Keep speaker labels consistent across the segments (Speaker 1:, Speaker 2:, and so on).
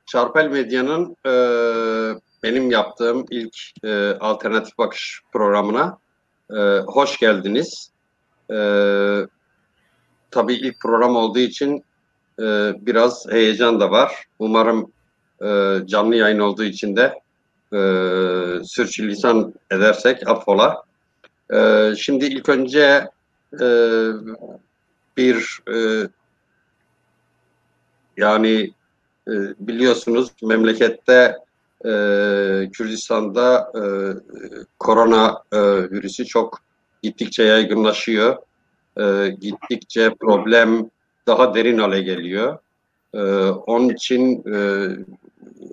Speaker 1: Çarpel Medya'nın benim yaptığım ilk alternatif bakış programına hoş geldiniz. E, tabii ilk program olduğu için biraz heyecan da var. Umarım canlı yayın olduğu için de e, sürçülisan edersek affola. Şimdi ilk önce e, bir yani biliyorsunuz memlekette e, Kürdistan'da korona virüsü çok gittikçe yaygınlaşıyor. Gittikçe problem daha derin hale geliyor. Onun için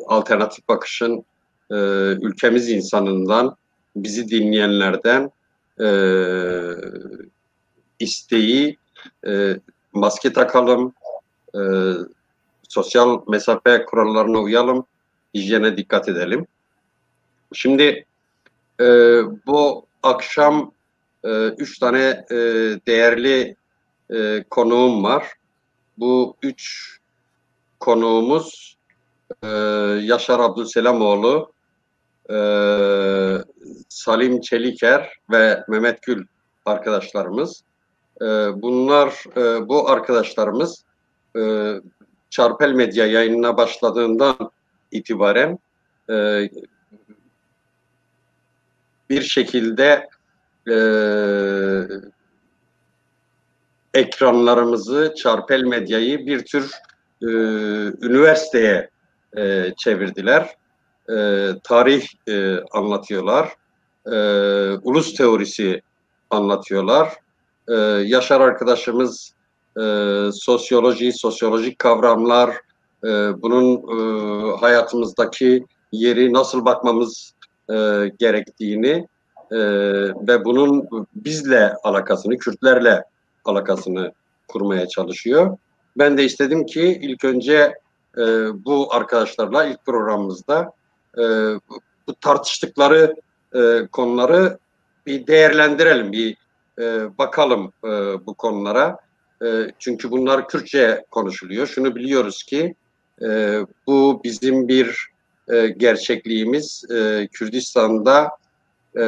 Speaker 1: alternatif bakışın e, ülkemiz insanından, bizi dinleyenlerden e, isteği maske takalım, e, sosyal mesafe kurallarına uyalım, hijyene dikkat edelim. Şimdi e, bu akşam üç tane değerli konuğum var. Bu üç konuğumuz e, Yaşar Abdülselamoğlu, e, Salim Çeliker ve Mehmet Gül arkadaşlarımız. Bu arkadaşlarımız e, Çarpel Medya yayınına başladığından itibaren bir şekilde e, ekranlarımızı, Çarpel Medya'yı bir tür üniversiteye çevirdiler. Tarih anlatıyorlar, ulus teorisi anlatıyorlar. Yaşar arkadaşımız sosyoloji, sosyolojik kavramlar, bunun hayatımızdaki yeri nasıl bakmamız gerektiğini ve bunun bizle alakasını, Kürtlerle alakasını kurmaya çalışıyor. Ben de istedim ki ilk önce bu arkadaşlarla ilk programımızda bu tartıştıkları konuları bir değerlendirelim, bir bakalım bu konulara. Çünkü bunlar Kürtçe konuşuluyor. Şunu biliyoruz ki bu bizim bir gerçekliğimiz. Kürdistan'da e,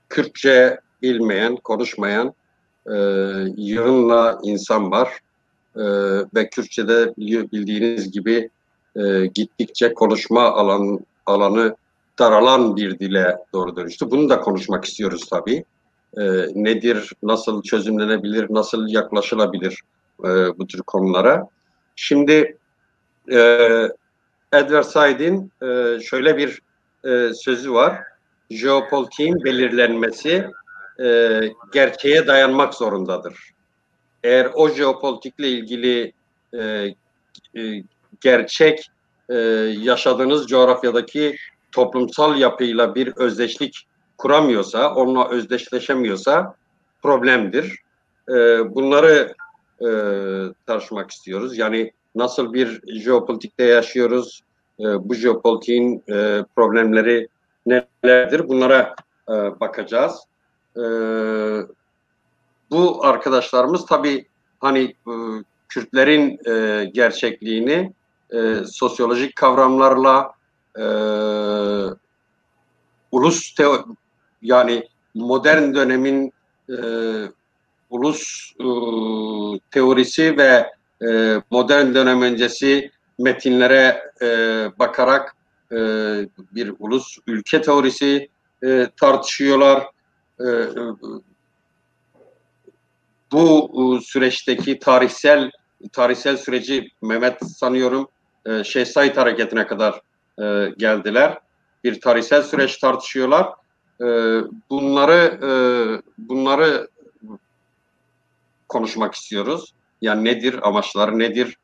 Speaker 1: Kürtçe bilmeyen, konuşmayan yığınla insan var. Ve Kürtçe'de bildiğiniz gibi gittikçe konuşma alanı daralan bir dile doğru dönüştü. Bunu da konuşmak istiyoruz tabii. Nedir, nasıl çözümlenebilir, nasıl yaklaşılabilir bu tür konulara. Şimdi e, Edward Said'in şöyle bir sözü var. Jeopolitiğin belirlenmesi gerçeğe dayanmak zorundadır. Eğer o jeopolitikle ilgili e, gerçek yaşadığınız coğrafyadaki toplumsal yapıyla bir özdeşlik kuramıyorsa, onunla özdeşleşemiyorsa problemdir. Bunları tartışmak istiyoruz. Yani nasıl bir jeopolitikte yaşıyoruz, bu jeopolitiğin problemleri nelerdir? Bunlara bakacağız. Bu arkadaşlarımız tabii hani Kürtlerin gerçekliğini sosyolojik kavramlarla e, ulus yani modern dönemin e, ulus teorisi ve modern dönem öncesi metinlere bakarak bir ulus ülke teorisi tartışıyorlar. Bu süreçteki tarihsel süreci Mehmet sanıyorum Şeyh Said hareketine kadar geldiler. Bir tarihsel süreç tartışıyorlar. E, bunları konuşmak istiyoruz. Yani nedir amaçları, nedir,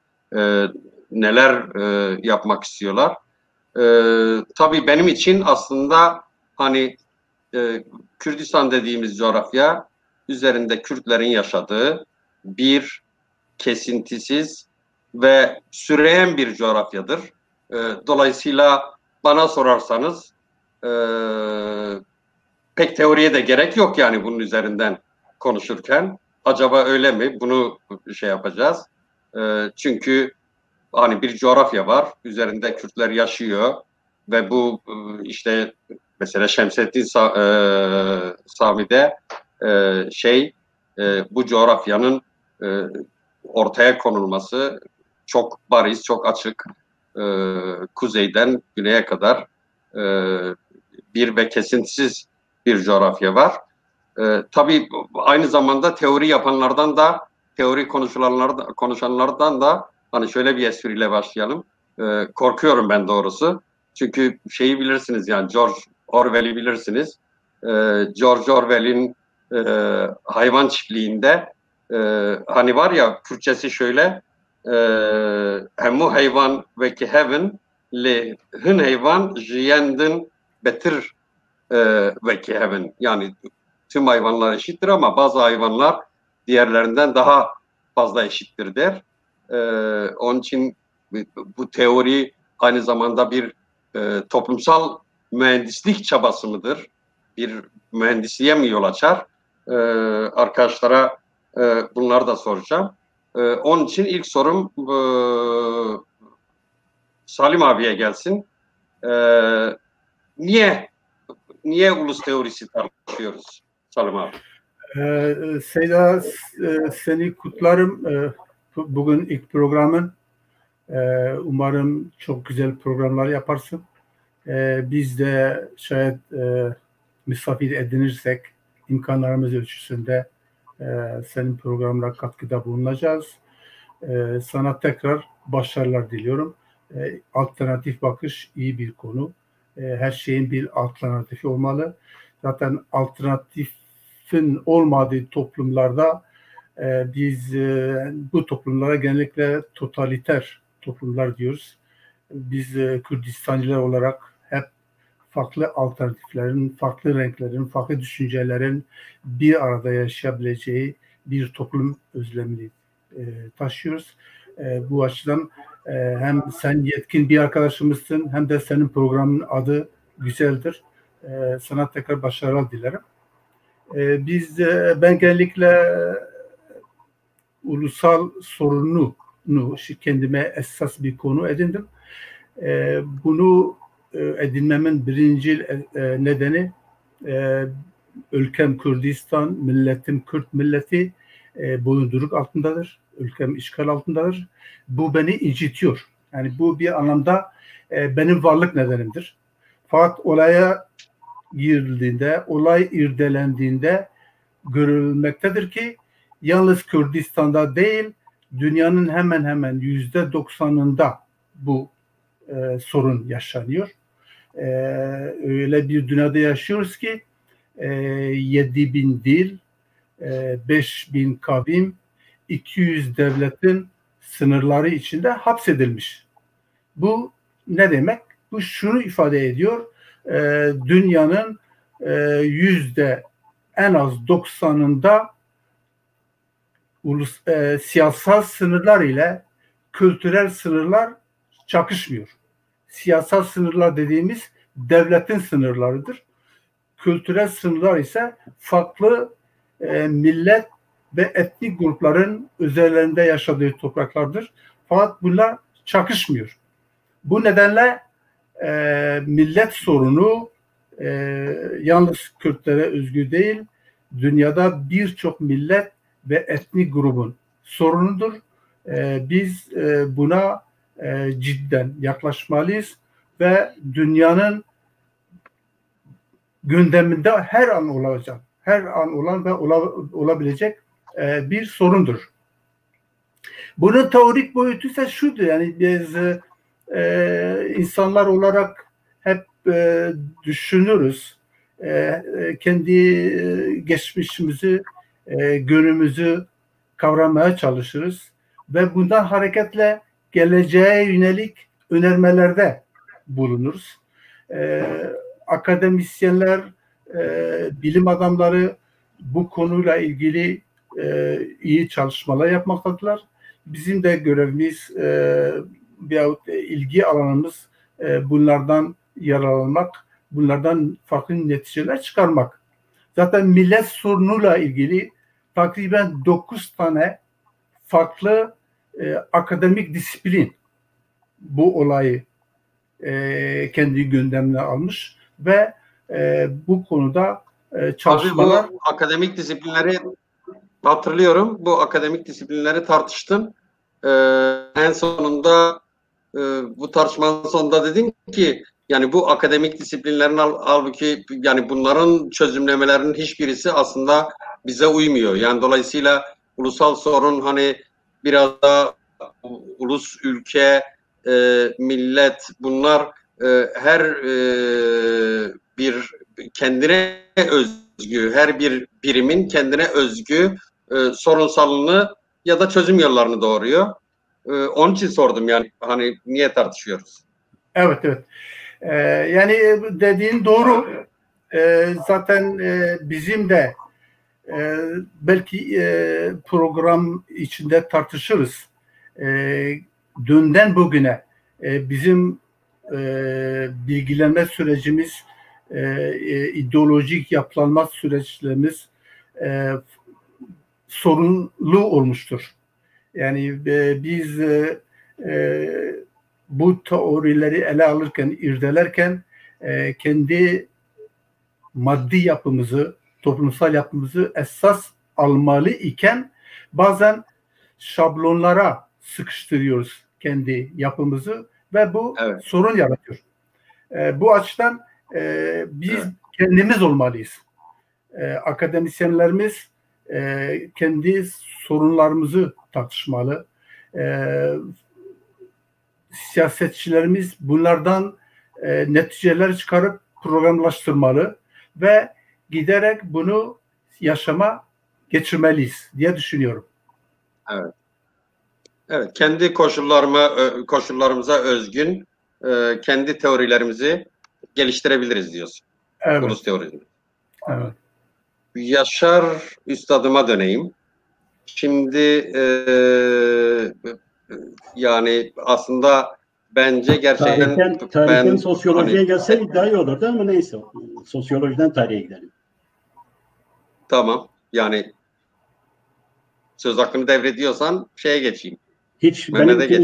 Speaker 1: neler yapmak istiyorlar. Tabii benim için aslında hani Kürdistan dediğimiz coğrafya üzerinde Kürtlerin yaşadığı bir kesintisiz ve süreyen bir coğrafyadır. Dolayısıyla bana sorarsanız pek teoriye de gerek yok yani bunun üzerinden konuşurken. Acaba öyle mi? Bunu şey yapacağız. Çünkü hani bir coğrafya var, üzerinde Kürtler yaşıyor ve bu işte mesela Şemsettin Sami'de bu coğrafyanın ortaya konulması çok bariz, çok açık. Kuzeyden güneye kadar bir ve kesintisiz bir coğrafya var. Tabii aynı zamanda teori yapanlardan da, teori konuşanlardan da hani şöyle bir espriyle başlayalım. Korkuyorum ben doğrusu. Çünkü şeyi bilirsiniz, yani George Orwell'i bilirsiniz. George Orwell'in hayvan çiftliğinde hani var ya, Kürtçesi şöyle: hemu hayvan ve ki hevin li hün hayvan jiyendin betir ve ki hevin. Yani tüm hayvanlar eşittir ama bazı hayvanlar diğerlerinden daha fazla eşittir der. Onun için bu teori aynı zamanda bir toplumsal mühendislik çabası mıdır? Bir mühendisliğe mi yol açar? Arkadaşlara bunları da soracağım. Onun için ilk sorum Salim abiye gelsin. Niye ulus teorisi tartışıyoruz Salim abi?
Speaker 2: Seyda, seni kutlarım. Bugün ilk programın. Umarım çok güzel programlar yaparsın. Biz de şayet misafir edinirsek imkanlarımız ölçüsünde senin programına katkıda bulunacağız. Sana tekrar başarılar diliyorum. Alternatif bakış iyi bir konu. Her şeyin bir alternatifi olmalı. Zaten alternatifin olmadığı toplumlarda biz bu toplumlara genellikle totaliter toplumlar diyoruz. Biz Kürdistancılar olarak hep farklı alternatiflerin, farklı renklerin, farklı düşüncelerin bir arada yaşayabileceği bir toplum özlemini taşıyoruz. Bu açıdan hem sen yetkin bir arkadaşımızsın, hem de senin programın adı güzeldir. Sana tekrar başarılar dilerim. Ben genellikle ulusal sorunu kendime esas bir konu edindim. Bunu edinmemin birinci nedeni ülkem Kürdistan, milletim Kürt milleti boyunduruk altındadır. Ülkem işgal altındadır. Bu beni incitiyor. Yani bu bir anlamda benim varlık nedenimdir. Fakat olaya girildiğinde, olay irdelendiğinde görülmektedir ki yalnız Kürdistan'da değil, dünyanın hemen hemen %90'ında bu sorun yaşanıyor. Öyle bir dünyada yaşıyoruz ki 7.000 dil, 5.000 kavim, 200 devletin sınırları içinde hapsedilmiş. Bu ne demek? Bu şunu ifade ediyor: dünyanın en az 90'ında siyasal sınırlar ile kültürel sınırlar çakışmıyor. Siyasal sınırlar dediğimiz devletin sınırlarıdır. Kültürel sınırlar ise farklı millet ve etnik grupların üzerlerinde yaşadığı topraklardır. Fakat bunlar çakışmıyor. Bu nedenle millet sorunu yalnız Kürtlere özgü değil, dünyada birçok millet ve etnik grubun sorunudur. Biz buna cidden yaklaşmalıyız ve dünyanın gündeminde her an olan ve olabilecek bir sorundur. Bunun teorik boyutu ise şudur: yani biz insanlar olarak hep düşünürüz, kendi geçmişimizi, günümüzü kavramaya çalışırız ve bundan hareketle geleceğe yönelik önermelerde bulunuruz. Akademisyenler, bilim adamları bu konuyla ilgili iyi çalışmalar yapmaktadırlar. Bizim de görevimiz veyahut ilgi alanımız bunlardan yararlanmak, bunlardan farklı neticeler çıkarmak. Zaten millet sorunuyla ilgili takriben 9 tane farklı akademik disiplin bu olayı kendi gündemine almış ve bu konuda çalışmalar...
Speaker 1: Abi bu akademik disiplinleri hatırlıyorum. Bu akademik disiplinleri tartıştın. En sonunda bu tartışmanın sonunda dedin ki yani bu akademik disiplinlerin halbuki yani bunların çözümlemelerinin hiçbirisi aslında bize uymuyor. Yani dolayısıyla ulusal sorun hani biraz da ulus, ülke, millet bunlar her bir kendine özgü, her bir birimin kendine özgü sorunsallığını ya da çözüm yollarını doğuruyor. Onun için sordum yani hani niye tartışıyoruz?
Speaker 2: Evet, evet. Yani dediğin doğru. Zaten bizim de belki program içinde tartışırız. Dünden bugüne bizim bilgilenme sürecimiz, ideolojik yapılanma süreçlerimiz sorunlu olmuştur. Yani biz bu teorileri ele alırken, irdelerken kendi maddi yapımızı, toplumsal yapımızı esas almalı iken bazen şablonlara sıkıştırıyoruz kendi yapımızı ve bu sorun yaratıyor. Bu açıdan biz kendimiz olmalıyız. Akademisyenlerimiz kendi sorunlarımızı tartışmalı. Siyasetçilerimiz bunlardan neticeler çıkarıp programlaştırmalı ve giderek bunu yaşama geçirmeliyiz diye düşünüyorum.
Speaker 1: Evet. Evet, kendi koşullarımıza özgün kendi teorilerimizi geliştirebiliriz diyorsun.
Speaker 2: Evet.
Speaker 1: Ulus teorisini.
Speaker 2: Evet.
Speaker 1: Yaşar Üstadıma döneyim. Şimdi yani aslında bence gerçekten
Speaker 3: tarihten sosyolojiye gelseydik daha iyi olurdu ama neyse. Sosyolojiden tarihe gidelim.
Speaker 1: Tamam. Yani söz hakkını devrediyorsan şeye geçeyim.
Speaker 3: Benim için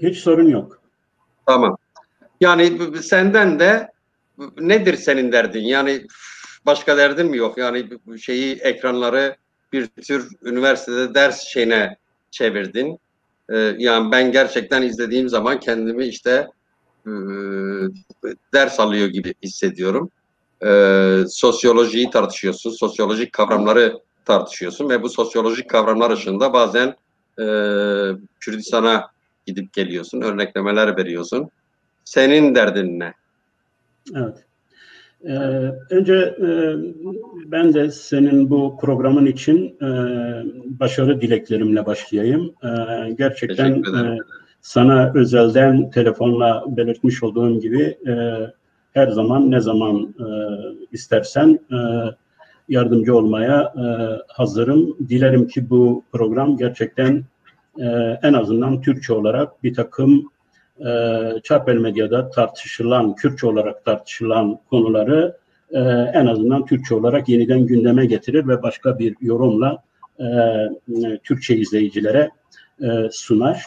Speaker 3: hiç sorun yok.
Speaker 1: Tamam. Yani senden de nedir senin derdin? Yani başka derdin mi yok? Yani ekranları bir tür üniversitede ders şeyine çevirdin. Yani ben gerçekten izlediğim zaman kendimi işte ders alıyor gibi hissediyorum. Sosyolojiyi tartışıyorsun, sosyolojik kavramları tartışıyorsun ve bu sosyolojik kavramlar ışığında bazen Kürdistan'a gidip geliyorsun, örneklemeler veriyorsun. Senin derdin ne?
Speaker 3: Evet. Önce ben de senin bu programın için başarı dileklerimle başlayayım. Gerçekten sana özelden telefonla belirtmiş olduğum gibi her zaman ne zaman istersen yardımcı olmaya hazırım. Dilerim ki bu program gerçekten en azından Türkçe olarak bir takım çarpel medyada tartışılan, Kürtçe olarak tartışılan konuları en azından Türkçe olarak yeniden gündeme getirir ve başka bir yorumla Türkçe izleyicilere sunar.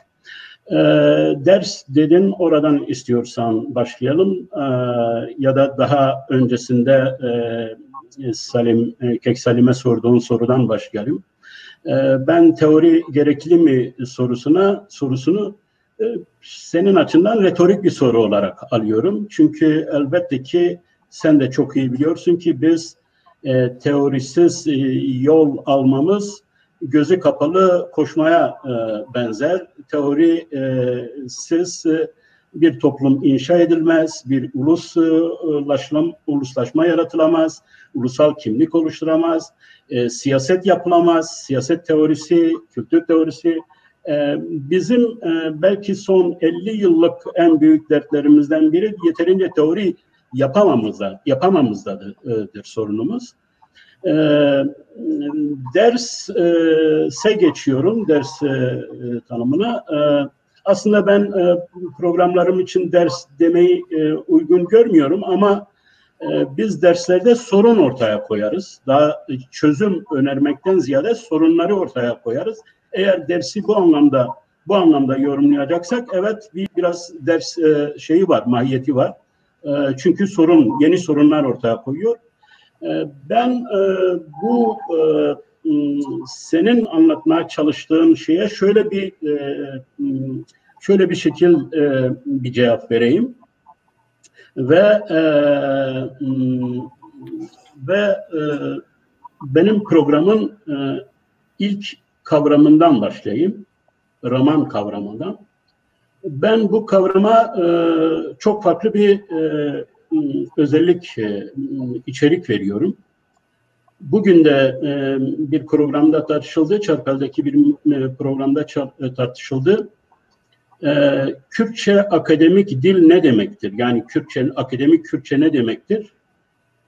Speaker 3: Ders dedin, oradan istiyorsan başlayalım ya da daha öncesinde Kek Salim'e sorduğun sorudan başlayalım. Ben teori gerekli mi sorusunu senin açından retorik bir soru olarak alıyorum. Çünkü elbette ki sen de çok iyi biliyorsun ki biz teorisiz yol almamız gözü kapalı koşmaya benzer. Teorisiz bir toplum inşa edilmez, bir uluslaşma yaratılamaz, ulusal kimlik oluşturamaz, siyaset yapılamaz, siyaset teorisi, kültür teorisi. Bizim belki son 50 yıllık en büyük dertlerimizden biri yeterince teori yapamamızdadır sorunumuz. Derse geçiyorum, ders tanımına. Aslında ben programlarım için ders demeyi uygun görmüyorum ama biz derslerde sorun ortaya koyarız. Daha çözüm önermekten ziyade sorunları ortaya koyarız. Eğer dersi bu anlamda bu anlamda yorumlayacaksak evet biraz ders şeyi var, mahiyeti var. Çünkü yeni sorunlar ortaya koyuyor. Ben bu senin anlatmaya çalıştığın şeye şöyle bir şekil bir cevap vereyim ve benim programın ilk kavramından başlayayım, Raman kavramından. Ben bu kavrama çok farklı bir özellik, içerik veriyorum. Bugün de bir programda tartışıldı, Çarpel'deki bir programda tartışıldı. Kürtçe akademik dil ne demektir? Yani akademik Kürtçe ne demektir?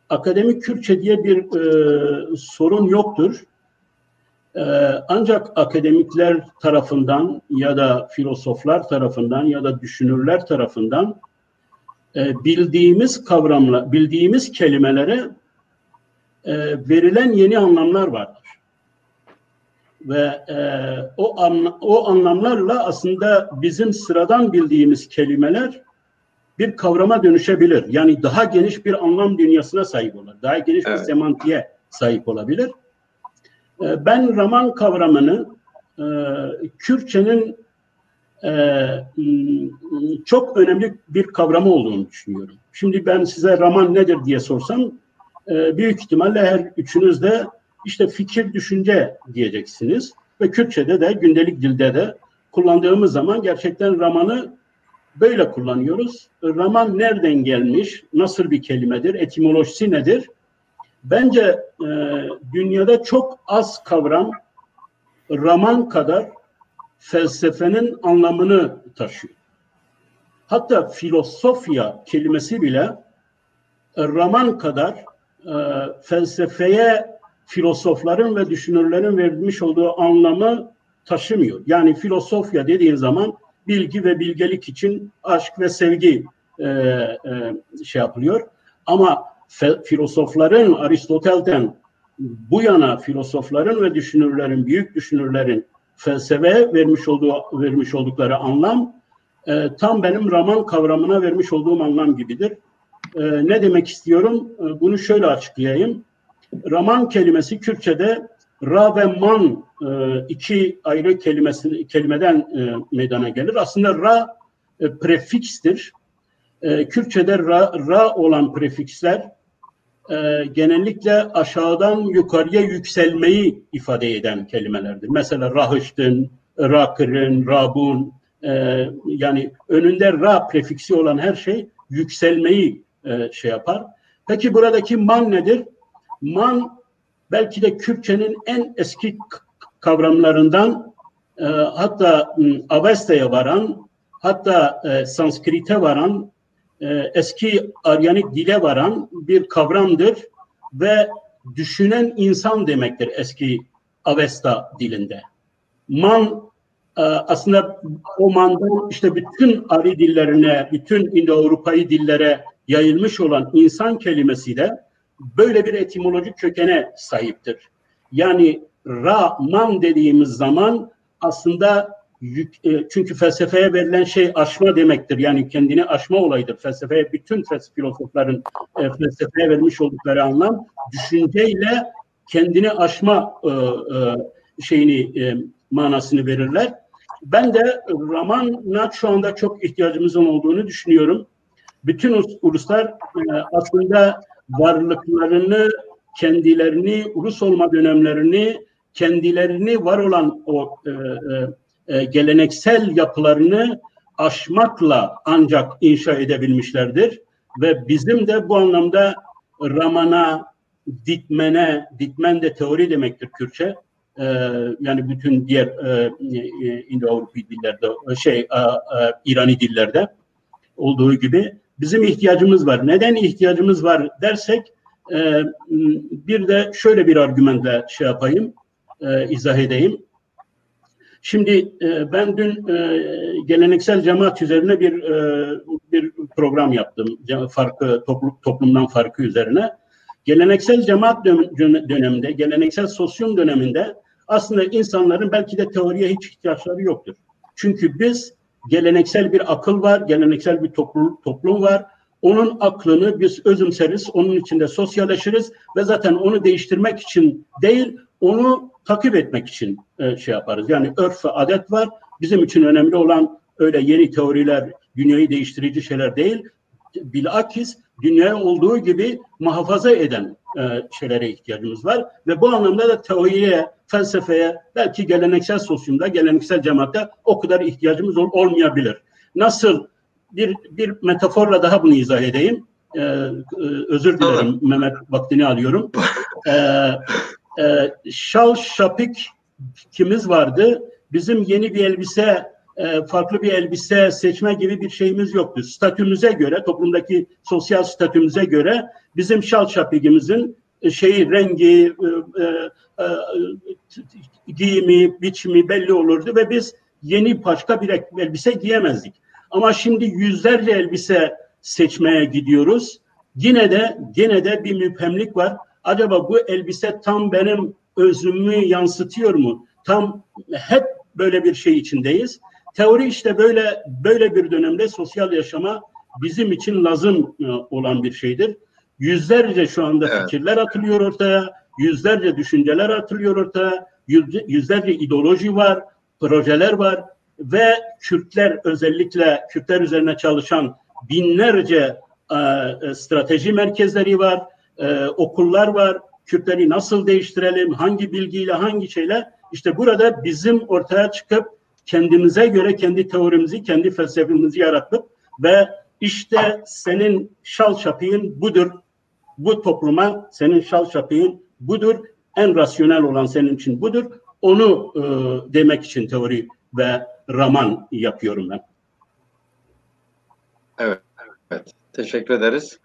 Speaker 3: Akademik Kürtçe diye bir sorun yoktur. Ancak akademikler tarafından ya da filozoflar tarafından ya da düşünürler tarafından bildiğimiz kelimelere verilen yeni anlamlar vardır. Ve o anlamlarla aslında bizim sıradan bildiğimiz kelimeler bir kavrama dönüşebilir. Yani daha geniş bir anlam dünyasına sahip olur. Daha geniş bir semantiğe sahip olabilir. Ben Raman kavramını Kürtçenin çok önemli bir kavramı olduğunu düşünüyorum. Şimdi ben size Raman nedir diye sorsam büyük ihtimalle her üçünüz de işte fikir, düşünce diyeceksiniz. Ve Kürtçe'de de gündelik dilde de kullandığımız zaman gerçekten Raman'ı böyle kullanıyoruz. Raman nereden gelmiş? Nasıl bir kelimedir? Etimolojisi nedir? Bence dünyada çok az kavram Raman kadar felsefenin anlamını taşıyor. Hatta filosofya kelimesi bile Raman kadar felsefeye filozofların ve düşünürlerin vermiş olduğu anlamı taşımıyor. Yani filosofya dediğin zaman bilgi ve bilgelik için aşk ve sevgi şey yapılıyor. Ama filozofların, Aristotel'den bu yana filozofların ve düşünürlerin, büyük düşünürlerin felsefeye vermiş oldukları anlam tam benim Raman kavramına vermiş olduğum anlam gibidir. Ne demek istiyorum? Bunu şöyle açıklayayım. Raman kelimesi Kürtçe'de Ra ve Man iki ayrı kelimeden meydana gelir. Aslında Ra prefikstir. Kürtçe'de Ra olan prefiksler genellikle aşağıdan yukarıya yükselmeyi ifade eden kelimelerdir. Mesela Rahıştın, Rakırın, Rabun, yani önünde Ra prefiksi olan her şey yükselmeyi şey yapar. Peki buradaki man nedir? Man belki de Kürtçenin en eski kavramlarından, hatta Avesta'ya varan, hatta Sanskrit'e varan, eski Aryanik dile varan bir kavramdır ve düşünen insan demektir eski Avesta dilinde. Man aslında o mandan işte bütün Ari dillerine, bütün İndo-Avrupa'yı dillere yayılmış olan insan kelimesi de böyle bir etimolojik kökene sahiptir. Yani Ra-man dediğimiz zaman aslında çünkü felsefeye verilen şey aşma demektir. Yani kendini aşma olayıdır. Felsefeye, bütün filozofların felsefeye vermiş oldukları anlam düşünceyle kendini aşma manasını verirler. Ben de Raman'a şu anda çok ihtiyacımızın olduğunu düşünüyorum. Bütün uluslar aslında varlıklarını, kendilerini, ulus olma dönemlerini, kendilerini var olan o geleneksel yapılarını aşmakla ancak inşa edebilmişlerdir. Ve bizim de bu anlamda Raman'a, ditmen de teori demektir Kürtçe. Yani bütün diğer İndo-Avrupa dillerde, İrani dillerde olduğu gibi bizim ihtiyacımız var. Neden ihtiyacımız var dersek, bir de şöyle bir argümanla şey yapayım, izah edeyim. Şimdi ben dün geleneksel cemaat üzerine bir program yaptım. Toplumdan farkı üzerine. Geleneksel cemaat döneminde, geleneksel sosyum döneminde aslında insanların belki de teoriye hiç ihtiyaçları yoktur. Çünkü biz geleneksel bir akıl var, geleneksel bir toplum var. Onun aklını biz özümseriz, onun içinde sosyalleşiriz ve zaten onu değiştirmek için değil, onu takip etmek için şey yaparız. Yani örf ve adet var. Bizim için önemli olan öyle yeni teoriler, dünyayı değiştirici şeyler değil. Bilakis dünyayı olduğu gibi muhafaza eden şeylere ihtiyacımız var. Ve bu anlamda da teoriye, felsefeye, belki geleneksel sosyumda, geleneksel cemaatte o kadar ihtiyacımız olmayabilir. Nasıl bir metaforla daha bunu izah edeyim. Özür dilerim Mehmet, vaktini alıyorum. Şal şapik kimiz vardı. Bizim yeni bir elbise, farklı bir elbise seçme gibi bir şeyimiz yoktu. Statümüze göre, toplumdaki sosyal statümüze göre bizim şal şapigimizin rengi, giyimi, biçimi belli olurdu ve biz yeni başka bir elbise giyemezdik. Ama şimdi yüzlerce elbise seçmeye gidiyoruz. Yine de bir müphemlik var. Acaba bu elbise tam benim özümü yansıtıyor mu? Tam hep böyle bir şey içindeyiz. Teori işte böyle bir dönemde sosyal yaşama bizim için lazım olan bir şeydir. Yüzlerce şu anda fikirler atılıyor ortaya, yüzlerce düşünceler atılıyor ortaya, yüzlerce ideoloji var, projeler var ve Kürtler, özellikle Kürtler üzerine çalışan binlerce strateji merkezleri var, okullar var. Kürtleri nasıl değiştirelim, hangi bilgiyle, hangi şeyle? İşte burada bizim ortaya çıkıp kendimize göre kendi teorimizi, kendi felsefemizi yaratıp ve işte senin şal şapığın budur. Bu topluma senin şal şapığın budur. En rasyonel olan senin için budur. Onu demek için teori ve roman yapıyorum ben.
Speaker 1: Evet. Teşekkür ederiz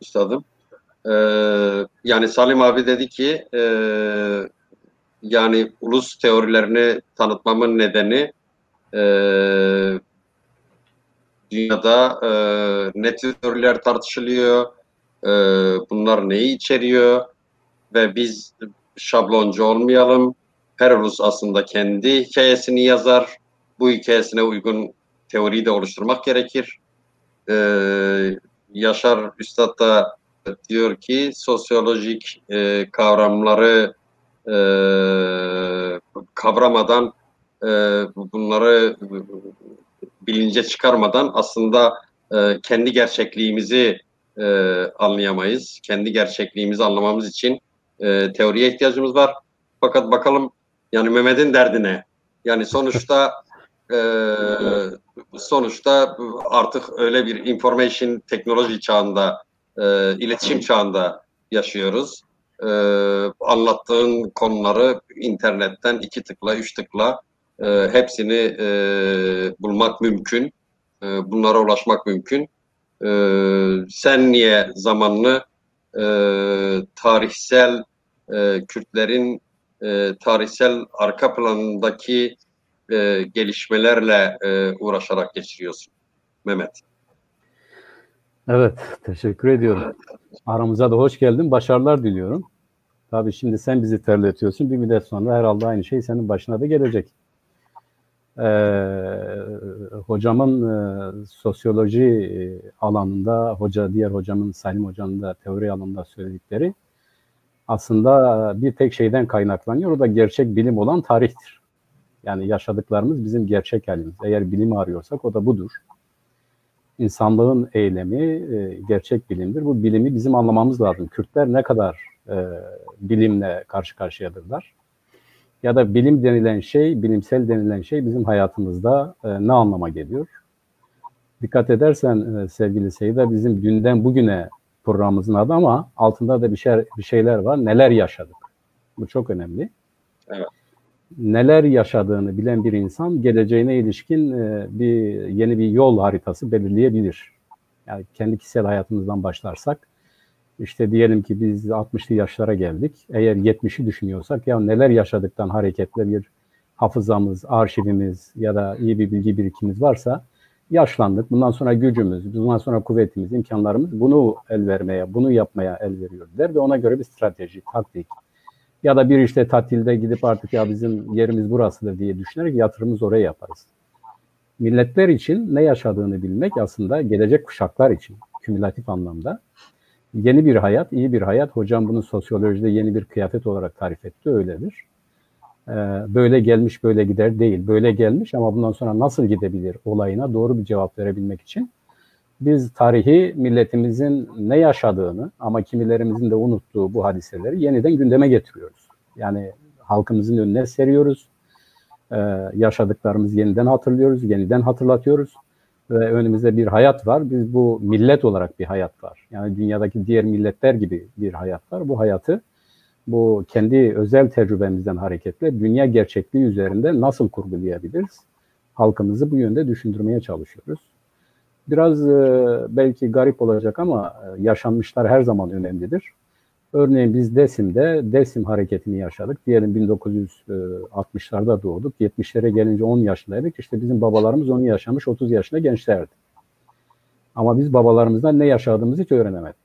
Speaker 1: üstadım. Yani Salim abi dedi ki yani ulus teorilerini tanıtmamın nedeni dünyada ne teoriler tartışılıyor, bunlar neyi içeriyor ve biz şabloncu olmayalım. Her ulus aslında kendi hikayesini yazar. Bu hikayesine uygun teoriyi de oluşturmak gerekir. Yaşar Üstad da diyor ki sosyolojik kavramları kavramadan bunları bilince çıkarmadan aslında kendi gerçekliğimizi anlayamayız. Kendi gerçekliğimizi anlamamız için teoriye ihtiyacımız var. Fakat bakalım yani Mehmet'in derdine. Yani sonuçta artık öyle bir information teknoloji çağında, iletişim çağında yaşıyoruz. Anlattığın konuları internetten 2 tıkla, 3 tıkla hepsini bulmak mümkün. Bunlara ulaşmak mümkün. Sen niye zamanını tarihsel Kürtlerin tarihsel arka planındaki gelişmelerle uğraşarak geçiriyorsun Mehmet?
Speaker 4: Evet, teşekkür ediyorum. Aramıza da hoş geldin, başarılar diliyorum. Tabii şimdi sen bizi terletiyorsun, bir müddet sonra herhalde aynı şey senin başına da gelecek. Hocamın sosyoloji alanında, diğer hocamın, Salim Hoca'nın da teori alanında söyledikleri aslında bir tek şeyden kaynaklanıyor, o da gerçek bilim olan tarihtir. Yani yaşadıklarımız bizim gerçek halimiz. Eğer bilimi arıyorsak o da budur. İnsanlığın eylemi gerçek bilimdir. Bu bilimi bizim anlamamız lazım. Kürtler ne kadar bilimle karşı karşıyadırlar? Ya da bilim denilen şey, bilimsel denilen şey bizim hayatımızda ne anlama geliyor? Dikkat edersen sevgili Seyda, bizim dünden bugüne programımızın adı ama altında da bir şeyler var. Neler yaşadık? Bu çok önemli.
Speaker 1: Evet.
Speaker 4: Neler yaşadığını bilen bir insan geleceğine ilişkin yeni bir yol haritası belirleyebilir. Yani kendi kişisel hayatımızdan başlarsak, işte diyelim ki biz 60'lı yaşlara geldik. Eğer 70'i düşünüyorsak ya neler yaşadıktan hareketle bir hafızamız, arşivimiz ya da iyi bir bilgi birikimimiz varsa yaşlandık. Bundan sonra gücümüz, bundan sonra kuvvetimiz, imkanlarımız bunu el vermeye, bunu yapmaya el veriyor der ve ona göre bir strateji, taktik ya da bir işte tatilde gidip artık ya bizim yerimiz burasıdır diye düşünerek yatırımımızı oraya yaparız. Milletler için ne yaşadığını bilmek aslında gelecek kuşaklar için kümülatif anlamda yeni bir hayat, iyi bir hayat. Hocam bunu sosyolojide yeni bir kıyafet olarak tarif etti, öyledir. Böyle gelmiş böyle gider değil. Böyle gelmiş ama bundan sonra nasıl gidebilir olayına doğru bir cevap verebilmek için biz tarihi, milletimizin ne yaşadığını ama kimilerimizin de unuttuğu bu hadiseleri yeniden gündeme getiriyoruz. Yani halkımızın önüne seriyoruz. Yaşadıklarımızı yeniden hatırlıyoruz, yeniden hatırlatıyoruz. Ve önümüzde bir hayat var. Biz bu millet olarak bir hayat var. Yani dünyadaki diğer milletler gibi bir hayat var. Bu hayatı, bu kendi özel tecrübemizden hareketle dünya gerçekliği üzerinde nasıl kurgulayabiliriz? Halkımızı bu yönde düşündürmeye çalışıyoruz. Biraz belki garip olacak ama yaşanmışlar her zaman önemlidir. Örneğin biz Dersim hareketini yaşadık. Diyelim 1960'larda doğduk. 70'lere gelince 10 yaşındaydık. İşte bizim babalarımız onu yaşamış, 30 yaşında gençlerdi. Ama biz babalarımızdan ne yaşadığımızı hiç öğrenemedik.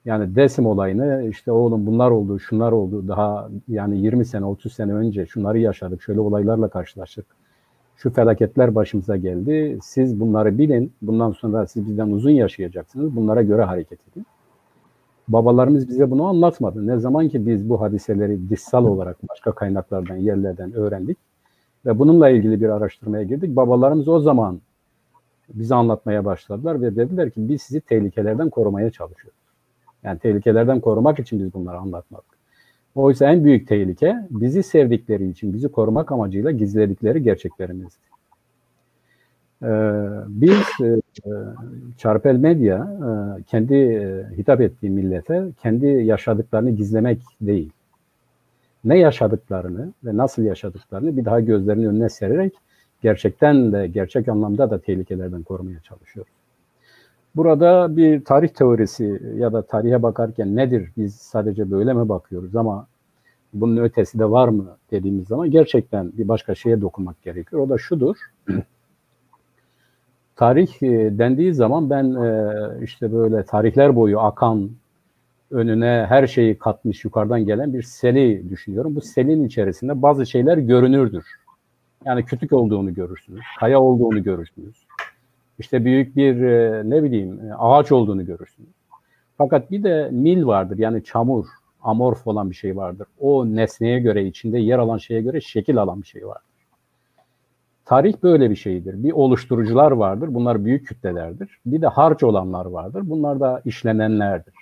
Speaker 4: Yani Dersim olayını işte oğlum bunlar oldu, şunlar oldu. Daha yani 20 sene, 30 sene önce şunları yaşadık. Şöyle olaylarla karşılaştık. Şu felaketler başımıza geldi. Siz bunları bilin. Bundan sonra siz bizden uzun yaşayacaksınız. Bunlara göre hareket edin. Babalarımız bize bunu anlatmadı. Ne zaman ki biz bu hadiseleri dışsal olarak başka kaynaklardan, yerlerden öğrendik ve bununla ilgili bir araştırmaya girdik. Babalarımız o zaman bize anlatmaya başladılar ve dediler ki biz sizi tehlikelerden korumaya çalışıyoruz. Yani tehlikelerden korumak için biz bunları anlatmadık. Oysa en büyük tehlike bizi sevdikleri için, bizi korumak amacıyla gizledikleri gerçeklerimizdi. Biz Çarpel Medya kendi hitap ettiği millete kendi yaşadıklarını gizlemek değil. Ne yaşadıklarını ve nasıl yaşadıklarını bir daha gözlerinin önüne sererek gerçekten de gerçek anlamda da tehlikelerden korumaya çalışıyoruz. Burada bir tarih teorisi ya da tarihe bakarken nedir? Biz sadece böyle mi bakıyoruz ama bunun ötesi de var mı dediğimiz zaman gerçekten bir başka şeye dokunmak gerekiyor. O da şudur. Tarih dendiği zaman ben işte böyle tarihler boyu akan, önüne her şeyi katmış yukarıdan gelen bir seli düşünüyorum. Bu selin içerisinde bazı şeyler görünürdür. Yani kütük olduğunu görürsünüz, kaya olduğunu görürsünüz. İşte büyük bir ne bileyim ağaç olduğunu görürsünüz. Fakat bir de mil vardır yani çamur, amorf olan bir şey vardır. O nesneye göre, içinde yer alan şeye göre şekil alan bir şey vardır. Tarih böyle bir şeydir. Bir oluşturucular vardır. Bunlar büyük kütlelerdir. Bir de harç olanlar vardır. Bunlar da işlenenlerdir.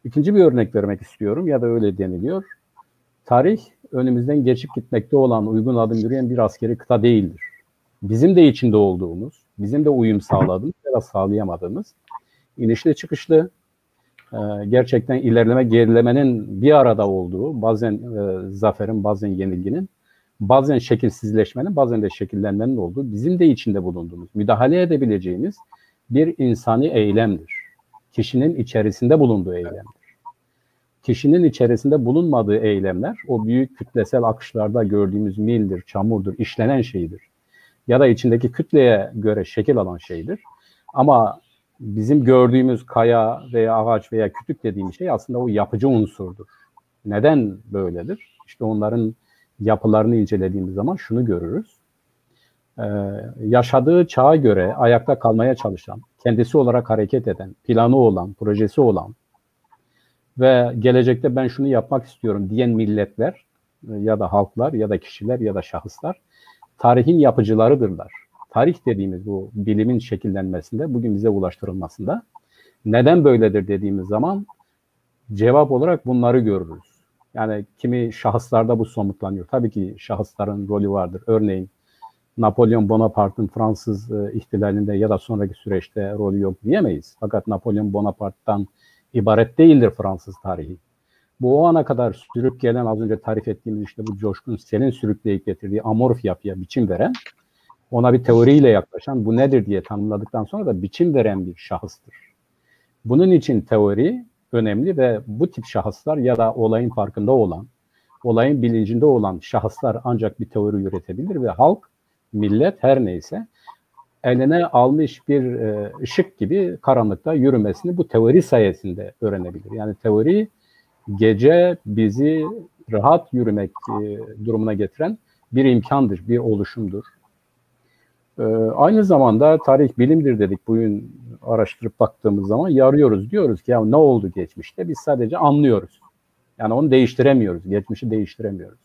Speaker 4: İkinci bir örnek vermek istiyorum ya da öyle deniliyor. Tarih önümüzden geçip gitmekte olan, uygun adım yürüyen bir askeri kıta değildir. Bizim de içinde olduğumuz, bizim de uyum sağladığımız ya da sağlayamadığımız inişli çıkışlı, gerçekten ilerleme, gerilemenin bir arada olduğu, bazen zaferin, bazen yenilginin, bazen şekilsizleşmenin, bazen de şekillenmenin olduğu, bizim de içinde bulunduğumuz, müdahale edebileceğimiz bir insani eylemdir. Kişinin içerisinde bulunduğu eylemdir. Kişinin içerisinde bulunmadığı eylemler, o büyük kütlesel akışlarda gördüğümüz mildir, çamurdur, işlenen şeydir. Ya da içindeki kütleye göre şekil alan şeydir. Ama bizim gördüğümüz kaya veya ağaç veya kütük dediğimiz şey aslında o yapıcı unsurdur. Neden böyledir? İşte onların yapılarını incelediğimiz zaman şunu görürüz. Yaşadığı çağa göre ayakta kalmaya çalışan, kendisi olarak hareket eden, planı olan, projesi olan ve gelecekte ben şunu yapmak istiyorum diyen milletler ya da halklar ya da kişiler ya da şahıslar tarihin yapıcılarıdırlar. Tarih dediğimiz bu bilimin şekillenmesinde, bugün bize ulaştırılmasında neden böyledir dediğimiz zaman cevap olarak bunları görürüz. Yani kimi şahıslarda bu somutlanıyor. Tabii ki şahısların rolü vardır. Örneğin Napolyon Bonaparte'ın Fransız ihtilalinde ya da sonraki süreçte rolü yok diyemeyiz. Fakat Napolyon Bonaparte'tan ibaret değildir Fransız tarihi. Bu o ana kadar sürüp gelen, az önce tarif ettiğimiz işte bu coşkun selin sürükleyip getirdiği amorf yapıya biçim veren, ona bir teoriyle yaklaşan, bu nedir diye tanımladıktan sonra da biçim veren bir şahıstır. Bunun için teori önemli ve bu tip şahıslar ya da olayın farkında olan, olayın bilincinde olan şahıslar ancak bir teori üretebilir ve halk, millet her neyse eline almış bir ışık gibi karanlıkta yürümesini bu teori sayesinde öğrenebilir. Yani teori gece bizi rahat yürümek durumuna getiren bir imkandır, bir oluşumdur. Aynı zamanda tarih bilimdir dedik. Bugün araştırıp baktığımız zaman yarıyoruz. Diyoruz ki ya ne oldu geçmişte? Biz sadece anlıyoruz. Yani onu değiştiremiyoruz. Geçmişi değiştiremiyoruz.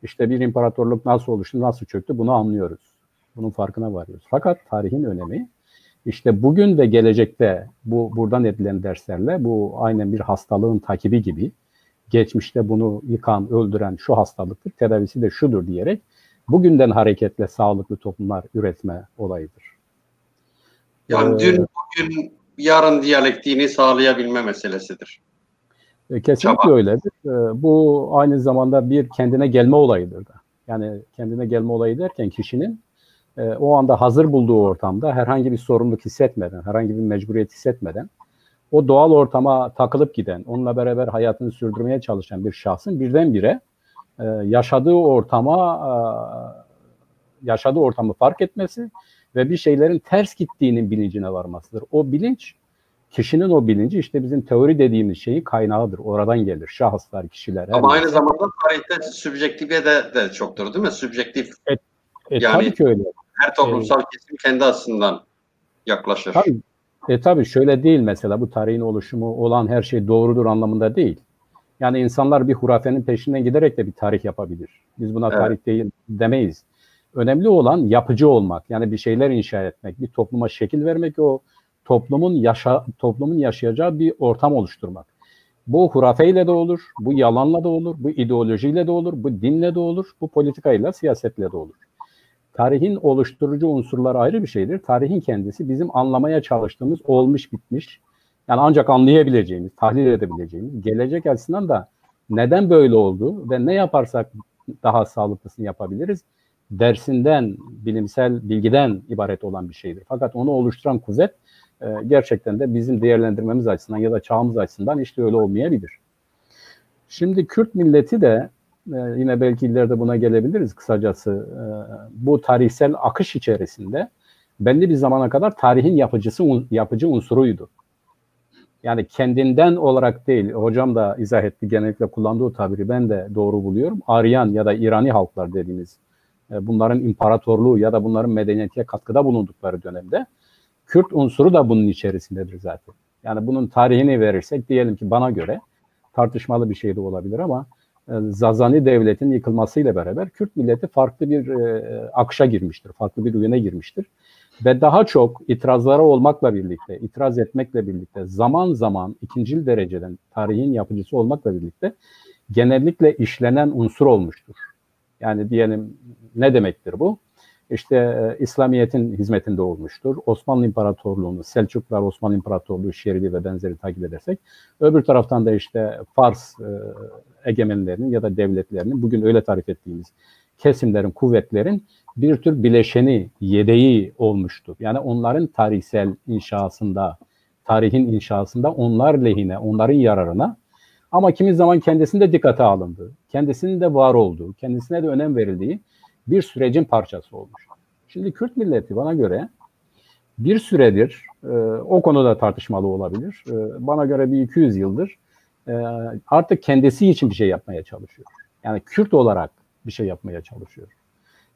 Speaker 4: İşte bir imparatorluk nasıl oluştu, nasıl çöktü bunu anlıyoruz. Bunun farkına varıyoruz. Fakat tarihin önemi işte bugün ve gelecekte buradan edilen derslerle bu aynen bir hastalığın takibi gibi geçmişte bunu yıkan, öldüren şu hastalıktır, tedavisi de şudur diyerek bugünden hareketle sağlıklı toplumlar üretme olayıdır.
Speaker 1: Yani dün, bugün, yarın diyalektiğini sağlayabilme meselesidir.
Speaker 4: Kesinlikle öyledir. Bu aynı zamanda bir kendine gelme olayıdır da. Yani kendine gelme olayı derken kişinin o anda hazır bulduğu ortamda herhangi bir sorumluluk hissetmeden, herhangi bir mecburiyet hissetmeden o doğal ortama takılıp giden, onunla beraber hayatını sürdürmeye çalışan bir şahsın birdenbire yaşadığı ortamı fark etmesi ve bir şeylerin ters gittiğinin bilincine varmasıdır. O bilinç, kişinin o bilinci işte bizim teori dediğimiz şeyin kaynağıdır. Oradan gelir. Şahıslar, kişiler.
Speaker 1: Ama aynı zamanda tarihte sübjektife de çoktur değil mi? Sübjektif. Yani
Speaker 4: tabii ki öyle.
Speaker 1: Her toplumsal kesim kendi açısından yaklaşır.
Speaker 4: Tabii şöyle değil mesela bu tarihin oluşumu olan her şey doğrudur anlamında değil. Yani insanlar bir hurafenin peşinden giderek de bir tarih yapabilir. Biz buna tarih değil demeyiz. Önemli olan yapıcı olmak. Yani bir şeyler inşa etmek, bir topluma şekil vermek, o toplumun yaşayacağı bir ortam oluşturmak. Bu hurafeyle de olur, bu yalanla da olur, bu ideolojiyle de olur, bu dinle de olur, bu politikayla, siyasetle de olur. Tarihin oluşturucu unsurları ayrı bir şeydir. Tarihin kendisi bizim anlamaya çalıştığımız olmuş bitmiş, yani ancak anlayabileceğimiz, tahlil edebileceğimiz, gelecek açısından da neden böyle oldu ve ne yaparsak daha sağlıklısını yapabiliriz dersinden, bilimsel bilgiden ibaret olan bir şeydir. Fakat onu oluşturan kuvvet gerçekten de bizim değerlendirmemiz açısından ya da çağımız açısından işte öyle olmayabilir. Şimdi Kürt milleti de yine belki ileride buna gelebiliriz kısacası. Bu tarihsel akış içerisinde belli bir zamana kadar tarihin yapıcı unsuruydu. Yani kendinden olarak değil, hocam da izah etti, genellikle kullandığı tabiri ben de doğru buluyorum. Aryan ya da İrani halklar dediğimiz bunların imparatorluğu ya da bunların medeniyete katkıda bulundukları dönemde Kürt unsuru da bunun içerisindedir zaten. Yani bunun tarihini verirsek diyelim ki bana göre tartışmalı bir şey de olabilir ama Zazani devletin yıkılmasıyla beraber Kürt milleti farklı bir akışa girmiştir, farklı bir yöne girmiştir. Ve daha çok itirazlara olmakla birlikte, itiraz etmekle birlikte, zaman zaman ikincil dereceden tarihin yapıcısı olmakla birlikte genellikle işlenen unsur olmuştur. Yani diyelim ne demektir bu? İşte İslamiyet'in hizmetinde olmuştur. Osmanlı İmparatorluğu'nu, Selçuklular Osmanlı İmparatorluğu, Şeridi ve benzeri takip edersek, öbür taraftan da işte Fars egemenlerinin ya da devletlerinin, bugün öyle tarif ettiğimiz kesimlerin, kuvvetlerin bir tür bileşeni, yedeği olmuştur. Yani onların tarihsel inşasında, tarihin inşasında onlar lehine, onların yararına ama kimi zaman kendisinde dikkate alındığı, kendisinin de var olduğu, kendisine de önem verildiği bir sürecin parçası olmuş. Şimdi Kürt milleti bana göre bir süredir, o konuda tartışmalı olabilir, bana göre bir 200 yıldır artık kendisi için bir şey yapmaya çalışıyor. Yani Kürt olarak bir şey yapmaya çalışıyor.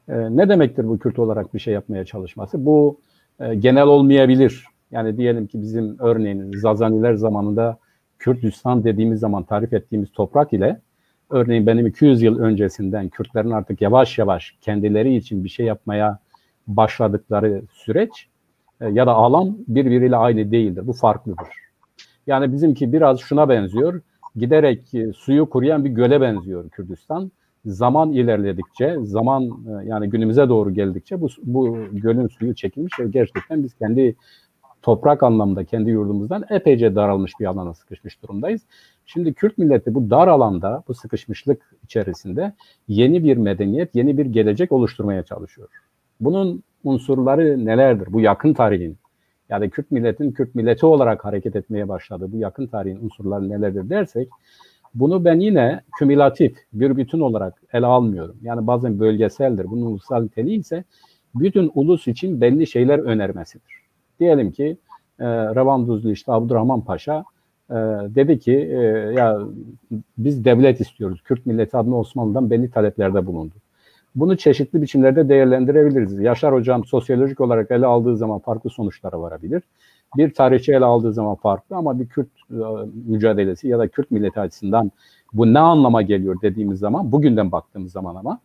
Speaker 4: Ne demektir bu Kürt olarak bir şey yapmaya çalışması? Bu genel olmayabilir. Yani diyelim ki bizim örneğin Zazaniler zamanında Kürtistan dediğimiz zaman tarif ettiğimiz toprak ile örneğin benim 200 yıl öncesinden Kürtlerin artık yavaş yavaş kendileri için bir şey yapmaya başladıkları süreç ya da alan birbiriyle aynı değildir. Bu farklıdır. Yani bizimki biraz şuna benziyor. Giderek suyu kuruyan bir göle benziyor Kürdistan. Zaman ilerledikçe, zaman yani günümüze doğru geldikçe bu gölün suyu çekilmiş ve gerçekten biz kendi toprak anlamda kendi yurdumuzdan epeyce daralmış bir alana sıkışmış durumdayız. Şimdi Kürt milleti bu dar alanda, bu sıkışmışlık içerisinde yeni bir medeniyet, yeni bir gelecek oluşturmaya çalışıyor. Bunun unsurları nelerdir? Bu yakın tarihin, yani Kürt milleti olarak hareket etmeye başladığı bu yakın tarihin unsurları nelerdir dersek, bunu ben yine kümülatif bir bütün olarak ele almıyorum. Yani bazen bölgeseldir. Bunun ulusal niteliği ise bütün ulus için belli şeyler önermesidir. Diyelim ki Revanduzlu işte Abdurrahman Paşa dedi ki ya biz devlet istiyoruz. Kürt milleti adına Osmanlı'dan belli taleplerde bulundu. Bunu çeşitli biçimlerde değerlendirebiliriz. Yaşar Hocam sosyolojik olarak ele aldığı zaman farklı sonuçlara varabilir. Bir tarihçi ele aldığı zaman farklı ama bir Kürt mücadelesi ya da Kürt milleti açısından bu ne anlama geliyor dediğimiz zaman, bugünden baktığımız zaman ama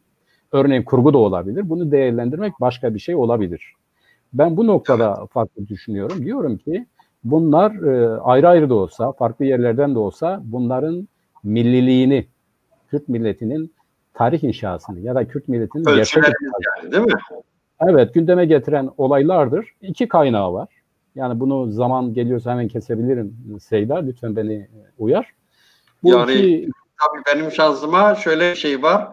Speaker 4: örneğin kurgu da olabilir. Bunu değerlendirmek başka bir şey olabilir. Ben bu noktada farklı düşünüyorum. Diyorum ki bunlar ayrı ayrı da olsa, farklı yerlerden de olsa bunların milliliğini, Kürt milletinin tarih inşasını ya da Kürt milletinin gerçek
Speaker 1: yani, değil mi?
Speaker 4: Evet, gündeme getiren olaylardır. İki kaynağı var. Yani bunu zaman geliyorsa hemen kesebilirim Seyda. Lütfen beni uyar. Bu
Speaker 1: yani tabii benim şansıma şöyle bir şey var.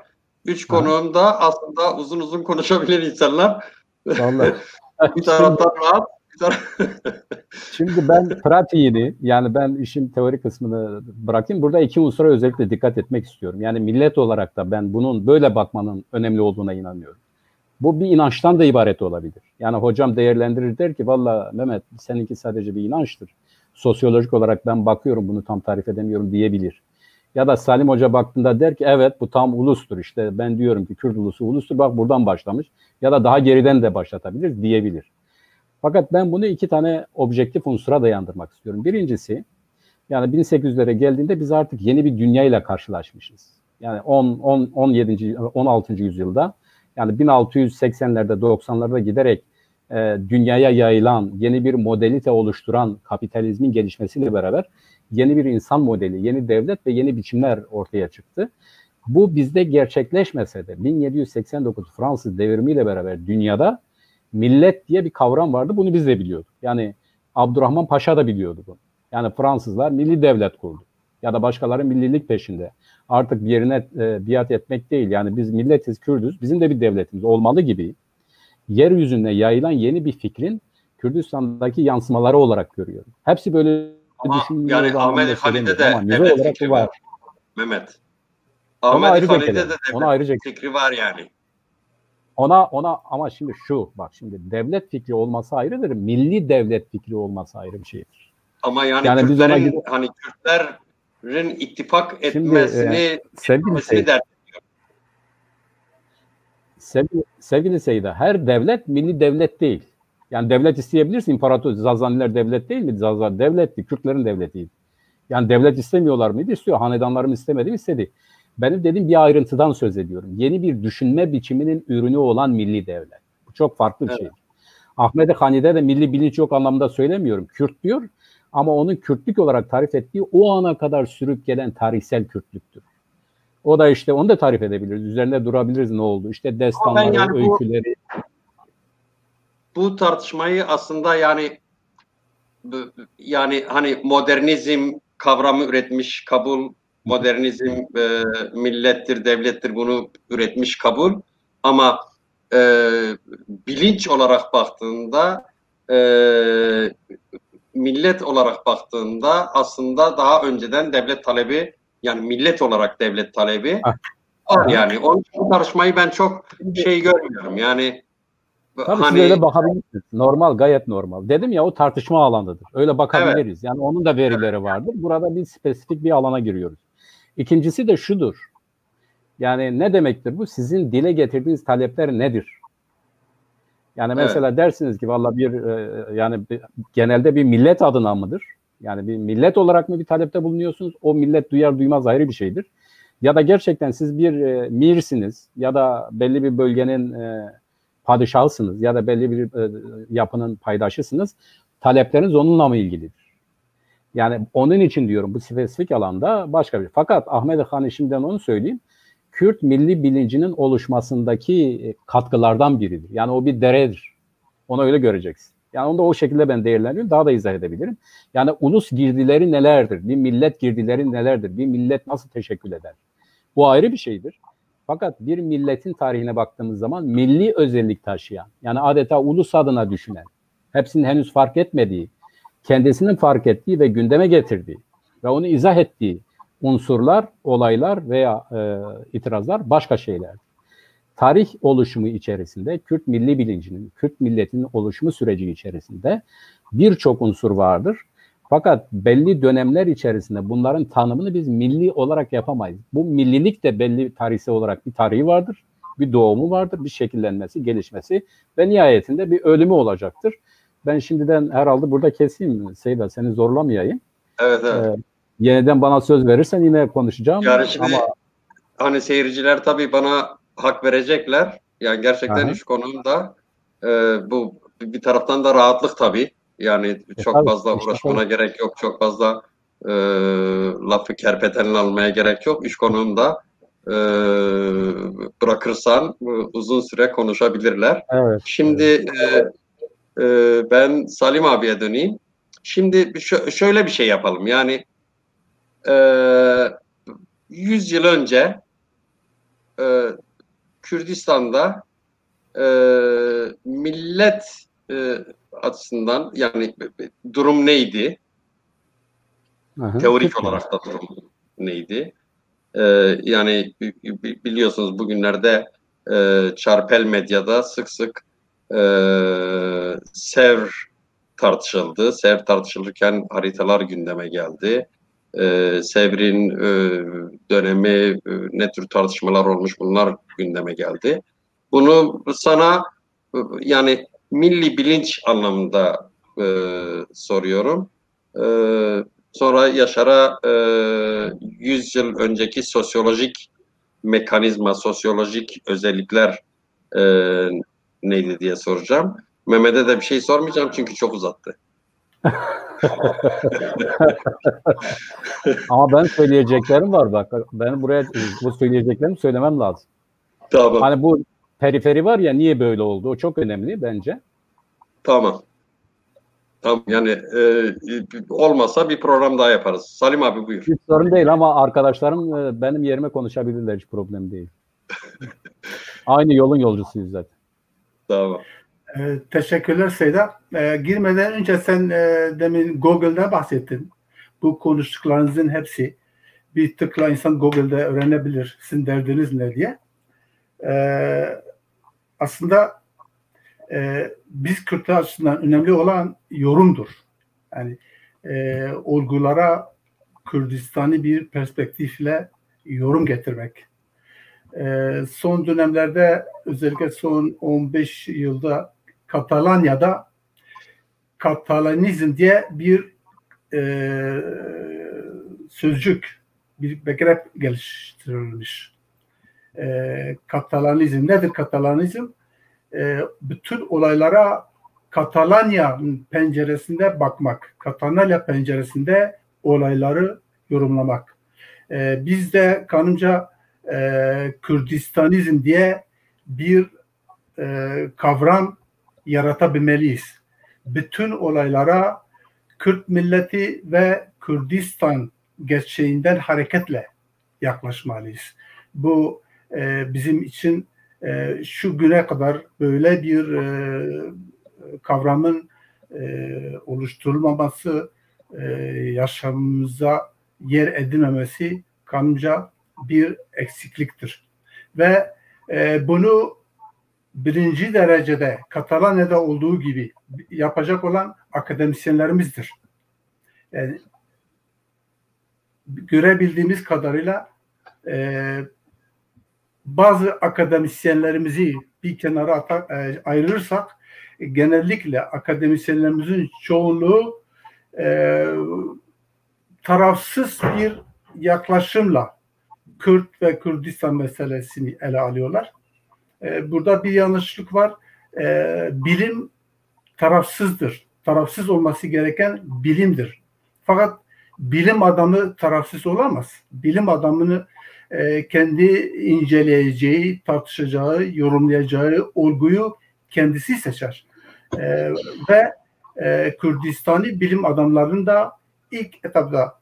Speaker 1: 3 konuğum da aslında uzun uzun konuşabilen insanlar.
Speaker 4: Vallahi.
Speaker 1: Bir taraftan rahat.
Speaker 4: Şimdi ben pratiğini, yani ben işin teori kısmını bırakayım. Burada iki unsura özellikle dikkat etmek istiyorum. Yani millet olarak da ben bunun böyle bakmanın önemli olduğuna inanıyorum. Bu bir inançtan da ibaret olabilir. Yani hocam değerlendirir, der ki valla Mehmet seninki sadece bir inançtır. Sosyolojik olarak ben bakıyorum bunu tam tarif edemiyorum diyebilir. Ya da Salim Hoca baktığında der ki evet bu tam ulustur, işte ben diyorum ki Kürt ulusu ulustur, bak buradan başlamış ya da daha geriden de başlatabilir diyebilir. Fakat ben bunu iki tane objektif unsura dayandırmak istiyorum. Birincisi, yani 1800'lere geldiğinde biz artık yeni bir dünyayla karşılaşmışız. Yani 17. 16. yüzyılda, yani 1680'lerde 90'larda giderek dünyaya yayılan, yeni bir modalite oluşturan kapitalizmin gelişmesiyle beraber yeni bir insan modeli, yeni devlet ve yeni biçimler ortaya çıktı. Bu bizde gerçekleşmese de 1789 Fransız devrimiyle beraber dünyada millet diye bir kavram vardı. Bunu biz de biliyorduk. Yani Abdurrahman Paşa da biliyordu bunu. Yani Fransızlar milli devlet kurdu. Ya da başkaları millilik peşinde. Artık bir yerine biat etmek değil. Yani biz milletiz, Kürdüz. Bizim de bir devletimiz olmalı gibi. Yeryüzüne yayılan yeni bir fikrin Kürdistan'daki yansımaları olarak görüyorum. Hepsi böyle düşünmüyor.
Speaker 1: Yani Ahmet Halide de
Speaker 4: devlet fikri var.
Speaker 1: Mehmet. Ahmet Halide de devlet fikri var yani.
Speaker 4: Ona ama şimdi şu, bak şimdi devlet fikri olması ayrıdır, milli devlet fikri olması ayrı bir şeydir.
Speaker 1: Ama yani Kürtlerin, hani Kürtlerin ittifak etmesini
Speaker 4: sevgili Seyda, her devlet milli devlet değil. Yani devlet isteyebilirsin, imparator Zazaniler devlet değil mi? Zazan devletti, Kürtlerin devletiydi. Yani devlet istemiyorlar mıydı? İstiyor. Hanedanlarım istemedi, istedi. Benim dediğim bir ayrıntıdan söz ediyorum. Yeni bir düşünme biçiminin ürünü olan milli devlet. Bu çok farklı bir şey. Ahmet Hani'de de milli bilinç yok anlamında söylemiyorum. Kürt diyor ama onun Kürtlük olarak tarif ettiği o ana kadar sürüp gelen tarihsel Kürtlüktür. O da işte onu da tarif edebiliriz. Üzerinde durabiliriz ne oldu. İşte destanları, yani öyküleri.
Speaker 1: Bu tartışmayı aslında yani hani modernizm kavramı üretmiş, kabul, modernizm millettir, devlettir, bunu üretmiş, kabul. Ama bilinç olarak baktığında, millet olarak baktığında aslında daha önceden devlet talebi, yani millet olarak devlet talebi var yani. Onun tartışmayı ben çok görmüyorum. Yani
Speaker 4: tabii siz öyle bakabilirsiniz. Normal, gayet normal. Dedim ya, o tartışma alanıdır. Öyle bakabiliriz. Evet. Yani onun da verileri vardır. Burada bir spesifik bir alana giriyoruz. İkincisi de şudur. Yani ne demektir bu? Sizin dile getirdiğiniz talepler nedir? Yani mesela dersiniz ki valla genelde bir millet adına mıdır? Yani bir millet olarak mı bir talepte bulunuyorsunuz? O millet duyar duymaz ayrı bir şeydir. Ya da gerçekten siz bir mirsiniz ya da belli bir bölgenin padişahısınız ya da belli bir yapının paydaşısınız. Talepleriniz onunla mı ilgilidir? Yani onun için diyorum bu spesifik alanda başka bir. Fakat Ahmet Hani, şimdiden onu söyleyeyim. Kürt milli bilincinin oluşmasındaki katkılardan biridir. Yani o bir deredir. Onu öyle göreceksin. Yani onu da o şekilde ben değerlendiriyorum. Daha da izah edebilirim. Yani ulus girdileri nelerdir? Bir millet girdileri nelerdir? Bir millet nasıl teşekkül eder? Bu ayrı bir şeydir. Fakat bir milletin tarihine baktığımız zaman milli özellik taşıyan, yani adeta ulus adına düşünen, hepsinin henüz fark etmediği, kendisinin fark ettiği ve gündeme getirdiği ve onu izah ettiği unsurlar, olaylar veya itirazlar başka şeyler. Tarih oluşumu içerisinde Kürt milli bilincinin, Kürt milletinin oluşumu süreci içerisinde birçok unsur vardır. Fakat belli dönemler içerisinde bunların tanımını biz milli olarak yapamayız. Bu millilik de belli tarihsel olarak bir tarihi vardır. Bir doğumu vardır, bir şekillenmesi, gelişmesi ve nihayetinde bir ölümü olacaktır. Ben şimdiden herhalde burada keseyim Seyda, seni zorlamayayım.
Speaker 1: Evet, evet.
Speaker 4: Yeniden bana söz verirsen yine konuşacağım.
Speaker 1: Yani şimdi
Speaker 4: ama
Speaker 1: hani seyirciler tabii bana hak verecekler. Yani gerçekten iş konuğumda bu bir taraftan da rahatlık tabii. Yani çok
Speaker 4: tabii,
Speaker 1: fazla
Speaker 4: işte
Speaker 1: uğraşmana gerek yok. Çok fazla lafı kerpetenle almaya gerek yok. İş konuğumda bırakırsan uzun süre konuşabilirler.
Speaker 4: Evet.
Speaker 1: Şimdi ben Salim abiye döneyim. Şimdi şöyle bir şey yapalım. Yani 100 yıl önce Kürdistan'da millet açısından yani durum neydi? Teorik olarak da durum neydi? Yani biliyorsunuz bugünlerde çarpel medyada sık sık Sevr tartışıldı. Sevr tartışılırken haritalar gündeme geldi. Sevr'in dönemi, ne tür tartışmalar olmuş, bunlar gündeme geldi. Bunu sana yani milli bilinç anlamında soruyorum. Sonra Yaşar'a 100 yıl önceki sosyolojik mekanizma, sosyolojik özellikler neydi diye soracağım. Mehmet'e de bir şey sormayacağım çünkü çok uzattı.
Speaker 4: Ama ben söyleyeceklerim var bak. Ben buraya bu söyleyeceklerimi söylemem lazım.
Speaker 1: Tamam.
Speaker 4: Hani bu periferi var ya, niye böyle oldu? O çok önemli bence.
Speaker 1: Tamam. Tamam, yani olmasa bir program daha yaparız. Salim abi buyur.
Speaker 4: Hiç sorun değil ama arkadaşlarım benim yerime konuşabilirler, hiç problem değil. Aynı yolun yolcusuyuz zaten.
Speaker 1: Tamam.
Speaker 2: Teşekkürler Seyda. Girmeden önce sen demin Google'da bahsettin. Bu konuştuklarınızın hepsi bir tıkla insan Google'da öğrenebilir. Sizin derdiniz ne diye. Aslında biz Kürtler açısından önemli olan yorumdur. Yani olgulara Kürdistani bir perspektifle yorum getirmek. Son dönemlerde özellikle son 15 yılda Katalanya'da Katalanizm diye bir sözcük, bir begrep geliştirilmiş. Katalanizm nedir Katalanizm? Bütün olaylara Katalanya penceresinde bakmak, Katalanya penceresinde olayları yorumlamak. Biz de kanımca Kürdistanizm diye bir kavram yaratabilmeliyiz. Bütün olaylara Kürt milleti ve Kürdistan gerçeğinden hareketle yaklaşmalıyız. Bu bizim için şu güne kadar böyle bir kavramın oluşturulmaması, yaşamımıza yer edinmemesi kanımca bir eksikliktir. Ve bunu birinci derecede Katalanya'da olduğu gibi yapacak olan akademisyenlerimizdir. Yani görebildiğimiz kadarıyla bazı akademisyenlerimizi bir kenara ayırırsak genellikle akademisyenlerimizin çoğunluğu tarafsız bir yaklaşımla Kürt ve Kürdistan meselesini ele alıyorlar. Burada bir yanlışlık var. Bilim tarafsızdır. Tarafsız olması gereken bilimdir. Fakat bilim adamı tarafsız olamaz. Bilim adamını kendi inceleyeceği, tartışacağı, yorumlayacağı olguyu kendisi seçer. Ve Kürdistani bilim adamlarının da ilk etapta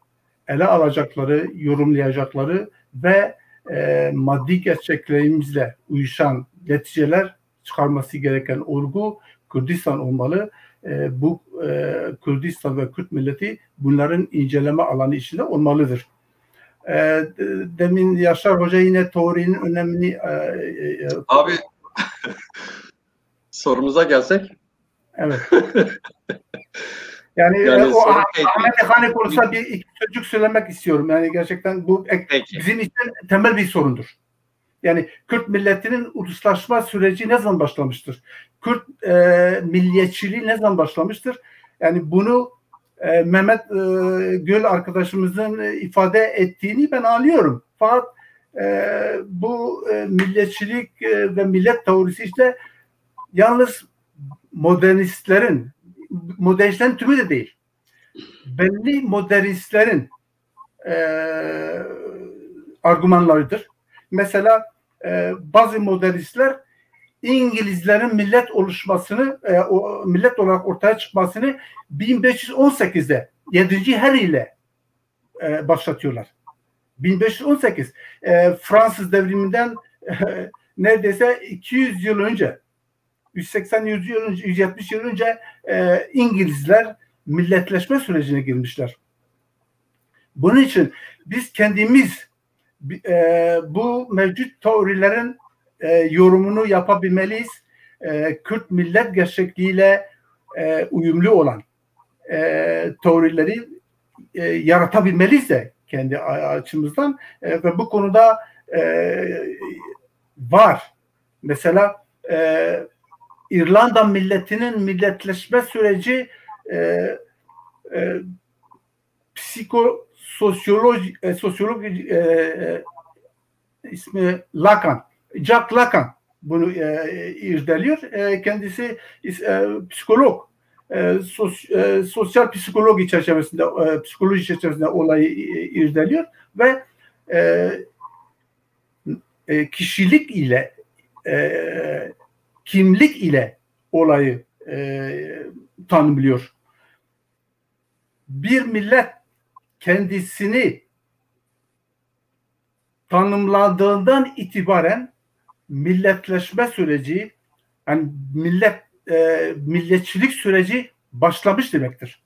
Speaker 2: ele alacakları, yorumlayacakları ve maddi gerçeklerimizle uyuşan neticeler çıkarması gereken olgu Kürdistan olmalı. Bu Kürdistan ve Kürt milleti bunların inceleme alanı içinde olmalıdır. Demin Yaşar Hoca yine teorinin önemini
Speaker 1: abi sorumuza gelsek.
Speaker 2: Evet. Yani o Ahmet Hani konusunda bir iki sözcük söylemek istiyorum. Yani gerçekten bu bizim için temel bir sorundur. Yani Kürt milletinin uluslaşma süreci ne zaman başlamıştır? Kürt milliyetçiliği ne zaman başlamıştır? Yani bunu Mehmet Göl arkadaşımızın ifade ettiğini ben anlıyorum. Fakat bu milliyetçilik ve millet teorisi işte yalnız modernistlerin tümü de değil. Belli modernistlerin argümanlarıdır. Mesela bazı modernistler İngilizlerin millet oluşmasını, millet olarak ortaya çıkmasını 1518'de 7. Henry ile başlatıyorlar. 1518 Fransız devriminden neredeyse 200 yıl önce, 180 yıl önce, 170 yıl önce İngilizler milletleşme sürecine girmişler. Bunun için biz kendimiz bu mevcut teorilerin yorumunu yapabilmeliyiz. Kürt millet gerçekliğiyle uyumlu olan teorileri yaratabilmeliyiz de kendi açımızdan ve bu konuda var. Mesela İrlanda milletinin milletleşme süreci sosyolog ismi Lacan, Jack Lacan bunu irdeliyor. Kendisi psikolog. Sosyal psikoloji çerçevesinde olayı irdeliyor ve kişilik ile kimlik ile olayı tanımlıyor. Bir millet kendisini tanımlandığından itibaren milletleşme süreci, yani milliyetçilik süreci başlamış demektir.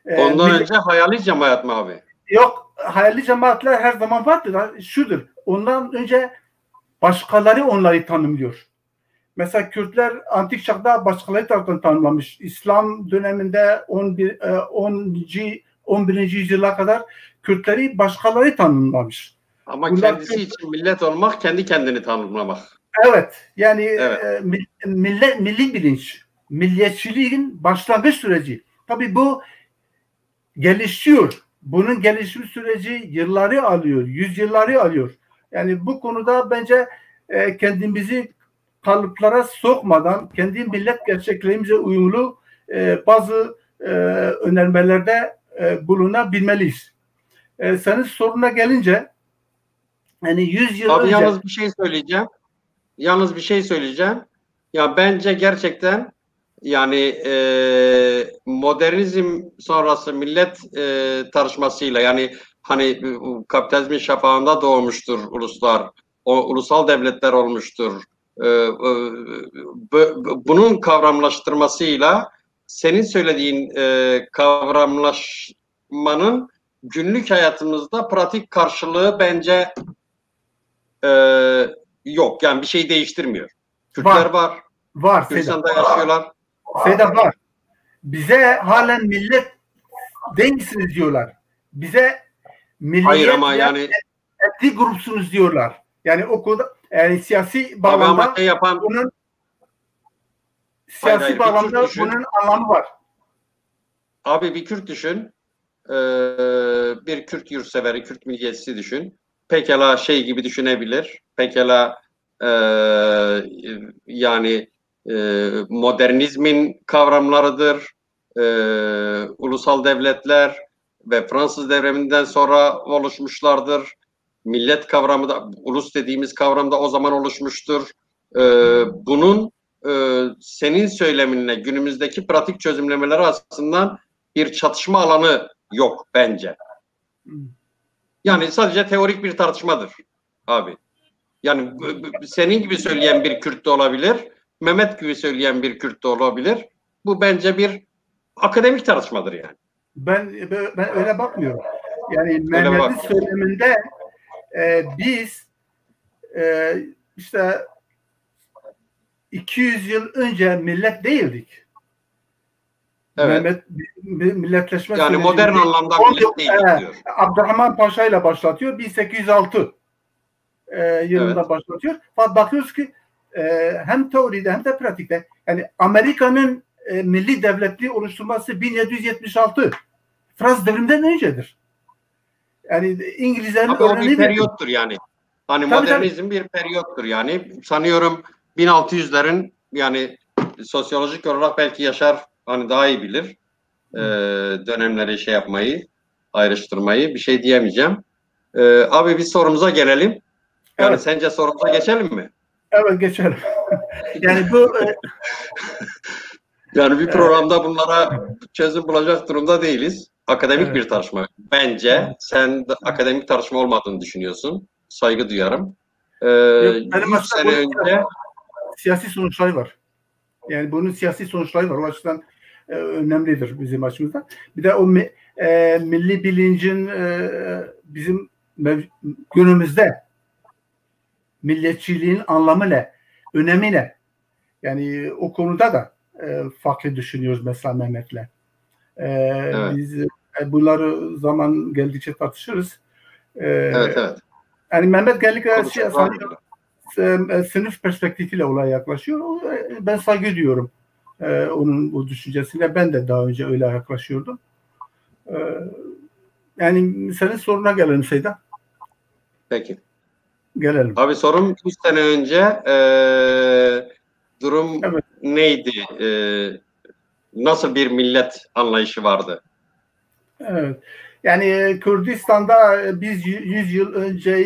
Speaker 1: Ondan önce hayali cemaat mi abi?
Speaker 2: Yok, hayali cemaatler her zaman vardır. Şudur, ondan önce başkaları onları tanımlıyor. Mesela Kürtler antik çağda başkaları tarafından tanımlamış. İslam döneminde 11. yüzyıla kadar Kürtleri başkaları tanımlamış.
Speaker 1: Ama kendisi için millet olmak, kendi kendini tanımlamak.
Speaker 2: Evet, yani
Speaker 1: evet.
Speaker 2: Milli bilinç, milliyetçiliğin başlangıç süreci. Tabii bu gelişiyor. Bunun gelişim süreci yılları alıyor, yüzyılları alıyor. Yani bu konuda bence kendimizi kalıplara sokmadan kendi millet gerçekliğimize uyumlu bazı önermelerde bulunabilmeliyiz. Senin soruna gelince yani 100 yıl
Speaker 1: abi
Speaker 2: önce...
Speaker 1: Yalnız bir şey söyleyeceğim. Ya bence gerçekten yani modernizm sonrası millet tartışmasıyla yani hani kapitalizmin şafağında doğmuştur uluslar. Ulusal devletler olmuştur. Bunun kavramlaştırmasıyla senin söylediğin kavramlaşmanın günlük hayatımızda pratik karşılığı bence yok. Yani bir şey değiştirmiyor. Kürtler var.
Speaker 2: Var.
Speaker 1: Kürdistan'da yaşıyorlar.
Speaker 2: Var. Bize halen millet değilsiniz diyorlar. Bize milliyet,
Speaker 1: hayır ama yani
Speaker 2: etnik grupsunuz diyorlar. Yani o konuda yani siyasi bağlamda bunun siyasi bağlamda bunun anlamı var.
Speaker 1: Abi bir Kürt düşün. Bir Kürt yurtseveri, Kürt milliyetçisi düşün. Pekala şey gibi düşünebilir. Pekala yani modernizmin kavramlarıdır. Ulusal devletler ve Fransız devriminden sonra oluşmuşlardır. Millet kavramı da, ulus dediğimiz kavram da o zaman oluşmuştur. Bunun senin söyleminle günümüzdeki pratik çözümlemeleri açısından bir çatışma alanı yok bence. Yani sadece teorik bir tartışmadır abi. Yani senin gibi söyleyen bir Kürt de olabilir, Mehmet gibi söyleyen bir Kürt de olabilir. Bu bence bir akademik tartışmadır yani.
Speaker 2: Ben öyle bakmıyorum. Yani Mehmet'in söyleminde biz işte 200 yıl önce millet değildik.
Speaker 1: Evet.
Speaker 2: Mehmet milletleşme
Speaker 1: yani modern anlamda millet değildik diyor.
Speaker 2: Abdurrahman Paşa ile başlatıyor 1806. yılında başlatıyor. Fakat bakıyoruz ki hem teoride hem de pratikte yani Amerika'nın milli devletliği oluşturması 1776 Fransız devriminden öncedir. Yani İngilizlerin
Speaker 1: o bir periyottur yani. Hani
Speaker 2: tabii,
Speaker 1: modernizm bir periyottur yani. Sanıyorum 1600'lerin yani sosyolojik olarak belki Yaşar hani daha iyi bilir. Dönemleri şey yapmayı, ayrıştırmayı bir şey diyemeyeceğim. Abi bir sorumuza gelelim. Yani
Speaker 2: evet.
Speaker 1: Sence sorumuza geçelim mi?
Speaker 2: Evet geçelim. Yani bu
Speaker 1: yani bir programda bunlara çözüm bulacak durumda değiliz. Akademik bir tartışma. Bence sen de akademik tartışma olmadığını düşünüyorsun. Saygı duyarım.
Speaker 2: benim
Speaker 1: 100 sene önce
Speaker 2: siyasi sonuçları var. Yani bunun siyasi sonuçları var. O açıdan önemlidir bizim açımızdan. Bir de o milli bilincin bizim günümüzde milliyetçiliğin anlamı ne? Önemi ne? Yani o konuda da farklı düşünüyoruz mesela Mehmet'le.
Speaker 1: Evet.
Speaker 2: Biz bunları zaman geldikçe tartışırız.
Speaker 1: Evet.
Speaker 2: Yani Mehmet genellikle sınıf perspektifiyle olaya yaklaşıyor. Ben saygı duyuyorum onun bu düşüncesine. Ben de daha önce öyle yaklaşıyordum. Yani senin soruna gelelim Seyda.
Speaker 1: Peki.
Speaker 2: Gelelim.
Speaker 1: Abi sorum 3 sene önce durum neydi? Nasıl bir millet anlayışı vardı?
Speaker 2: Evet. Yani Kürdistan'da biz 100 yıl önce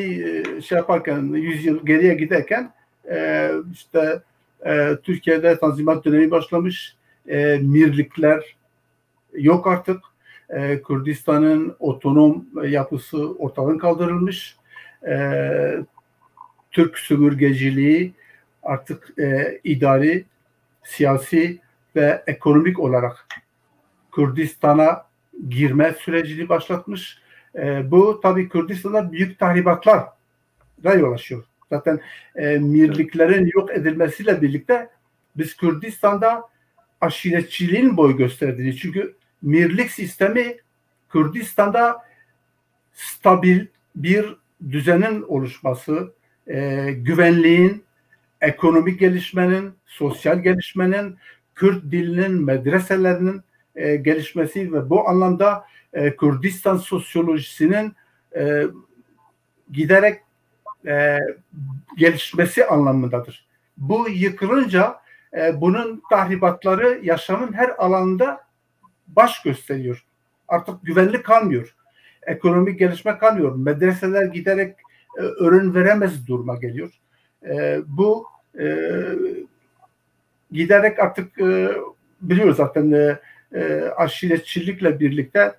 Speaker 2: şey yaparken, 100 yıl geriye giderken işte Türkiye'de Tanzimat dönemi başlamış. Mirlikler yok artık. Kürdistan'ın otonom yapısı ortadan kaldırılmış. Türk sömürgeciliği artık idari, siyasi ve ekonomik olarak Kürdistan'a girme sürecini başlatmış. Bu tabii Kürdistan'da büyük tahribatlara yol açıyor. Zaten mirliklerin yok edilmesiyle birlikte biz Kürdistan'da aşiretçiliğin boy gösterdiğini, çünkü mirlik sistemi Kürdistan'da stabil bir düzenin oluşması, güvenliğin, ekonomik gelişmenin, sosyal gelişmenin, Kürt dilinin, medreselerinin gelişmesi ve bu anlamda Kürdistan sosyolojisinin giderek gelişmesi anlamındadır. Bu yıkılınca bunun tahribatları yaşamın her alanında baş gösteriyor. Artık güvenlik kalmıyor. Ekonomik gelişme kalmıyor. Medreseler giderek öğün veremez duruma geliyor. Bu giderek artık biliyoruz zaten aşiretçilikle birlikte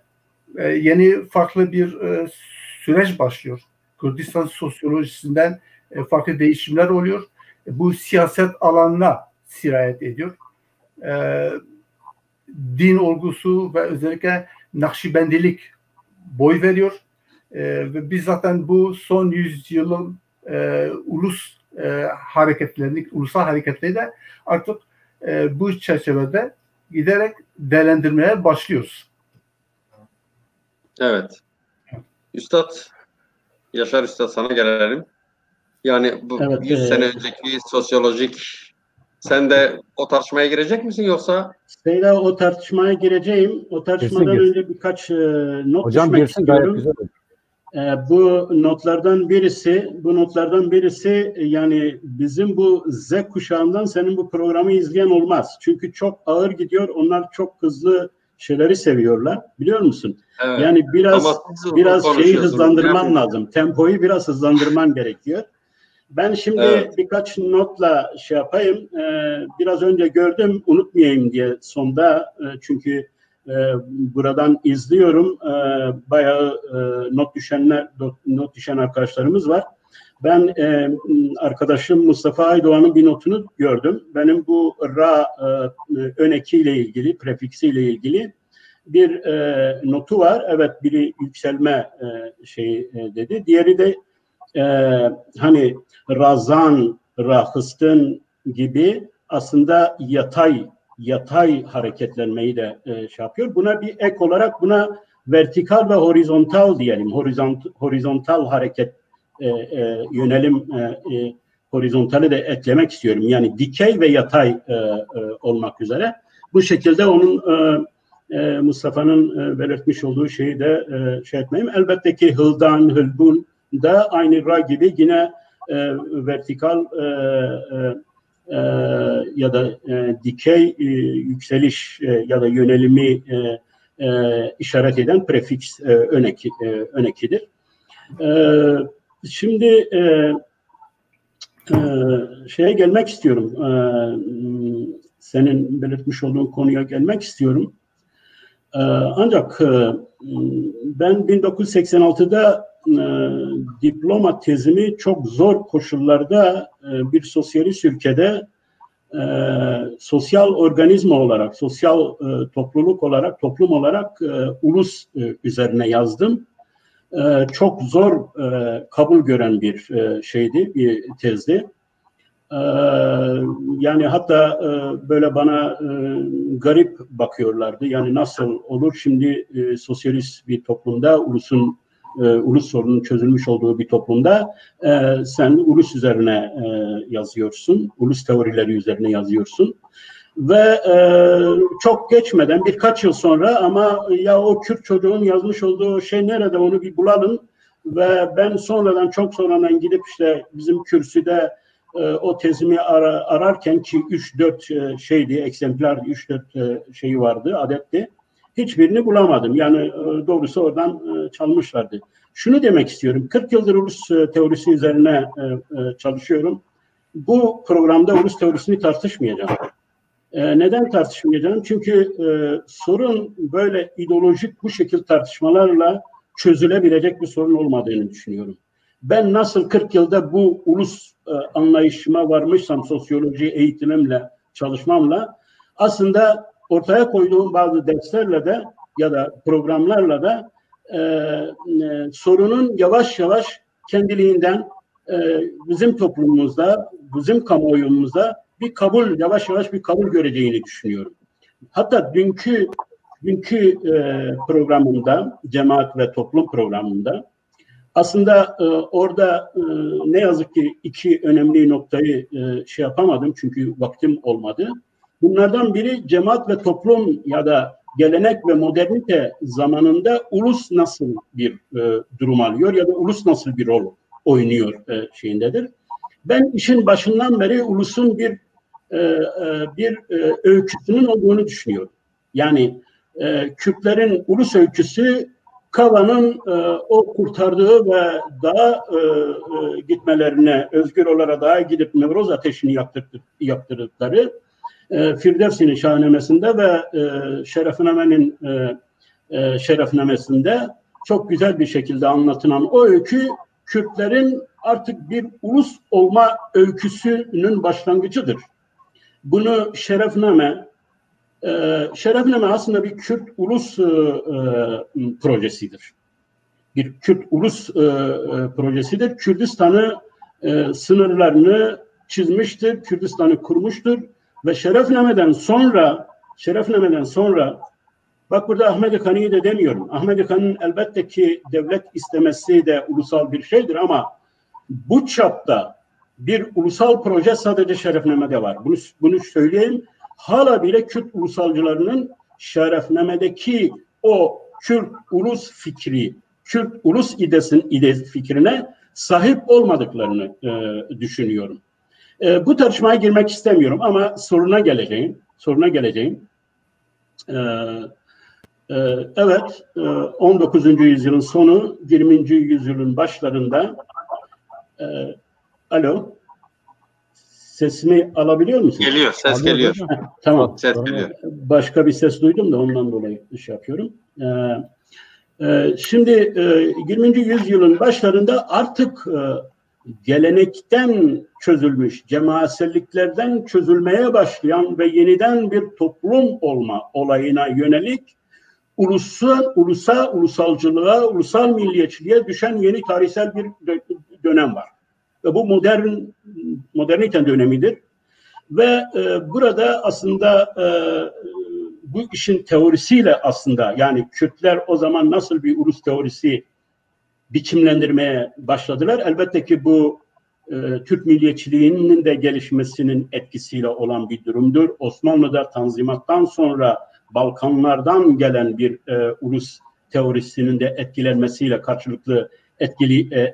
Speaker 2: yeni farklı bir süreç başlıyor. Kürdistan sosyolojisinden farklı değişimler oluyor. Bu siyaset alanına sirayet ediyor. Din olgusu ve özellikle Nakşibendilik boy veriyor. Ve biz zaten bu son 100 yılın ulus hareketlerini, ulusal hareketleri de artık bu çerçevede giderek değerlendirmeye başlıyoruz.
Speaker 1: Evet. Üstad, Yaşar Üstad sana gelelim. Yani bu 100 sene önceki sosyolojik, sen de o tartışmaya girecek misin yoksa?
Speaker 3: Seyda, o tartışmaya gireceğim. O tartışmadan önce birkaç not
Speaker 4: hocam
Speaker 3: düşmek istiyorum. Bu notlardan birisi yani bizim bu Z kuşağından senin bu programı izleyen olmaz. Çünkü çok ağır gidiyor. Onlar çok hızlı şeyleri seviyorlar. Biliyor musun? Evet. Yani biraz şeyi hızlandırman lazım. Tempoyu biraz hızlandırman gerekiyor. Ben şimdi birkaç notla şey yapayım. Biraz önce gördüm, unutmayayım diye sonda. Çünkü buradan izliyorum. Bayağı not düşen arkadaşlarımız var. Ben arkadaşım Mustafa Aydoğan'ın bir notunu gördüm. Benim bu ra ön ekiyle ilgili, prefiksiyle ilgili bir notu var. Evet, biri yükselme dedi. Diğeri de hani razan, rahıstın gibi aslında yatay hareketlenmeyi de şey yapıyor. Buna bir ek olarak buna vertikal ve horizontal diyelim. Horizontal hareket yönelim horizontali de eklemek istiyorum. Yani dikey ve yatay olmak üzere. Bu şekilde onun Mustafa'nın belirtmiş olduğu şeyi de şey etmeyeyim. Elbette ki hıldan, hılbun da aynı ra gibi yine vertikal ya da dikey yükseliş ya da yönelimi işaret eden prefiks önekidir. Şimdi şeye gelmek istiyorum. Senin belirtmiş olduğun konuya gelmek istiyorum. Ancak ben 1986'da diploma tezimi çok zor koşullarda bir sosyalist ülkede sosyal organizma olarak, sosyal topluluk olarak, toplum olarak ulus üzerine yazdım. Çok zor kabul gören bir şeydi, bir tezdi. Yani hatta böyle bana garip bakıyorlardı. Yani nasıl olur şimdi sosyalist bir toplumda ulus sorunun çözülmüş olduğu bir toplumda sen ulus üzerine yazıyorsun, ulus teorileri üzerine yazıyorsun ve çok geçmeden birkaç yıl sonra ama ya o Kürt çocuğun yazmış olduğu şey nerede onu bir bulalım ve ben çok sonradan gidip işte bizim kürsüde o tezimi ararken ki 3-4 şeydi, eksemplar 3-4 şeyi vardı, adetti. Hiçbirini bulamadım. Yani doğrusu oradan çalmışlardı. Şunu demek istiyorum. 40 yıldır ulus teorisi üzerine çalışıyorum. Bu programda ulus teorisini tartışmayacağım. Neden tartışmayacağım? Çünkü sorun böyle ideolojik bu şekilde tartışmalarla çözülebilecek bir sorun olmadığını düşünüyorum. Ben nasıl 40 yılda bu ulus anlayışıma varmışsam sosyoloji eğitimimle, çalışmamla aslında ortaya koyduğum bazı derslerle de ya da programlarla da sorunun yavaş yavaş kendiliğinden bizim toplumumuzda, bizim kamuoyumuzda yavaş yavaş bir kabul göreceğini düşünüyorum. Hatta dünkü programımda, cemaat ve toplum programında aslında orada ne yazık ki iki önemli noktayı şey yapamadım çünkü vaktim olmadı. Bunlardan biri cemaat ve toplum ya da gelenek ve modernite zamanında ulus nasıl bir durum alıyor ya da ulus nasıl bir rol oynuyor şeyindedir. Ben işin başından beri ulusun bir öyküsünün olduğunu düşünüyorum. Yani Kürtlerin ulus öyküsü Kava'nın o kurtardığı ve dağa gitmelerine, özgür olarak dağa gidip Nevroz ateşini yaptırdıkları Firdevsi'nin şahnamesinde ve Şerefname'nin şerefnamesinde çok güzel bir şekilde anlatılan o öykü Kürtlerin artık bir ulus olma öyküsünün başlangıcıdır. Bunu Şerefname aslında bir Kürt ulus projesidir. Bir Kürt ulus projesidir. Kürdistan'ı sınırlarını çizmiştir, Kürdistan'ı kurmuştur ve Şerefname'den sonra bak burada Ahmed Kanı'yı da demiyorum. Ahmed Kanı'nın elbette ki devlet istemesi de ulusal bir şeydir ama bu çapta bir ulusal proje sadece Şerefname'de var. Bunu söyleyeyim. Hala bile Kürt ulusalcılarının Şerefname'deki o Kürt ulus fikri, Kürt ulus fikrine sahip olmadıklarını düşünüyorum. Bu tartışmaya girmek istemiyorum ama soruna geleceğim. Evet, 19. yüzyılın sonu, 20. yüzyılın başlarında alo, sesimi alabiliyor musunuz?
Speaker 1: Geliyor, ses geliyor.
Speaker 3: Tamam.
Speaker 1: Ses geliyor.
Speaker 3: Başka bir ses duydum da ondan dolayı şey yapıyorum. Şimdi 20. yüzyılın başlarında artık gelenekten çözülmüş, cemaatselliklerden çözülmeye başlayan ve yeniden bir toplum olma olayına yönelik ulusalcılığa, ulusal milliyetçiliğe düşen yeni tarihsel bir dönem var. Ve bu modernite dönemidir. Ve burada aslında bu işin teorisiyle aslında yani Kürtler o zaman nasıl bir ulus teorisi biçimlendirmeye başladılar. Elbette ki bu Türk milliyetçiliğinin de gelişmesinin etkisiyle olan bir durumdur. Osmanlı'da Tanzimat'tan sonra Balkanlardan gelen bir ulus teorisinin de etkilenmesiyle, karşılıklı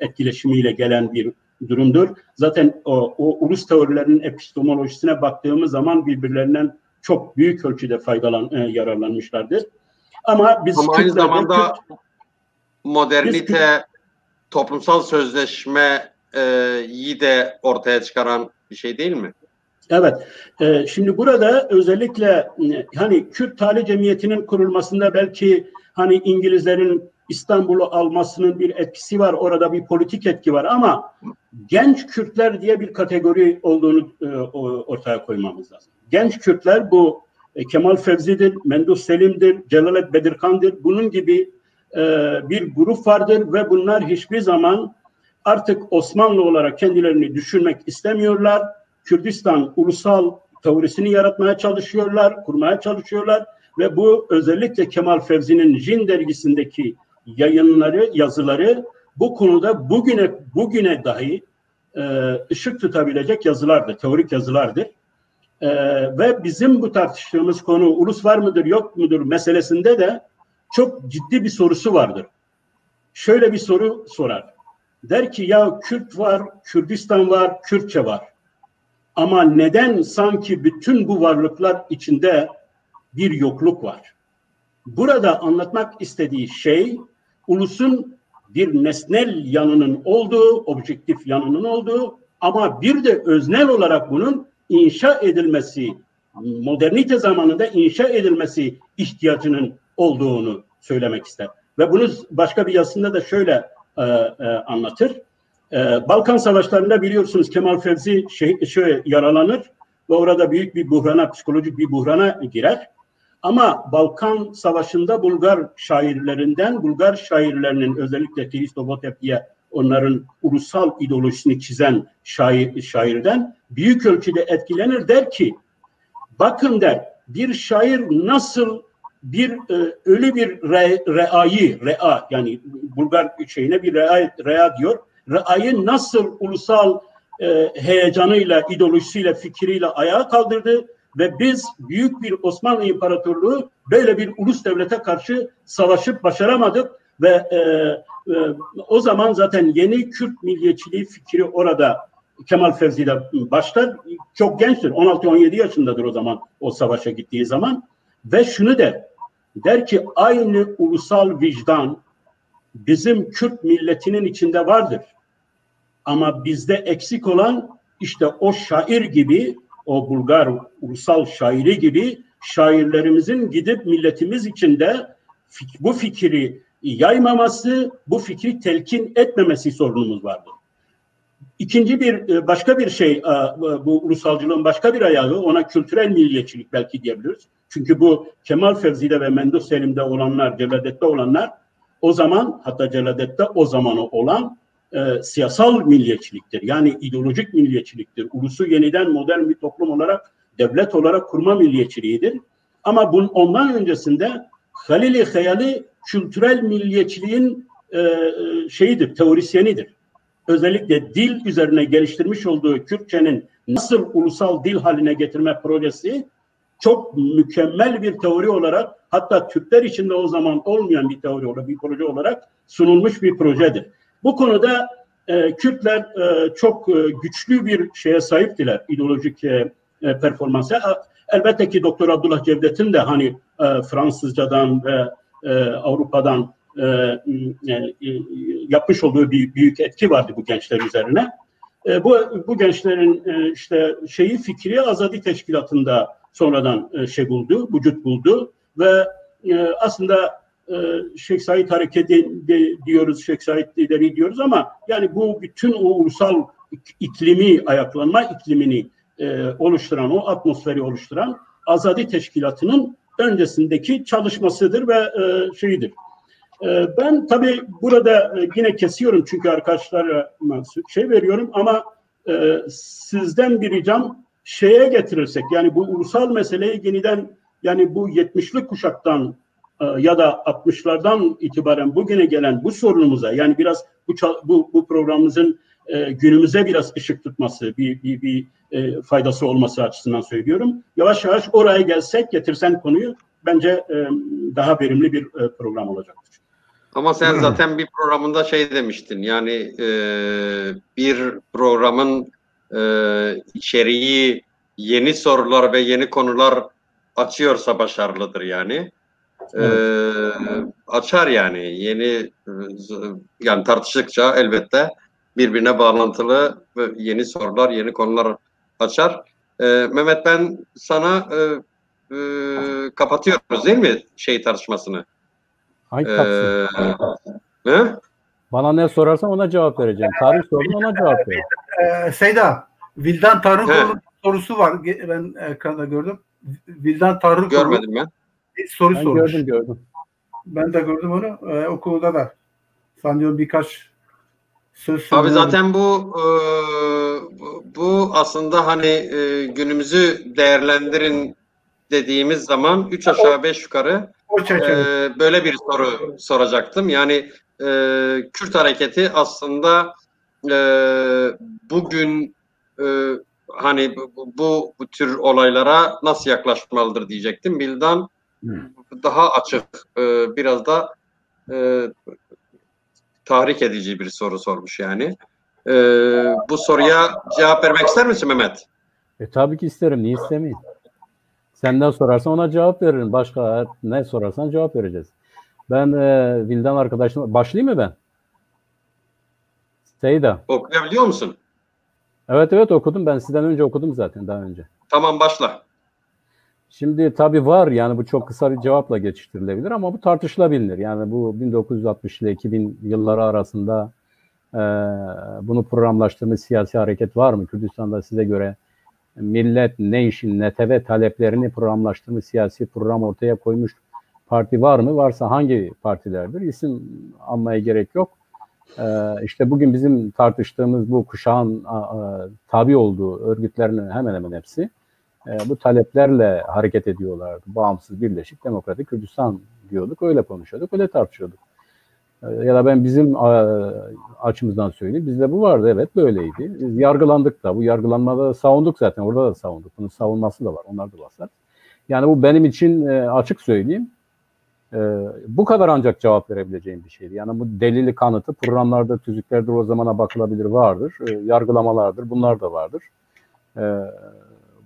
Speaker 3: etkileşimiyle gelen bir durumdur. Zaten o ulus teorilerinin epistemolojisine baktığımız zaman birbirlerinden çok büyük ölçüde yararlanmışlardır. Ama
Speaker 1: aynı zamanda modernite, toplumsal sözleşmeyi de ortaya çıkaran bir şey değil mi?
Speaker 3: Evet. Şimdi burada özellikle hani Kürt Tali Cemiyeti'nin kurulmasında belki hani İngilizlerin İstanbul'u almasının bir etkisi var. Orada bir politik etki var ama genç Kürtler diye bir kategori olduğunu ortaya koymamız lazım. Genç Kürtler bu Kemal Fevzi'dir, Menduh Selim'dir, Celalet Bedirkan'dır. Bunun gibi bir grup vardır ve bunlar hiçbir zaman artık Osmanlı olarak kendilerini düşünmek istemiyorlar. Kürdistan ulusal teorisini yaratmaya çalışıyorlar, kurmaya çalışıyorlar ve bu özellikle Kemal Fevzi'nin Jin dergisindeki yazıları bu konuda bugüne dahi ışık tutabilecek yazılardır, teorik yazılardır. Ve bizim bu tartıştığımız konu ulus var mıdır yok mudur meselesinde de çok ciddi bir sorusu vardır. Şöyle bir soru sorar. Der ki ya Kürt var, Kürdistan var, Kürtçe var. Ama neden sanki bütün bu varlıklar içinde bir yokluk var? Burada anlatmak istediği şey ulusun bir nesnel yanının olduğu, objektif yanının olduğu ama bir de öznel olarak bunun inşa edilmesi, modernite zamanında inşa edilmesi ihtiyacının olduğunu söylemek ister. Ve bunu başka bir yazısında da şöyle anlatır. Balkan Savaşları'nda biliyorsunuz Kemal Fevzi yaralanır ve orada büyük bir buhrana, psikolojik bir buhrana girer. Ama Balkan Savaşı'nda Bulgar şairlerinin özellikle Hristo Botev diye onların ulusal ideolojisini çizen şairden büyük ölçüde etkilenir, der ki bakın der bir şair nasıl bir ölü bir rea yani Bulgar şeyine bir rea diyor. Rea'yı nasıl ulusal heyecanıyla, ideolojisiyle, fikriyle ayağa kaldırdı ve biz büyük bir Osmanlı İmparatorluğu böyle bir ulus devlete karşı savaşıp başaramadık ve o zaman zaten yeni Kürt milliyetçiliği fikri orada Kemal Fevzi'de başlar. Çok gençtir, 16-17 yaşındadır o zaman o savaşa gittiği zaman ve şunu der ki aynı ulusal vicdan bizim Kürt milletinin içinde vardır. Ama bizde eksik olan işte o şair gibi, o Bulgar ulusal şairi gibi şairlerimizin gidip milletimiz içinde bu fikri yaymaması, bu fikri telkin etmemesi sorunumuz vardır. İkinci başka bir şey, bu ulusalcılığın başka bir ayağı, ona kültürel milliyetçilik belki diyebiliriz. Çünkü bu Kemal Fevzi'de ve Menduh Selim'de olanlar, Celadet'te olanlar o zaman, hatta Celadet'te o zamanı olan siyasal milliyetçiliktir. Yani ideolojik milliyetçiliktir. Ulusu yeniden modern bir toplum olarak, devlet olarak kurma milliyetçiliğidir. Ama ondan öncesinde Halil-i Hayali kültürel milliyetçiliğin teorisyenidir. Özellikle dil üzerine geliştirmiş olduğu Kürtçenin nasıl ulusal dil haline getirme projesi çok mükemmel bir teori olarak, hatta Türkler içinde o zaman olmayan bir teori olarak, bir proje olarak sunulmuş bir projedir. Bu konuda Kürtler çok güçlü bir şeye sahiptiler, ideolojik performansa. Elbette ki Doktor Abdullah Cevdet'in de hani Fransızcadan ve Avrupa'dan yapmış olduğu bir büyük etki vardı bu gençler üzerine. Bu gençlerin fikri Azadi Teşkilatı'nda sonradan vücut buldu ve aslında Şeyh Said Hareketi diyoruz, Şeyh Said lideri diyoruz ama yani bu bütün o ulusal ayaklanma iklimini oluşturan, o atmosferi oluşturan Azadi Teşkilatı'nın öncesindeki çalışmasıdır ve şeyidir. Ben tabii burada yine kesiyorum çünkü arkadaşlara veriyorum ama sizden bir ricam getirirsek, yani bu ulusal meseleyi yeniden, yani bu 70'li kuşaktan ya da 60'lardan itibaren bugüne gelen bu sorunumuza, yani biraz bu programımızın günümüze biraz ışık tutması, bir faydası olması açısından söylüyorum. Yavaş yavaş oraya getirsen konuyu, bence daha verimli bir program olacaktır.
Speaker 1: Ama sen zaten bir programında şey demiştin, yani bir programın içeriği yeni sorular ve yeni konular açıyorsa başarılıdır yani. Evet. Açar yani yani tartıştıkça elbette birbirine bağlantılı yeni sorular, yeni konular açar. Mehmet, ben sana kapatıyoruz değil mi tartışmasını?
Speaker 4: Hangi tartışma? Bana ne sorarsan ona cevap vereceğim. Tarih sordum, ona cevap vereceğim.
Speaker 2: Seyda, Vildan Tanrıkoğlu sorusu var. Ben ekranda gördüm. Vildan Tanrıkoğlu.
Speaker 1: Görmedim ben.
Speaker 2: Bir soru sormuş.
Speaker 4: Gördüm.
Speaker 2: Ben de gördüm onu. O konuda da sanıyorum birkaç söz
Speaker 1: Abi zaten bu aslında hani günümüzü değerlendirin dediğimiz zaman 3 aşağı 5 yukarı böyle bir soru soracaktım. Yani Kürt hareketi aslında bugün hani bu tür olaylara nasıl yaklaşmalıdır diyecektim. Bildan daha açık, biraz da tahrik edici bir soru sormuş yani. Bu soruya cevap vermek ister misin Mehmet?
Speaker 4: Tabii ki isterim. Niye istemeyeyim? Senden sorarsan ona cevap veririm. Başka ne sorarsan cevap vereceğiz. Ben Vildan arkadaşım, başlayayım mı ben? Seyda.
Speaker 1: Okuyabiliyor musun?
Speaker 4: Evet okudum. Ben sizden önce okudum zaten, daha önce.
Speaker 1: Tamam, başla.
Speaker 4: Şimdi tabii var, yani bu çok kısa bir cevapla geçiştirilebilir ama bu tartışılabilir. Yani bu 1960 ile 2000 yılları arasında bunu programlaştırmış siyasi hareket var mı? Kürdistan'da size göre millet, nation, NTV taleplerini programlaştırmış siyasi program ortaya koymuş parti var mı? Varsa hangi partilerdir? İsim almaya gerek yok. İşte bugün bizim tartıştığımız bu kuşağın tabi olduğu örgütlerin hemen hemen hepsi bu taleplerle hareket ediyorlardı. Bağımsız, birleşik, demokratik Kürdistan diyorduk, öyle konuşuyorduk, öyle tartışıyorduk. Ya da ben bizim açımızdan söyleyeyim, bizde bu vardı, evet böyleydi. Biz yargılandık da, bu yargılanmada da savunduk zaten, orada da savunduk. Bunun savunması da var, onlar da basar. Yani bu benim için açık söyleyeyim, bu kadar ancak cevap verebileceğim bir şeydi. Yani bu delili kanıtı programlarda, tüzüklerde o zamana bakılabilir, vardır. Yargılamalardır, bunlar da vardır.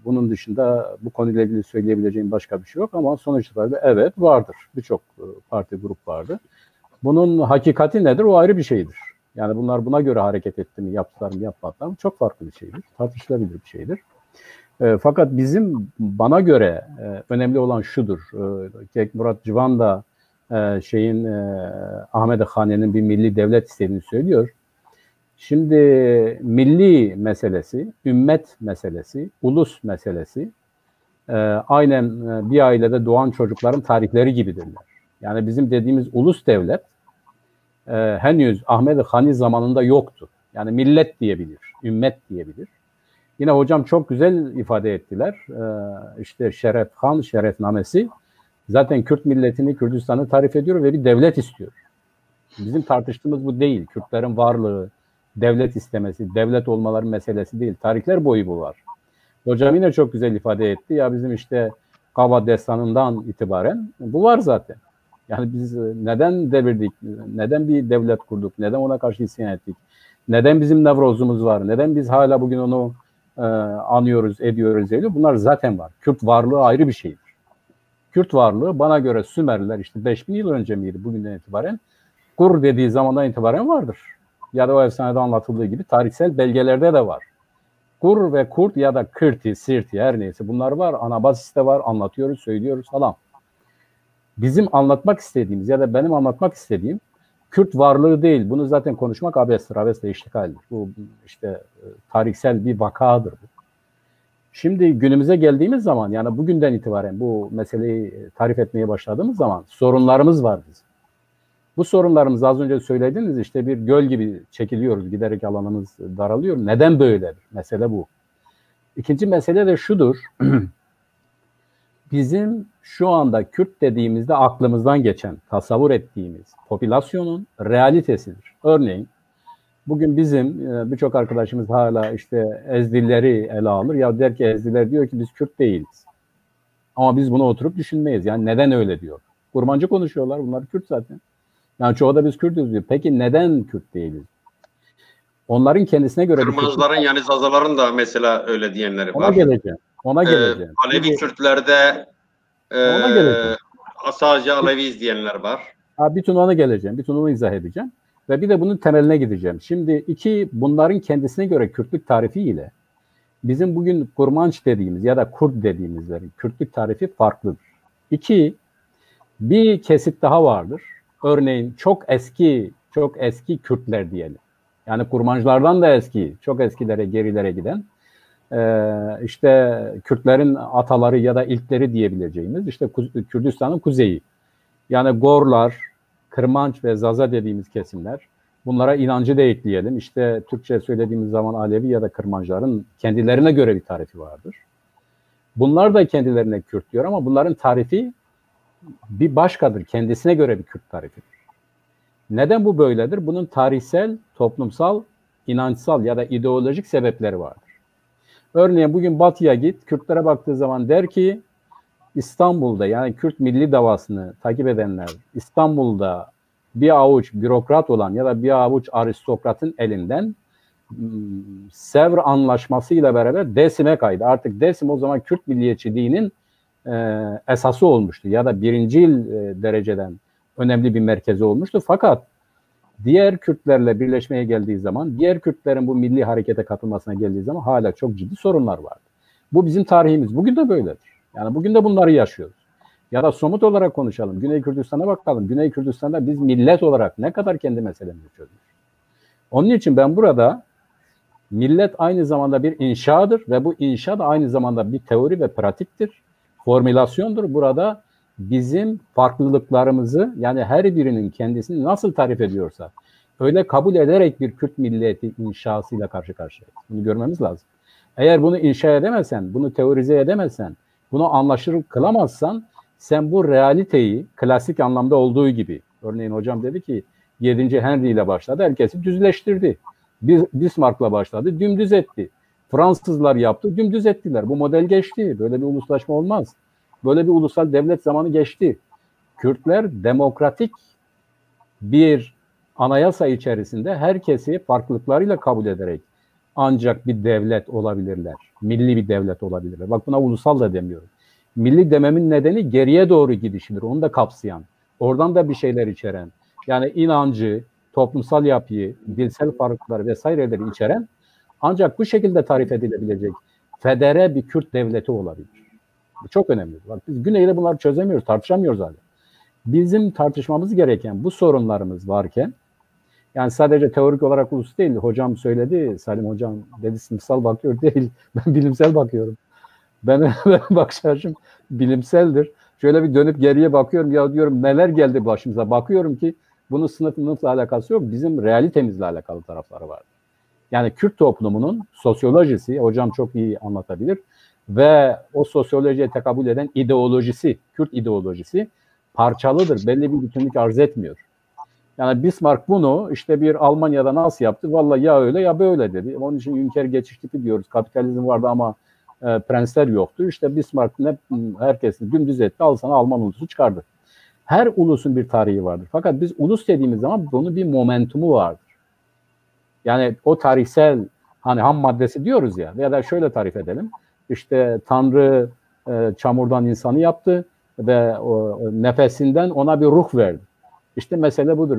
Speaker 4: Bunun dışında bu konuyla ilgili söyleyebileceğim başka bir şey yok ama sonuç itibariyle evet vardır. Birçok parti, grup vardı. Bunun hakikati nedir? O ayrı bir şeydir. Yani bunlar buna göre hareket etti mi, yaptılar mı, yapmadılar mı? Çok farklı bir şeydir. Tartışılabilir bir şeydir. Fakat bana göre önemli olan şudur. Murat Civan da Ahmet Hane'nin bir milli devlet istediğini söylüyor. Şimdi milli meselesi, ümmet meselesi, ulus meselesi aynen bir ailede doğan çocukların tarihleri gibidirler. Yani bizim dediğimiz ulus devlet henüz Ahmet Hani zamanında yoktu. Yani millet diyebilir, ümmet diyebilir. Yine hocam çok güzel ifade ettiler. İşte Şerefhan şerefnamesi zaten Kürt milletini, Kürdistan'ı tarif ediyor ve bir devlet istiyor. Bizim tartıştığımız bu değil. Kürtlerin varlığı, devlet istemesi, devlet olmaları meselesi değil. Tarihler boyu bu var. Hocam yine çok güzel ifade etti. Ya bizim işte Kava destanından itibaren bu var zaten. Yani biz neden devirdik, neden bir devlet kurduk, neden ona karşı isyan ettik, neden bizim Nevroz'umuz var, neden biz hala bugün onu anıyoruz, ediyoruz, ediyor. Bunlar zaten var. Kürt varlığı ayrı bir şeydir. Kürt varlığı bana göre Sümerliler işte 5000 yıl önce miydi bugünden itibaren? Kur dediği zamandan itibaren vardır. Ya da o efsanede anlatıldığı gibi tarihsel belgelerde de var. Kur ve Kurt ya da Kırti, Sirti her neyse bunlar var. Anabasis'te var, anlatıyoruz, söylüyoruz falan. Bizim anlatmak istediğimiz ya da benim anlatmak istediğim Kürt varlığı değil. Bunu zaten konuşmak abestir, abesle iştigaldir. Bu işte tarihsel bir vakadır bu. Şimdi günümüze geldiğimiz zaman yani bugünden itibaren bu meseleyi tarif etmeye başladığımız zaman sorunlarımız var bizim. Bu sorunlarımız az önce söylediğiniz işte bir göl gibi çekiliyoruz. Giderek alanımız daralıyor. Neden böyledir? Mesele bu. İkinci mesele de şudur. Bizim şu anda Kürt dediğimizde aklımızdan geçen, tasavvur ettiğimiz popülasyonun realitesidir. Örneğin bugün bizim birçok arkadaşımız hala işte Ezdilleri ele alır. Ya der ki Ezdiler diyor ki biz Kürt değiliz. Ama biz bunu oturup düşünmeyiz. Yani neden öyle diyor? Kurmancı konuşuyorlar. Bunlar Kürt zaten. Yani çoğu da biz Kürt'üz diyor. Peki neden Kürt değiliz? Onların kendisine göre...
Speaker 1: Kırmızıların yani Zazaların da mesela öyle diyenleri var.
Speaker 4: Ona geleceğim. Ona geleceğim.
Speaker 1: Alevi
Speaker 4: Şimdi,
Speaker 1: Kürtlerde
Speaker 4: ona geleceğim.
Speaker 1: sadece Aleviyiz diyenler var.
Speaker 4: Bütün ona geleceğim. Bütün onu izah edeceğim. Ve bir de bunun temeline gideceğim. Şimdi bunların kendisine göre Kürtlük tarifiyle bizim bugün Kurmanç dediğimiz ya da Kurt dediğimizlerin Kürtlük tarifi farklıdır. Bir kesit daha vardır. Örneğin çok eski Kürtler diyelim. Yani Kurmancılardan da eski, çok eskilere, gerilere giden işte Kürtlerin ataları ya da ilkleri diyebileceğimiz işte Kürdistan'ın kuzeyi. Yani Gorlar, Kırmanç ve Zaza dediğimiz kesimler. Bunlara inancı da ekleyelim. İşte Türkçe söylediğimiz zaman Alevi ya da Kırmancıların kendilerine göre bir tarifi vardır. Bunlar da kendilerine Kürt diyor ama bunların tarifi bir başkadır. Kendisine göre bir Kürt tarifidir. Neden bu böyledir? Bunun tarihsel, toplumsal, inançsal ya da ideolojik sebepleri vardır. Örneğin bugün Batı'ya git, Kürtlere baktığı zaman der ki İstanbul'da yani Kürt milli davasını takip edenler İstanbul'da bir avuç bürokrat olan ya da bir avuç aristokratın elinden Sevr Anlaşması ile beraber Dersim'e kaydı. Artık Dersim o zaman Kürt milliyetçiliğinin esası olmuştu ya da birincil dereceden önemli bir merkezi olmuştu. Fakat diğer Kürtlerle birleşmeye geldiği zaman, diğer Kürtlerin bu milli harekete katılmasına geldiği zaman hala çok ciddi sorunlar vardı. Bu bizim tarihimiz. Bugün de böyledir. Yani bugün de bunları yaşıyoruz. Ya da somut olarak konuşalım. Güney Kürdistan'a bakalım. Güney Kürdistan'da biz millet olarak ne kadar kendi meselemizi çözmüş. Onun için ben burada millet aynı zamanda bir inşadır ve bu inşa da aynı zamanda bir teori ve pratiktir. Formülasyondur. Burada bizim farklılıklarımızı yani her birinin kendisini nasıl tarif ediyorsa öyle kabul ederek bir Kürt milleti inşasıyla karşı karşıyayız. Bunu görmemiz lazım. Eğer bunu inşa edemezsen, bunu teorize edemezsen, bunu anlaşılır kılamazsan sen bu realiteyi klasik anlamda olduğu gibi, örneğin hocam dedi ki 7. Henry ile başladı, herkesi düzleştirdi. Bismarck'la başladı, dümdüz etti. Fransızlar yaptı, dümdüz ettiler. Bu model geçti. Böyle bir uluslaşma olmaz. Böyle bir ulusal devlet zamanı geçti. Kürtler demokratik bir anayasa içerisinde herkesi farklılıklarıyla kabul ederek ancak bir devlet olabilirler. Milli bir devlet olabilirler. Bak buna ulusal da demiyorum. Milli dememin nedeni geriye doğru gidişidir. Onu da kapsayan, oradan da bir şeyler içeren, yani inancı, toplumsal yapıyı, dilsel farklılıkları vesaireleri içeren ancak bu şekilde tarif edilebilecek federe bir Kürt devleti olabilir. Bu çok önemli. Bak biz Güney'de bunları çözemiyoruz, tartışamıyoruz hala. Bizim tartışmamız gereken bu sorunlarımız varken, yani sadece teorik olarak ulus değil, hocam söyledi, Salim hocam dedi sınıfsal bakıyor değil, ben bilimsel bakıyorum. Ben bakış açım bilimseldir. Şöyle bir dönüp geriye bakıyorum, ya diyorum neler geldi başımıza, bakıyorum ki bunun sınıfla alakası yok, bizim realitemizle alakalı tarafları var. Yani Kürt toplumunun sosyolojisi, hocam çok iyi anlatabilir ve o sosyolojiye tekabül eden ideolojisi, Kürt ideolojisi parçalıdır, belli bir bütünlük arz etmiyor. Yani Bismarck bunu işte bir Almanya'da nasıl yaptı? Vallahi ya öyle ya böyle dedi. Onun için Ünker geçiş tipi diyoruz. Kapitalizm vardı ama prensler yoktu. İşte Bismarck herkesi dümdüz etti. Al sana Alman ulusu çıkardı. Her ulusun bir tarihi vardır. Fakat biz ulus dediğimiz zaman bunun bir momentumu vardır. Yani o tarihsel hani ham maddesi diyoruz ya, ya da şöyle tarif edelim. İşte Tanrı çamurdan insanı yaptı ve o nefesinden ona bir ruh verdi. İşte mesele budur.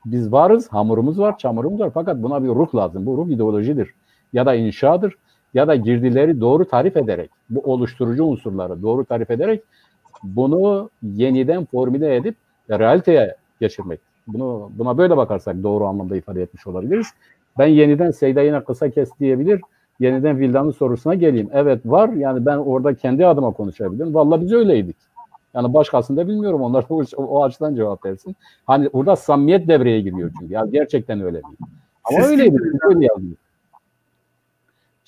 Speaker 4: Biz varız, hamurumuz var, çamurumuz var fakat buna bir ruh lazım. Bu ruh ideolojidir ya da inşadır ya da girdileri doğru tarif ederek, bu oluşturucu unsurları doğru tarif ederek bunu yeniden formüle edip realiteye geçirmek. Buna böyle bakarsak doğru anlamda ifade etmiş olabiliriz. Ben yeniden Seyda yine kısa kes diyebilir. Yeniden Vildan'ın sorusuna geleyim. Evet var. Yani ben orada kendi adıma konuşabilirim. Vallahi biz öyleydik. Yani başkasını da bilmiyorum. Onlar o açıdan cevap versin. Hani orada samimiyet devreye giriyor çünkü. Ya gerçekten öyle değil. Ama öyleydi. Öyle yazıyor.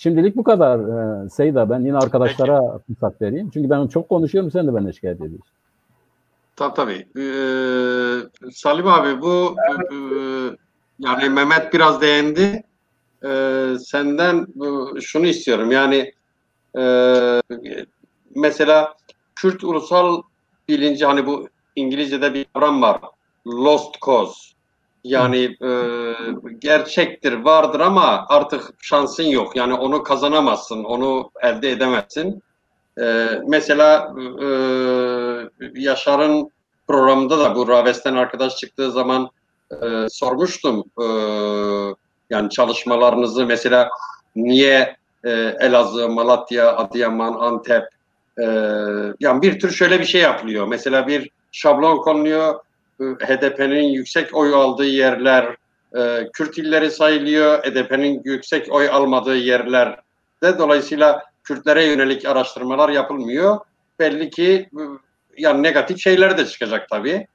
Speaker 4: Şimdilik bu kadar Seyda. Ben yine arkadaşlara fırsat vereyim. Çünkü ben çok konuşuyorum, sen de benden şikayet ediyorsun.
Speaker 1: Tabii. Salim abi yani Mehmet biraz değindi. Senden şunu istiyorum. Yani mesela Kürt ulusal bilinci, hani bu İngilizce'de bir kavram var. Lost cause. Yani gerçektir, vardır ama artık şansın yok. Yani onu kazanamazsın, onu elde edemezsin. Mesela Yaşar'ın programında da bu Raves'ten arkadaş çıktığı zaman sormuştum. Yani çalışmalarınızı mesela niye Elazığ, Malatya, Adıyaman, Antep, yani bir tür şöyle bir şey yapılıyor. Mesela bir şablon konuluyor. HDP'nin yüksek oy aldığı yerler, Kürt illeri sayılıyor. HDP'nin yüksek oy almadığı yerler de, dolayısıyla Kürtlere yönelik araştırmalar yapılmıyor. Belli ki yani negatif şeyler de çıkacak tabii.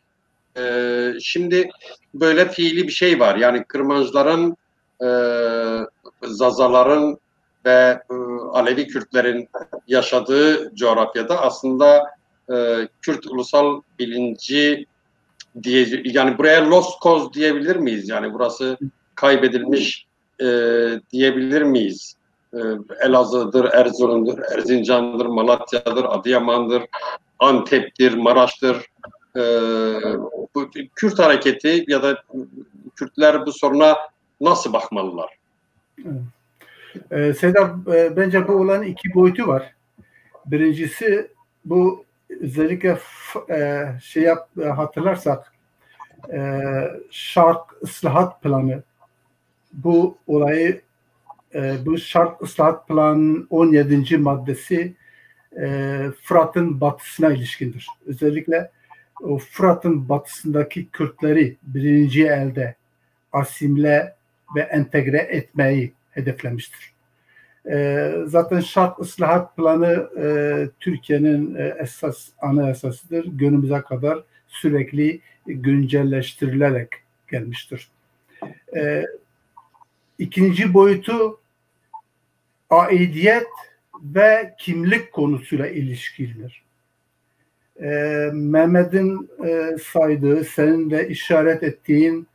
Speaker 1: Şimdi böyle fiili bir şey var. Yani Kırmancıların, Zazaların ve Alevi Kürtlerin yaşadığı coğrafyada aslında Kürt ulusal bilinci yani buraya lost cause diyebilir miyiz? Yani burası kaybedilmiş diyebilir miyiz? Elazığ'dır, Erzurum'dur, Erzincan'dır, Malatya'dır, Adıyaman'dır, Antep'tir, Maraş'tır. Bu Kürt hareketi ya da Kürtler bu soruna nasıl bakmalılar?
Speaker 2: Seda, bence bu olanın iki boyutu var. Birincisi, bu özellikle hatırlarsak şart ıslahat planı, bu olayı, bu şart ıslahat planının 17. maddesi Fırat'ın batısına ilişkindir. Özellikle o Fırat'ın batısındaki Kürtleri birinci elde asimle ve entegre etmeyi hedeflemiştir. Zaten şart ıslahat planı Türkiye'nin ana esasıdır. Günümüze kadar sürekli güncelleştirilerek gelmiştir. İkinci boyutu aidiyet ve kimlik konusuyla ilişkilidir. Mehmet'in saydığı, senin de işaret ettiğin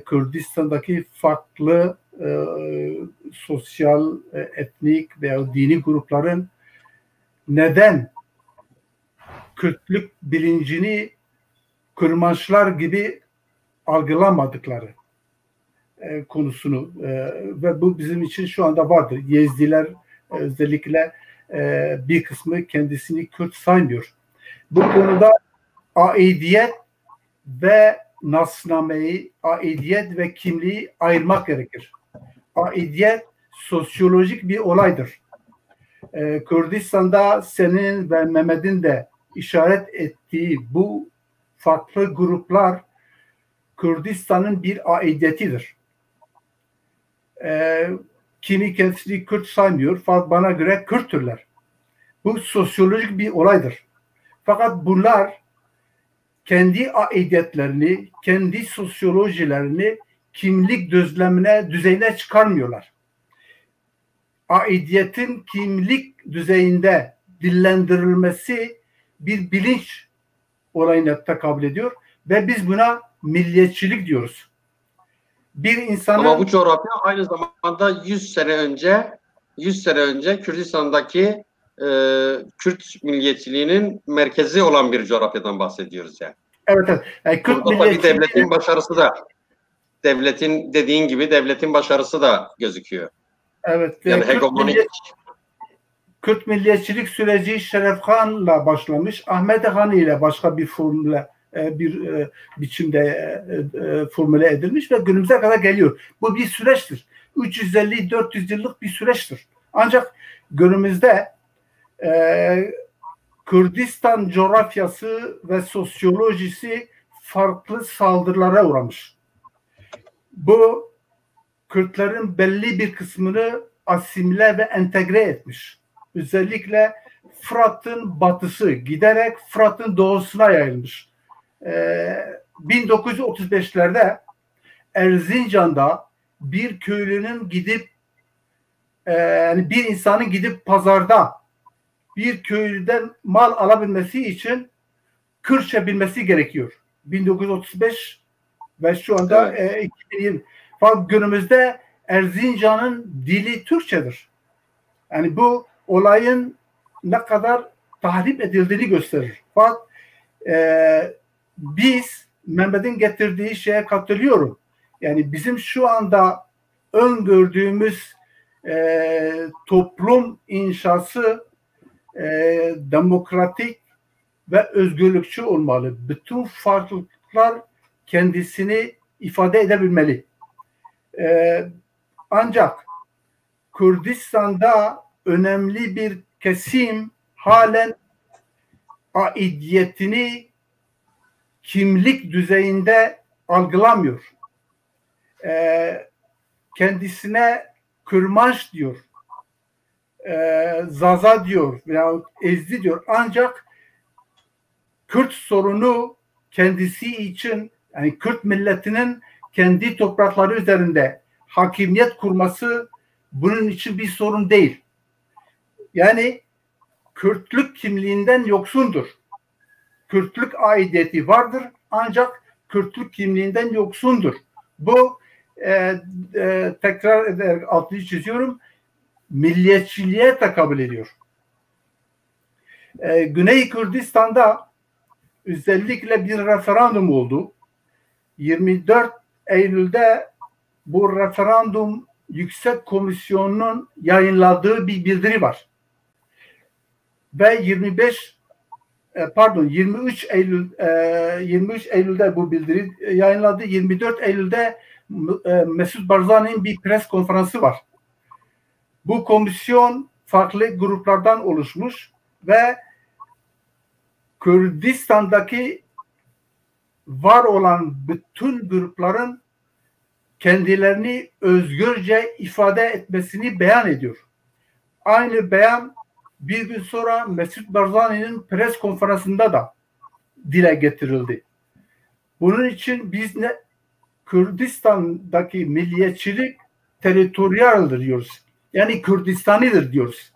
Speaker 2: Kürdistan'daki farklı sosyal, etnik veya dini grupların neden Kürtlük bilincini Kırmançlar gibi algılamadıkları konusunu ve bu bizim için şu anda vardır. Yezdiler özellikle bir kısmı kendisini Kürt saymıyor. Bu konuda aidiyet ve nasnameyi, aidiyet ve kimliği ayırmak gerekir. Aidiyet sosyolojik bir olaydır. Kürdistan'da senin ve Mehmet'in de işaret ettiği bu farklı gruplar Kürdistan'ın bir aidiyetidir. Kimi kendisini Kürt saymıyor, fakat bana göre Kürttürler. Bu sosyolojik bir olaydır. Fakat bunlar kendi aidiyetlerini, kendi sosyolojilerini kimlik düzeyine çıkarmıyorlar. Aidiyetin kimlik düzeyinde dillendirilmesi bir bilinç olayına tekabül ediyor ve biz buna milliyetçilik diyoruz. Bir insanın...
Speaker 1: Ama bu coğrafya aynı zamanda 100 sene önce Kürdistan'daki Kürt milliyetçiliğinin merkezi olan bir coğrafyadan bahsediyoruz yani.
Speaker 2: Evet, evet. Yani Kürt
Speaker 1: tabii devletin başarısı da, dediğin gibi devletin başarısı da gözüküyor.
Speaker 2: Evet.
Speaker 1: Yani hegemonik.
Speaker 2: Kürt milliyetçilik süreci Şeref Khan'la başlamış. Ahmet Han ile başka bir biçimde formüle edilmiş ve günümüze kadar geliyor. Bu bir süreçtir. 350-400 yıllık bir süreçtir. Ancak günümüzde Kürdistan coğrafyası ve sosyolojisi farklı saldırılara uğramış. Bu Kürtlerin belli bir kısmını asimile ve entegre etmiş. Özellikle Fırat'ın batısı giderek Fırat'ın doğusuna yayılmış. 1935'lerde Erzincan'da bir köylünün gidip yani bir insanın gidip pazarda bir köylüden mal alabilmesi için Kürtçe bilmesi gerekiyor. 1935 ve şu anda 2020. Fakat günümüzde Erzincan'ın dili Türkçedir. Yani bu olayın ne kadar tahrip edildiğini gösterir. Fakat biz Mehmet'in getirdiği şeye katılıyorum. Yani bizim şu anda öngördüğümüz toplum inşası demokratik ve özgürlükçü olmalı. Bütün farklılıklar kendisini ifade edebilmeli. Ancak Kürdistan'da önemli bir kesim halen aidiyetini kimlik düzeyinde algılamıyor. Kendisine Kürmanş diyor, Zaza diyor veya Ezdi diyor. Ancak Kürt sorunu kendisi için, yani Kürt milletinin kendi toprakları üzerinde hakimiyet kurması bunun için bir sorun değil. Yani Kürtlük kimliğinden yoksundur. Kürtlük aidiyeti vardır ancak Kürtlük kimliğinden yoksundur. Bu tekrar ederek altını çiziyorum, milliyetçiliğe tekabül ediyor. Güney Kürdistan'da özellikle bir referandum oldu. 24 Eylül'de bu referandum Yüksek Komisyonu'nun yayınladığı bir bildiri var. Ve 23 Eylül'de bu bildiri yayınladı. 24 Eylül'de Mesut Barzani'nin bir pres konferansı var. Bu komisyon farklı gruplardan oluşmuş ve Kürdistan'daki var olan bütün grupların kendilerini özgürce ifade etmesini beyan ediyor. Aynı beyan bir gün sonra Mesut Barzani'nin pres konferansında da dile getirildi. Bunun için biz Kürdistan'daki milliyetçilik teritoryaldir diyoruz. Yani Kürdistanidir diyoruz.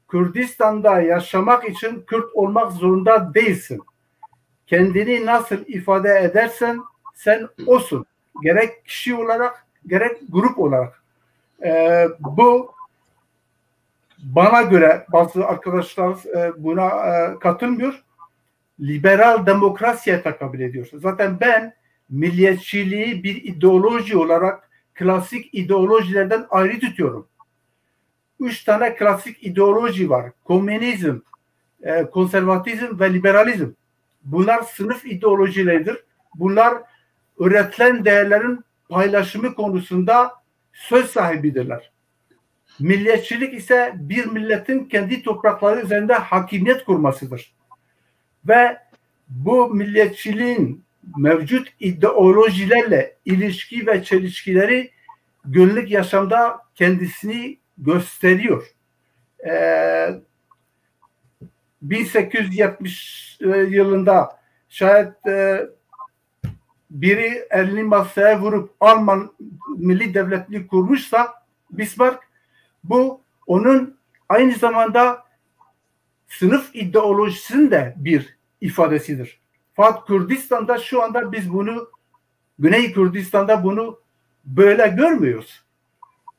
Speaker 2: Kürdistan'da yaşamak için Kürt olmak zorunda değilsin. Kendini nasıl ifade edersen sen olsun. Gerek kişi olarak gerek grup olarak. Bu bana göre bazı arkadaşlar buna katılmıyor. Liberal demokrasiye tekabül ediyor. Zaten ben milliyetçiliği bir ideoloji olarak klasik ideolojilerden ayrı tutuyorum. 3 tane klasik ideoloji var. Komünizm, konservatizm ve liberalizm. Bunlar sınıf ideolojileridir. Bunlar üretilen değerlerin paylaşımı konusunda söz sahibidirler. Milliyetçilik ise bir milletin kendi toprakları üzerinde hakimiyet kurmasıdır. Ve bu milliyetçiliğin mevcut ideolojilerle ilişki ve çelişkileri günlük yaşamda kendisini gösteriyor. 1870 yılında şayet biri elini masaya vurup Alman milli devletliği kurmuşsa Bismarck, bu onun aynı zamanda sınıf ideolojisinin de bir ifadesidir. Fakat Kürdistan'da şu anda biz bunu, Güney Kürdistan'da bunu böyle görmüyoruz.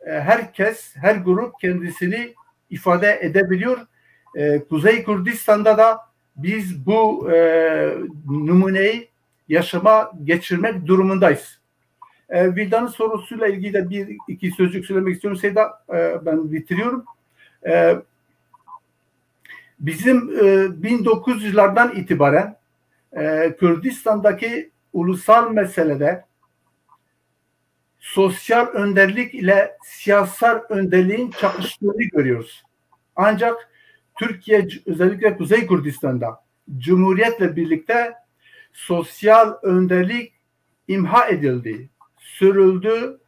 Speaker 2: Herkes, her grup kendisini ifade edebiliyor. Kuzey Kürdistan'da da biz bu numuneyi yaşama geçirmek durumundayız. Vildan'ın sorusuyla ilgili de bir iki sözcük söylemek istiyorum. Seda, ben bitiriyorum. Bizim 1900'lardan itibaren Kürdistan'daki ulusal meselede sosyal önderlik ile siyasal önderliğin çakıştığını görüyoruz. Ancak Türkiye, özellikle Kuzey Kürdistan'da Cumhuriyet'le birlikte sosyal önderlik imha edildi, sürüldü,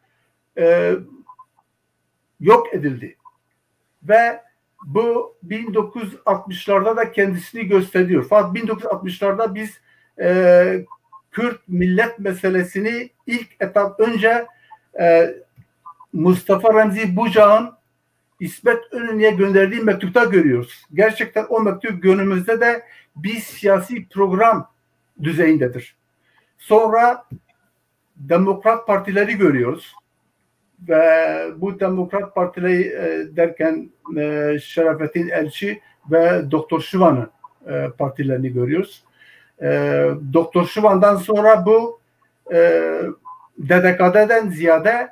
Speaker 2: yok edildi. Ve bu 1960'larda da kendisini gösteriyor. Fakat 1960'larda biz Kürt millet meselesini ilk etap önce Mustafa Remzi Bucak'ın İsmet İnönü'ye gönderdiği mektupta görüyoruz. Gerçekten o mektup günümüzde de bir siyasi program düzeyindedir. Sonra demokrat partileri görüyoruz. Ve bu demokrat partileri derken Şerafettin Elçi ve Doktor Şivan'ın partilerini görüyoruz. Doktor Şivan'dan sonra bu DDK'den ziyade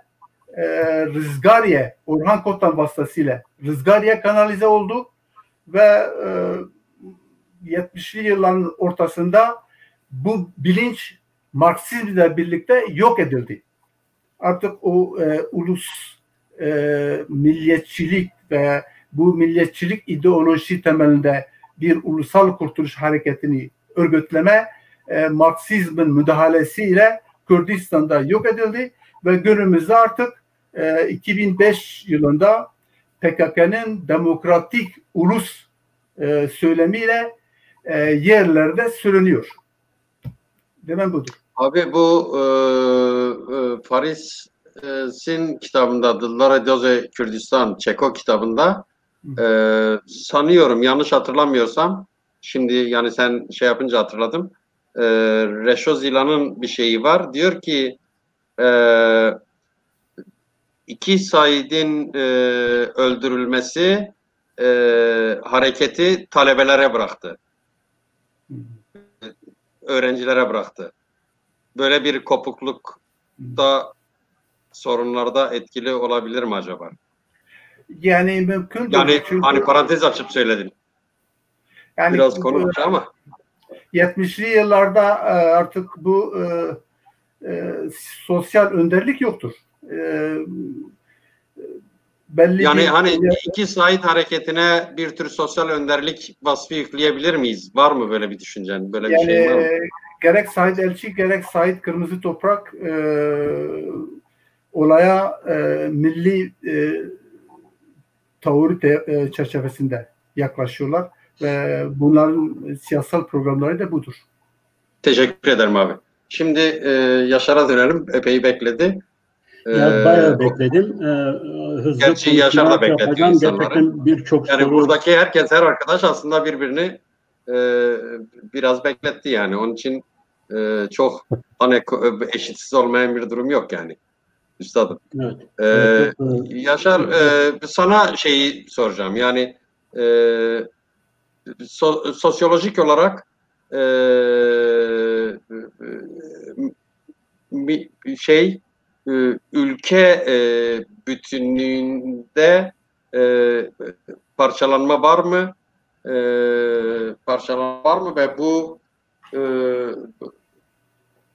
Speaker 2: Rızgariye, Orhan Kotan vasıtasıyla Rızgariye kanalize oldu ve 70'li yılların ortasında bu bilinç Marksizmle birlikte yok edildi. Artık o ulus milliyetçilik ve bu milliyetçilik ideolojisi temelinde bir ulusal kurtuluş hareketini örgütleme Marksizmin müdahalesiyle Kürdistan'da yok edildi ve günümüzde artık 2005 yılında PKK'nın demokratik ulus söylemiyle yerlerde sürünüyor. Demem budur.
Speaker 1: Abi bu Faris'in kitabında Dıllar Doze Kürdistan Çeko kitabında sanıyorum yanlış hatırlamıyorsam şimdi yani sen şey yapınca hatırladım. Reşo Zila'nın bir şeyi var. Diyor ki iki Said'in öldürülmesi hareketi talebelere bıraktı. Öğrencilere bıraktı. Böyle bir kopukluk da sorunlarda etkili olabilir mi acaba?
Speaker 2: Yani mümkün.
Speaker 1: Yani hani parantez açıp söyledim.
Speaker 2: Yani
Speaker 1: biraz konuşmuş ama
Speaker 2: 70'li yıllarda artık bu sosyal önderlik yoktur. Belli
Speaker 1: yani
Speaker 2: bir,
Speaker 1: hani iki Said hareketine bir tür sosyal önderlik vasfı yükleyebilir miyiz? Var mı böyle bir düşüncen? Böyle bir şey var mı?
Speaker 2: Gerek Said Elçi gerek Said Kırmızı Toprak olaya milli tavır çerçevesinde yaklaşıyorlar ve bunların siyasal programları da budur.
Speaker 3: Teşekkür ederim abi.
Speaker 1: Şimdi Yaşar'a dönelim. Epey bekledi.
Speaker 3: Bayağı bekledim. Hızlı
Speaker 1: gerçi Yaşar da bekletiyor insanları.
Speaker 3: Gerçekten birçok
Speaker 1: yani
Speaker 3: soru.
Speaker 1: Buradaki her arkadaş aslında birbirini biraz bekletti yani. Onun için çok hani eşitsiz olmayan bir durum yok yani. Üstadım.
Speaker 3: Evet.
Speaker 1: Yaşar sana şeyi soracağım. Yani sosyolojik olarak ülke bütünlüğünde parçalanma var mı? Parçalanma var mı ve bu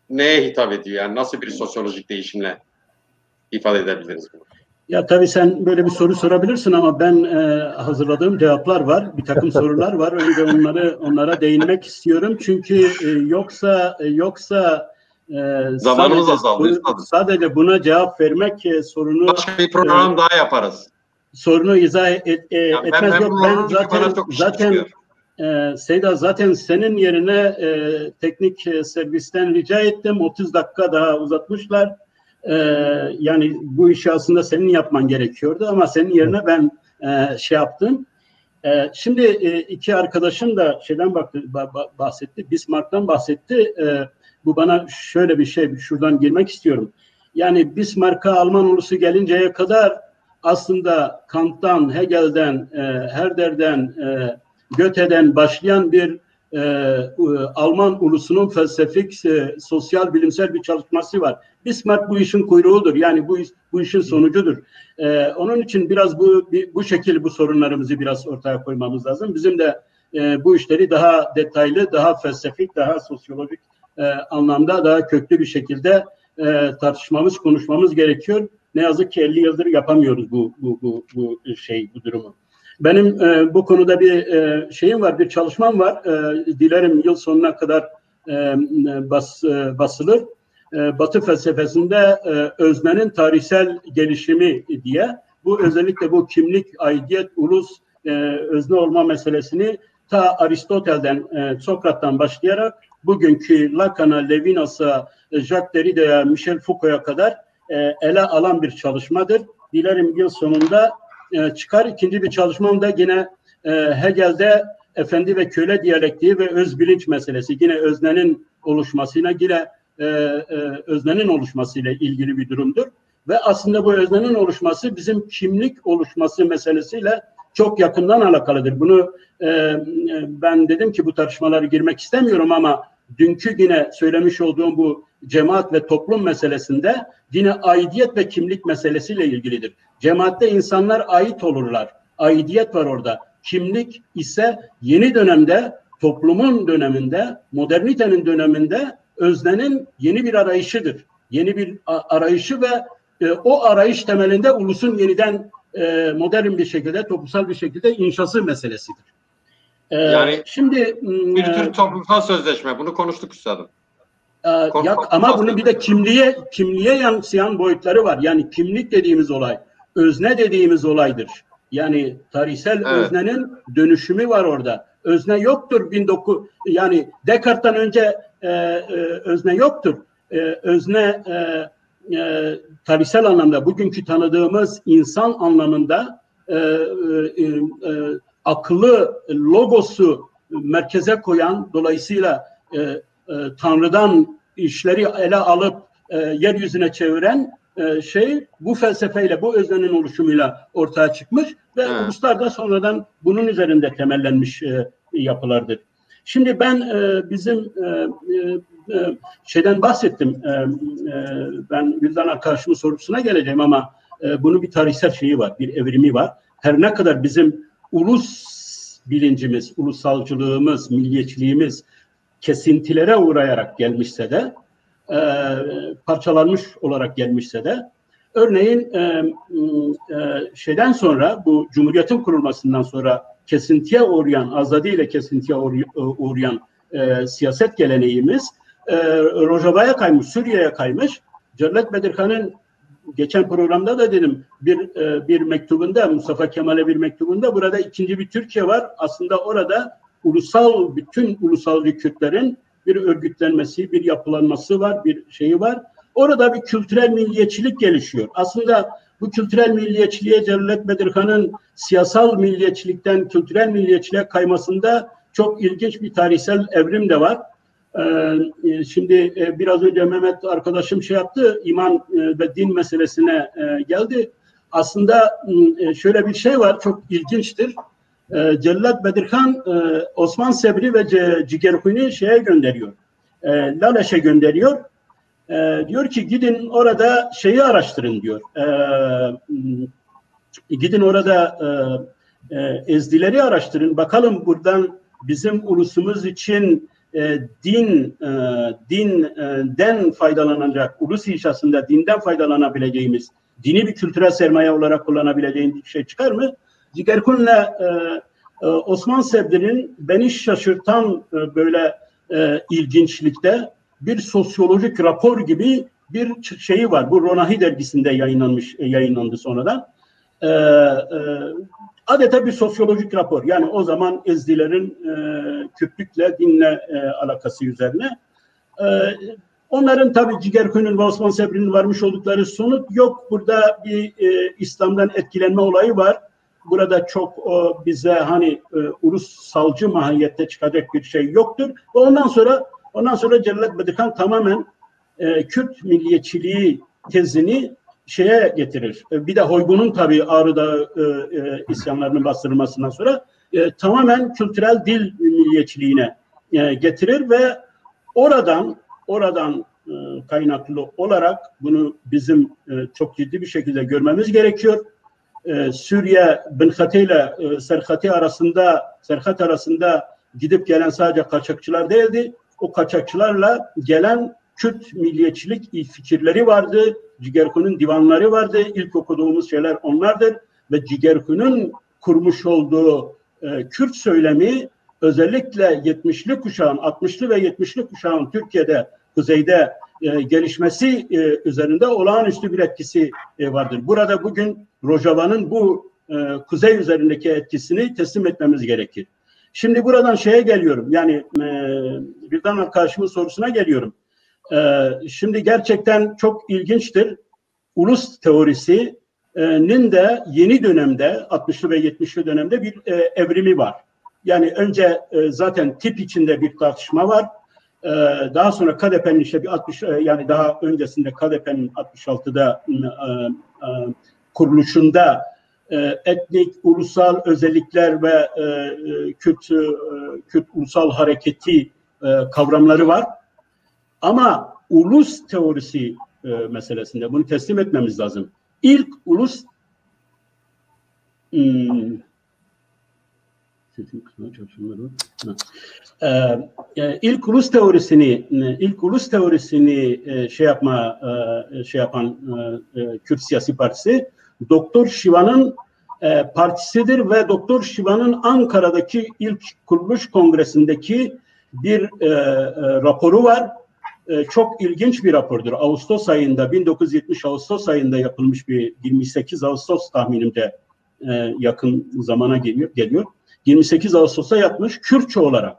Speaker 1: neye hitap ediyor? Yani nasıl bir sosyolojik değişimle ifade edebiliriz bunu?
Speaker 3: Ya tabii sen böyle bir soru sorabilirsin ama ben hazırladığım cevaplar var. Bir takım sorular var. Önce onlara değinmek istiyorum. Çünkü yoksa
Speaker 1: zamanımız azaldı.
Speaker 3: Sadece buna cevap vermek sorunu
Speaker 1: başka bir program daha yaparız.
Speaker 3: Sorunu izah etmez. Ben zaten Seyda zaten senin yerine teknik servisten rica ettim. 30 dakika daha uzatmışlar. Yani bu işi aslında senin yapman gerekiyordu ama senin yerine ben şey yaptım. Şimdi iki arkadaşım da şeyden bahsetti. Bismarck'tan bahsetti. Bu bana şöyle bir şey, şuradan girmek istiyorum. Yani Bismarck'a Alman ulusu gelinceye kadar aslında Kant'tan, Hegel'den, Herder'den, Goethe'den başlayan bir Alman ulusunun felsefik, sosyal, bilimsel bir çalışması var. Bismarck bu işin kuyruğudur. Yani bu işin sonucudur. Onun için biraz bu şekilde bu sorunlarımızı biraz ortaya koymamız lazım. Bizim de bu işleri daha detaylı, daha felsefik, daha sosyolojik anlamda daha köklü bir şekilde tartışmamız, konuşmamız gerekiyor. Ne yazık ki 50 yıldır yapamıyoruz bu durumu. Benim bu konuda bir şeyim var, bir çalışmam var. Dilerim yıl sonuna kadar basılır. Batı felsefesinde öznenin tarihsel gelişimi diye. Bu özellikle bu kimlik, aidiyet, ulus, özne olma meselesini ta Aristotel'den, Sokrat'tan başlayarak bugünkü Lacan'a, Levinas'a, Jacques Derrida'ya, Michel Foucault'a kadar ele alan bir çalışmadır. Dilerim yıl sonunda çıkar. İkinci bir çalışmam da yine Hegel'de efendi ve köle diyalektiği ve öz bilinç meselesi. Yine öznenin oluşmasıyla, yine öznenin oluşmasıyla ilgili bir durumdur. Ve aslında bu öznenin oluşması bizim kimlik oluşması meselesiyle çok yakından alakalıdır. Bunu ben dedim ki bu tartışmalara girmek istemiyorum ama dünkü yine söylemiş olduğum bu cemaat ve toplum meselesinde yine aidiyet ve kimlik meselesiyle ilgilidir. Cemaatte insanlar ait olurlar. Aidiyet var orada. Kimlik ise yeni dönemde, toplumun döneminde, modernitenin döneminde öznenin yeni bir arayışıdır. Yeni bir arayışı ve o arayış temelinde ulusun yeniden modern bir şekilde, toplumsal bir şekilde inşası meselesidir.
Speaker 1: Yani
Speaker 3: şimdi
Speaker 1: bir tür toplumsal sözleşme. Bunu konuştuk üstadım.
Speaker 3: Ama bunun bir de kimliğe yansıyan boyutları var. Yani kimlik dediğimiz olay, özne dediğimiz olaydır. Yani tarihsel öznenin dönüşümü var orada. Özne yoktur. Yani Descartes'ten önce özne yoktur. Özne tarihsel anlamda bugünkü tanıdığımız insan anlamında akıllı logosu merkeze koyan, dolayısıyla Tanrı'dan işleri ele alıp yeryüzüne çeviren bu felsefeyle, bu öznenin oluşumuyla ortaya çıkmış ve uluslar da sonradan bunun üzerinde temellenmiş yapılardır. Şimdi ben bizim şeyden bahsettim. Ben Vildan arkadaşımın sorusuna geleceğim ama bunun bir tarihsel şeyi var, bir evrimi var. Her ne kadar bizim ulus bilincimiz, ulusalcılığımız, milliyetçiliğimiz kesintilere uğrayarak gelmişse de, parçalanmış olarak gelmişse de, örneğin şeyden sonra, bu Cumhuriyet'in kurulmasından sonra kesintiye uğrayan, azadiyle kesintiye uğrayan siyaset geleneğimiz Rojava'ya kaymış, Suriye'ye kaymış. Cellat Bedirhan'ın geçen programda da dedim bir mektubunda, Mustafa Kemal'e bir mektubunda, burada ikinci bir Türkiye var. Aslında orada bütün ulusalcı Kürtlerin bir örgütlenmesi, bir yapılanması var, bir şeyi var. Orada bir kültürel milliyetçilik gelişiyor. Aslında bu kültürel milliyetçiliğe Cellat Bedirhan'ın siyasal milliyetçilikten kültürel milliyetçiliğe kaymasında çok ilginç bir tarihsel evrim de var. Şimdi biraz önce Mehmet arkadaşım yaptı, iman ve din meselesine geldi. Aslında şöyle bir şey var, çok ilginçtir. Cellat Bedirhan Osman Sebri ve Cigerhuni gönderiyor. Laleş'e gönderiyor. Diyor ki gidin orada araştırın diyor. Gidin orada ezdileri araştırın. Bakalım buradan bizim ulusumuz için dinden faydalanacak, ulus inşasında dinden faydalanabileceğimiz, dini bir kültürel sermaye olarak kullanabileceğimiz bir şey çıkar mı? Cigerhun'la Osman Sebdi'nin beni şaşırtan böyle ilginçlikte bir sosyolojik rapor gibi bir şeyi var. Bu Ronahi dergisinde yayınlandı sonradan. Adeta bir sosyolojik rapor. Yani o zaman Ezdilerin Kürtlükle, dinle alakası üzerine. Onların tabii Cigerhun'un ve Osman Sebri'nin varmış oldukları sonuç yok. Burada bir İslam'dan etkilenme olayı var. Burada çok bize ulusalcı mahiyette çıkacak bir şey yoktur. Ve ondan sonra Cellat Bedirhan tamamen Kürt milliyetçiliği tezini getirir. Bir de Hoygun'un tabii Ağrı'da isyanlarının bastırılmasından sonra tamamen kültürel dil milliyetçiliğine getirir ve oradan kaynaklı olarak bunu bizim çok ciddi bir şekilde görmemiz gerekiyor. Suriye Binhati ile Serhat arasında gidip gelen sadece kaçakçılar değildi. O kaçakçılarla gelen Kürt milliyetçilik fikirleri vardı. Cigerhun'un divanları vardı. İlk okuduğumuz şeyler onlardır. Ve Cigerhun'un kurmuş olduğu Kürt söylemi özellikle 70'li kuşağın, 60'lı ve 70'li kuşağın Türkiye'de, kuzeyde gelişmesi üzerinde olağanüstü bir etkisi vardır. Burada bugün Rojava'nın bu kuzey üzerindeki etkisini teslim etmemiz gerekir. Şimdi buradan geliyorum. Yani Vildan arkadaşımın sorusuna geliyorum. Şimdi gerçekten çok ilginçtir. Ulus teorisi de yeni dönemde 60'lı ve 70'li dönemde bir evrimi var. Yani önce zaten tip içinde bir tartışma var. Daha sonra KDP'nin işte bir 60 yani daha öncesinde KDP'nin 66'da kuruluşunda etnik, ulusal özellikler ve Kürt ulusal hareketi kavramları var. Ama ulus teorisi meselesinde bunu teslim etmemiz lazım. İlk ulus ilk ulus teorisini şey yapan Kürt Siyasi Partisi Doktor Şiva'nın partisidir ve Doktor Şiva'nın Ankara'daki ilk kuruluş kongresindeki bir raporu var. Çok ilginç bir rapordur. Ağustos ayında 1970 Ağustos ayında yapılmış bir 28 Ağustos tahminimde yakın zamana geliyor. 28 Ağustos'ta yapmış Kürtçe olarak.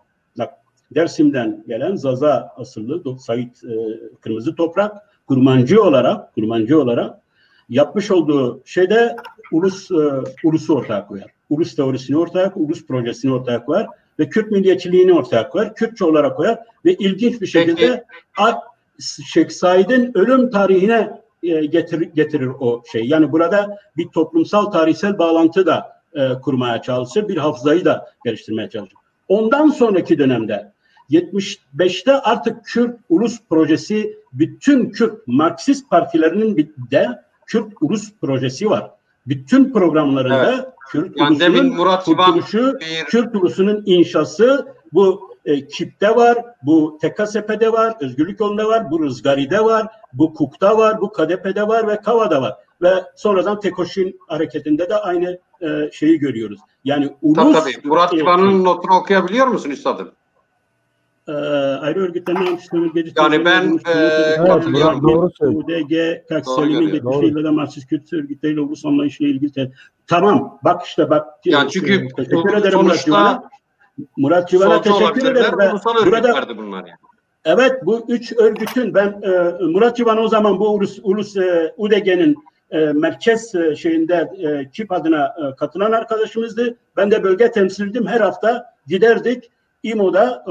Speaker 3: Dersim'den gelen Zaza asıllı Sait Kırmızı Toprak Kurmancı olarak yapmış olduğu şeyde ulusu ortaya koyar. Ulus teorisini ortaya koyar, ulus projesini ortaya koyar ve Kürt milliyetçiliğini ortaya koyar. Kürtçe olarak koyar ve ilginç bir şekilde Şeyh Said'in ölüm tarihine getirir o şey. Yani burada bir toplumsal tarihsel bağlantı da kurmaya çalışır, bir hafızayı da geliştirmeye çalışır. Ondan sonraki dönemde 75'te artık Kürt Ulus Projesi, bütün Kürt Marksist partilerinin de Kürt Ulus Projesi var. Bütün programlarında evet. Kürt Ulusu'nun kurtuluşu, Kürt Ulusu'nun inşası bu KİP'te var, bu TKSP'de var, Özgürlük Yolu'nda var, bu Rızgari'de var, bu KUK'ta var, bu KDP'de var ve KAVA'da var. Ve sonradan Tekoşin hareketinde de aynı şeyi görüyoruz. Yani ulus...
Speaker 1: Tabii. Murat Çiva'nın notunu okuyabiliyor musun üstadım?
Speaker 3: Ayrı örgütlenme sistemi
Speaker 1: yani ben katılıyorum.
Speaker 3: Doğru söylüyor. UDG, Taksim'in geçmişiyle de Marksist Kürt örgütleriyle ulus anlayışıyla ilgili. Tamam. Bak işte bak.
Speaker 1: Yani çünkü
Speaker 3: teşekkür ederim Murat Çivan'a teşekkür ederim.
Speaker 1: Burada bunlar yani.
Speaker 3: Evet, bu üç örgütün ben Murat Çivan o zaman bu ulus UDG'nin merkez şeyinde KİP adına katılan arkadaşımızdı. Ben de bölge temsilciydim. Her hafta giderdik. İMO'da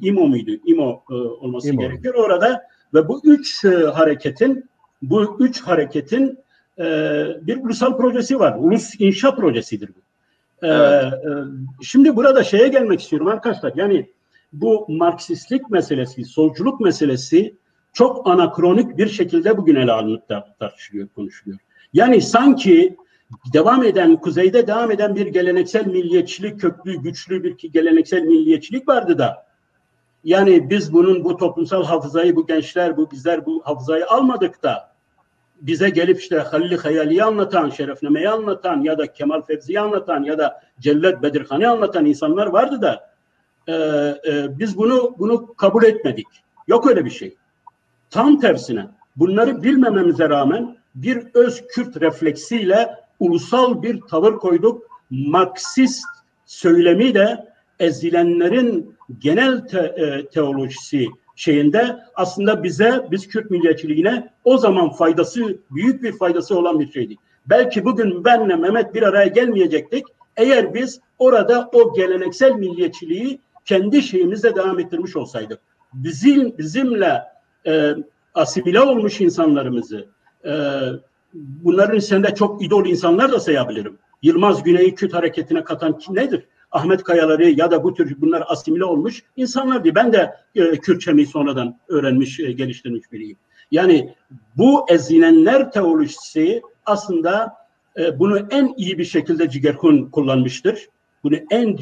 Speaker 3: İMO muydu? İMO olması gerekiyor orada ve bu üç hareketin bir ulusal projesi var. Ulus inşa projesidir bu. Evet. Şimdi burada şeye gelmek istiyorum arkadaşlar. Yani bu Marksistlik meselesi, solculuk meselesi çok anakronik bir şekilde bugün ele alınıp tartışılıyor, konuşuluyor. Yani sanki kuzeyde devam eden bir geleneksel milliyetçilik, köklü, güçlü bir geleneksel milliyetçilik vardı da. Yani biz bu toplumsal hafızayı, bu gençler, bizler bu hafızayı almadık da bize gelip işte Halil-i Hayali'yi anlatan, Şerefname'yi anlatan ya da Kemal Fevzi'yi anlatan ya da Cellet Bedirhan'ı anlatan insanlar vardı da biz bunu kabul etmedik. Yok öyle bir şey. Tam tersine bunları bilmememize rağmen bir öz Kürt refleksiyle ulusal bir tavır koyduk. Marksist söylemi de ezilenlerin genel teolojisi şeyinde aslında biz Kürt milliyetçiliğine o zaman büyük bir faydası olan bir şeydi. Belki bugün benle Mehmet bir araya gelmeyecektik eğer biz orada o geleneksel milliyetçiliği kendi şeyimizle devam ettirmiş olsaydık. Bizimle asimile olmuş insanlarımızı bunların içinde çok idol insanlar da sayabilirim. Yılmaz Güney'i Kürt hareketine katan nedir? Ahmet Kayaları ya da bu tür bunlar asimile olmuş insanlardı. Ben de Kürtçe'yi sonradan öğrenmiş, geliştirmiş biriyim. Yani bu ezilenler teolojisi aslında bunu en iyi bir şekilde Cigerkun kullanmıştır. Bunu en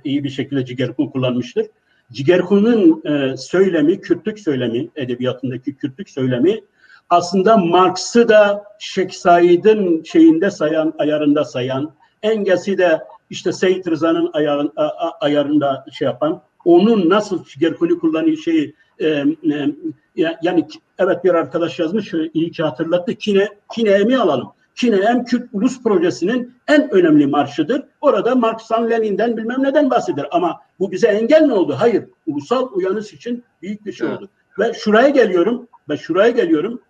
Speaker 3: iyi bir şekilde Cigerkun kullanmıştır. Cigerkun'un söylemi, Kürtlük söylemi, edebiyatındaki Kürtlük söylemi aslında Marx'ı da Şeyh Said'in ayarında sayan, Engels'i de işte Seyit Rıza'nın ayarında şey yapan, onun nasıl Cigerkun'u kullandığı şeyi yani evet bir arkadaş yazmış, iyi ki hatırlattı. Kine'mi alalım. Kine Kürt Ulus Projesi'nin en önemli marşıdır. Orada Marx'tan, Lenin'den bilmem neden bahseder. Ama bu bize engel mi oldu? Hayır. Ulusal uyanış için büyük bir şey oldu. Ve şuraya geliyorum.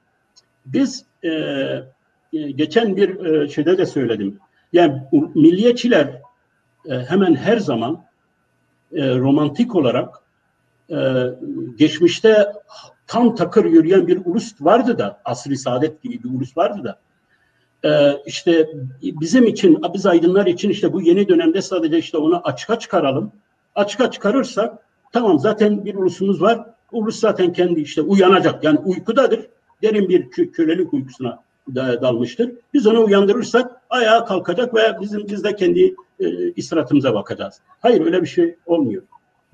Speaker 3: Biz geçen bir şeyde de söyledim. Yani milliyetçiler hemen her zaman romantik olarak geçmişte tam takır yürüyen bir ulus vardı da, asr-ı saadet gibi bir ulus vardı da, işte bizim için, biz aydınlar için işte bu yeni dönemde sadece işte onu açığa çıkaralım. Açığa çıkarırsak tamam, zaten bir ulusumuz var. Ulus zaten kendi işte uyanacak. Yani uykudadır. Derin bir kölelik uykusuna dalmıştır. Biz onu uyandırırsak ayağa kalkacak ve biz de kendi istirahatımıza bakacağız. Hayır, öyle bir şey olmuyor.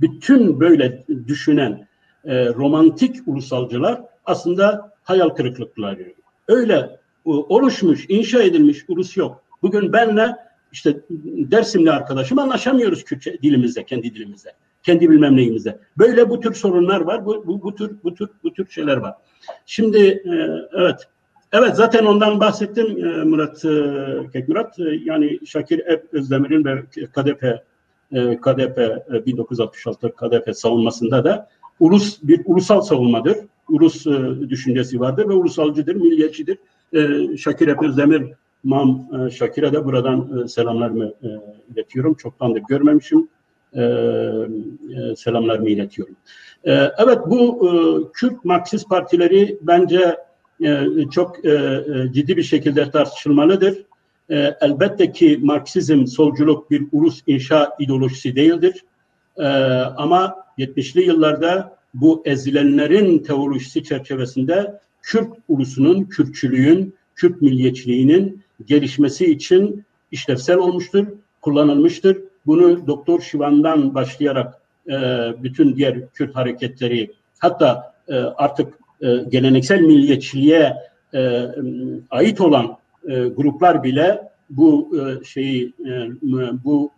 Speaker 3: Bütün böyle düşünen romantik ulusalcılar aslında hayal kırıklıkları. Öyle oluşmuş, inşa edilmiş ulus yok. Bugün benle işte Dersimli arkadaşım anlaşamıyoruz Kürtçe dilimizde, kendi dilimizde, kendi bilmem neyimizde. Böyle bu tür sorunlar var, bu tür şeyler var. Şimdi evet zaten ondan bahsettim Murat Kekmurat. Yani Şakir Özdemir'in ve KDP 1966 KDP savunmasında da bir ulusal savunmadır. Ulus düşüncesi vardır ve ulusalcıdır, milliyetçidir. Şakir Özdemir, Şakir'e de buradan selamlarımı iletiyorum. Çoktandır görmemişim. Selamlarımı iletiyorum. Evet, bu Kürt Marksist partileri bence çok ciddi bir şekilde tartışılmalıdır. Elbette ki Marksizm, solculuk bir ulus inşa ideolojisi değildir. Ama 70'li yıllarda bu ezilenlerin teolojisi çerçevesinde Kürt ulusunun, Kürtçülüğün, Kürt milliyetçiliğinin gelişmesi için işlevsel olmuştur, kullanılmıştır. Bunu Doktor Şivan'dan başlayarak bütün diğer Kürt hareketleri, hatta artık geleneksel milliyetçiliğe ait olan gruplar bile bu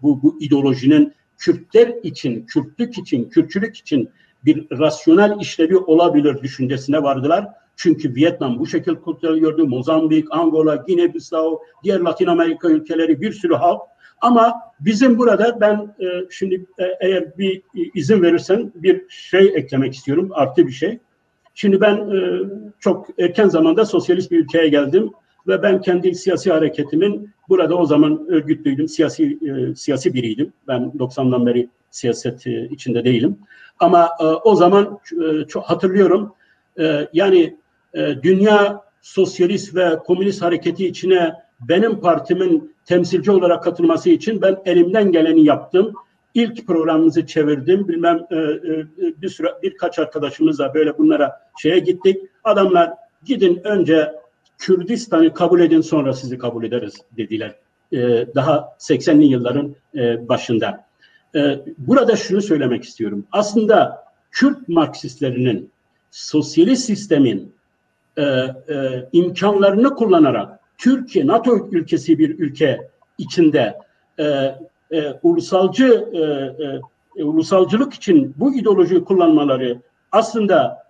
Speaker 3: bu ideolojinin Kürtler için, Kürtlük için, Kürtçülük için bir rasyonel işlevi olabilir düşüncesine vardılar. Çünkü Vietnam bu şekilde kurtarılıyordu. Mozambik, Angola, Gine-Bissau, diğer Latin Amerika ülkeleri, bir sürü halk. Ama bizim burada ben şimdi eğer bir izin verirsen bir şey eklemek istiyorum, artı bir şey. Şimdi ben çok erken zamanda sosyalist bir ülkeye geldim ve ben kendi siyasi hareketimin burada o zaman örgütlüydüm, siyasi biriydim. Ben 90'dan beri siyaset içinde değilim. Ama o zaman çok hatırlıyorum, yani dünya sosyalist ve komünist hareketi içine benim partimin temsilci olarak katılması için ben elimden geleni yaptım. İlk programımızı çevirdim. Bilmem birkaç arkadaşımızla böyle bunlara gittik. Adamlar gidin önce Kürdistan'ı kabul edin, sonra sizi kabul ederiz dediler. Daha 80'li yılların başında. Burada şunu söylemek istiyorum. Aslında Kürt Marksistlerinin sosyalist sistemin imkanlarını kullanarak Türkiye, NATO ülkesi bir ülke içinde ulusalcılık için bu ideolojiyi kullanmaları aslında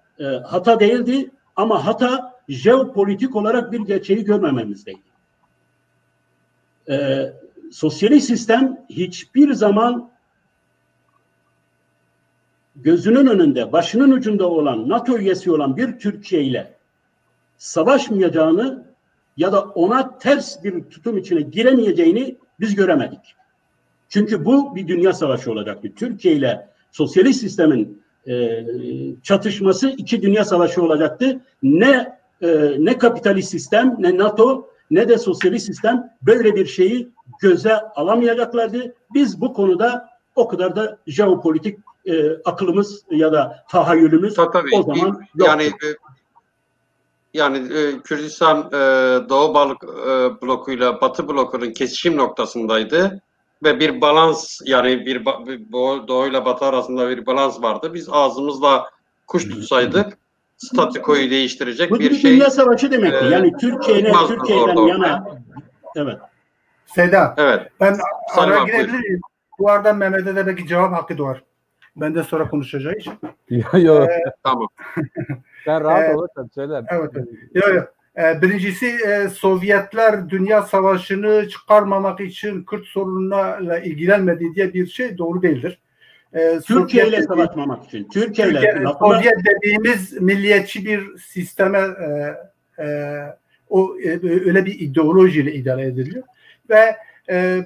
Speaker 3: hata değildi, ama hata jeopolitik olarak bir gerçeği görmememizdeydi. Sosyalist sistem hiçbir zaman gözünün önünde, başının ucunda olan, NATO üyesi olan bir Türkiye ile savaşmayacağını ya da ona ters bir tutum içine giremeyeceğini biz göremedik. Çünkü bu bir dünya savaşı olacaktı. Türkiye ile sosyalist sistemin çatışması iki dünya savaşı olacaktı. Ne kapitalist sistem, ne NATO, ne de sosyalist sistem böyle bir şeyi göze alamayacaklardı. Biz bu konuda o kadar da jeopolitik akılımız ya da tahayyülümüz o zaman yoktu.
Speaker 1: Yani Kürdistan Doğu blokuyla Batı blokunun kesişim noktasındaydı ve bir balans, yani bir Doğu ile Batı arasında bir balans vardı. Biz ağzımızla kuş tutsaydık statükoyu değiştirecek
Speaker 3: bu
Speaker 1: bir
Speaker 3: şey. Bu dünya savaşı demekti. Yani Türkiye'den yana. Evet.
Speaker 2: Seda.
Speaker 1: Evet.
Speaker 2: Ben araya girebilir miyim? Bu arada Mehmet'e de belki cevap hakkı doğar. Benden sonra konuşacağı için.
Speaker 4: Yok.
Speaker 1: Tamam.
Speaker 4: Sen rahat olursan söyler.
Speaker 2: Evet. Yok. Birincisi Sovyetler Dünya Savaşı'nı çıkarmamak için Kürt sorunuyla ilgilenmedi diye bir şey doğru değildir.
Speaker 3: Türkiye ile savaşmamak için.
Speaker 2: Sovyet dediğimiz milliyetçi bir sisteme O öyle bir ideolojiyle idare ediliyor ve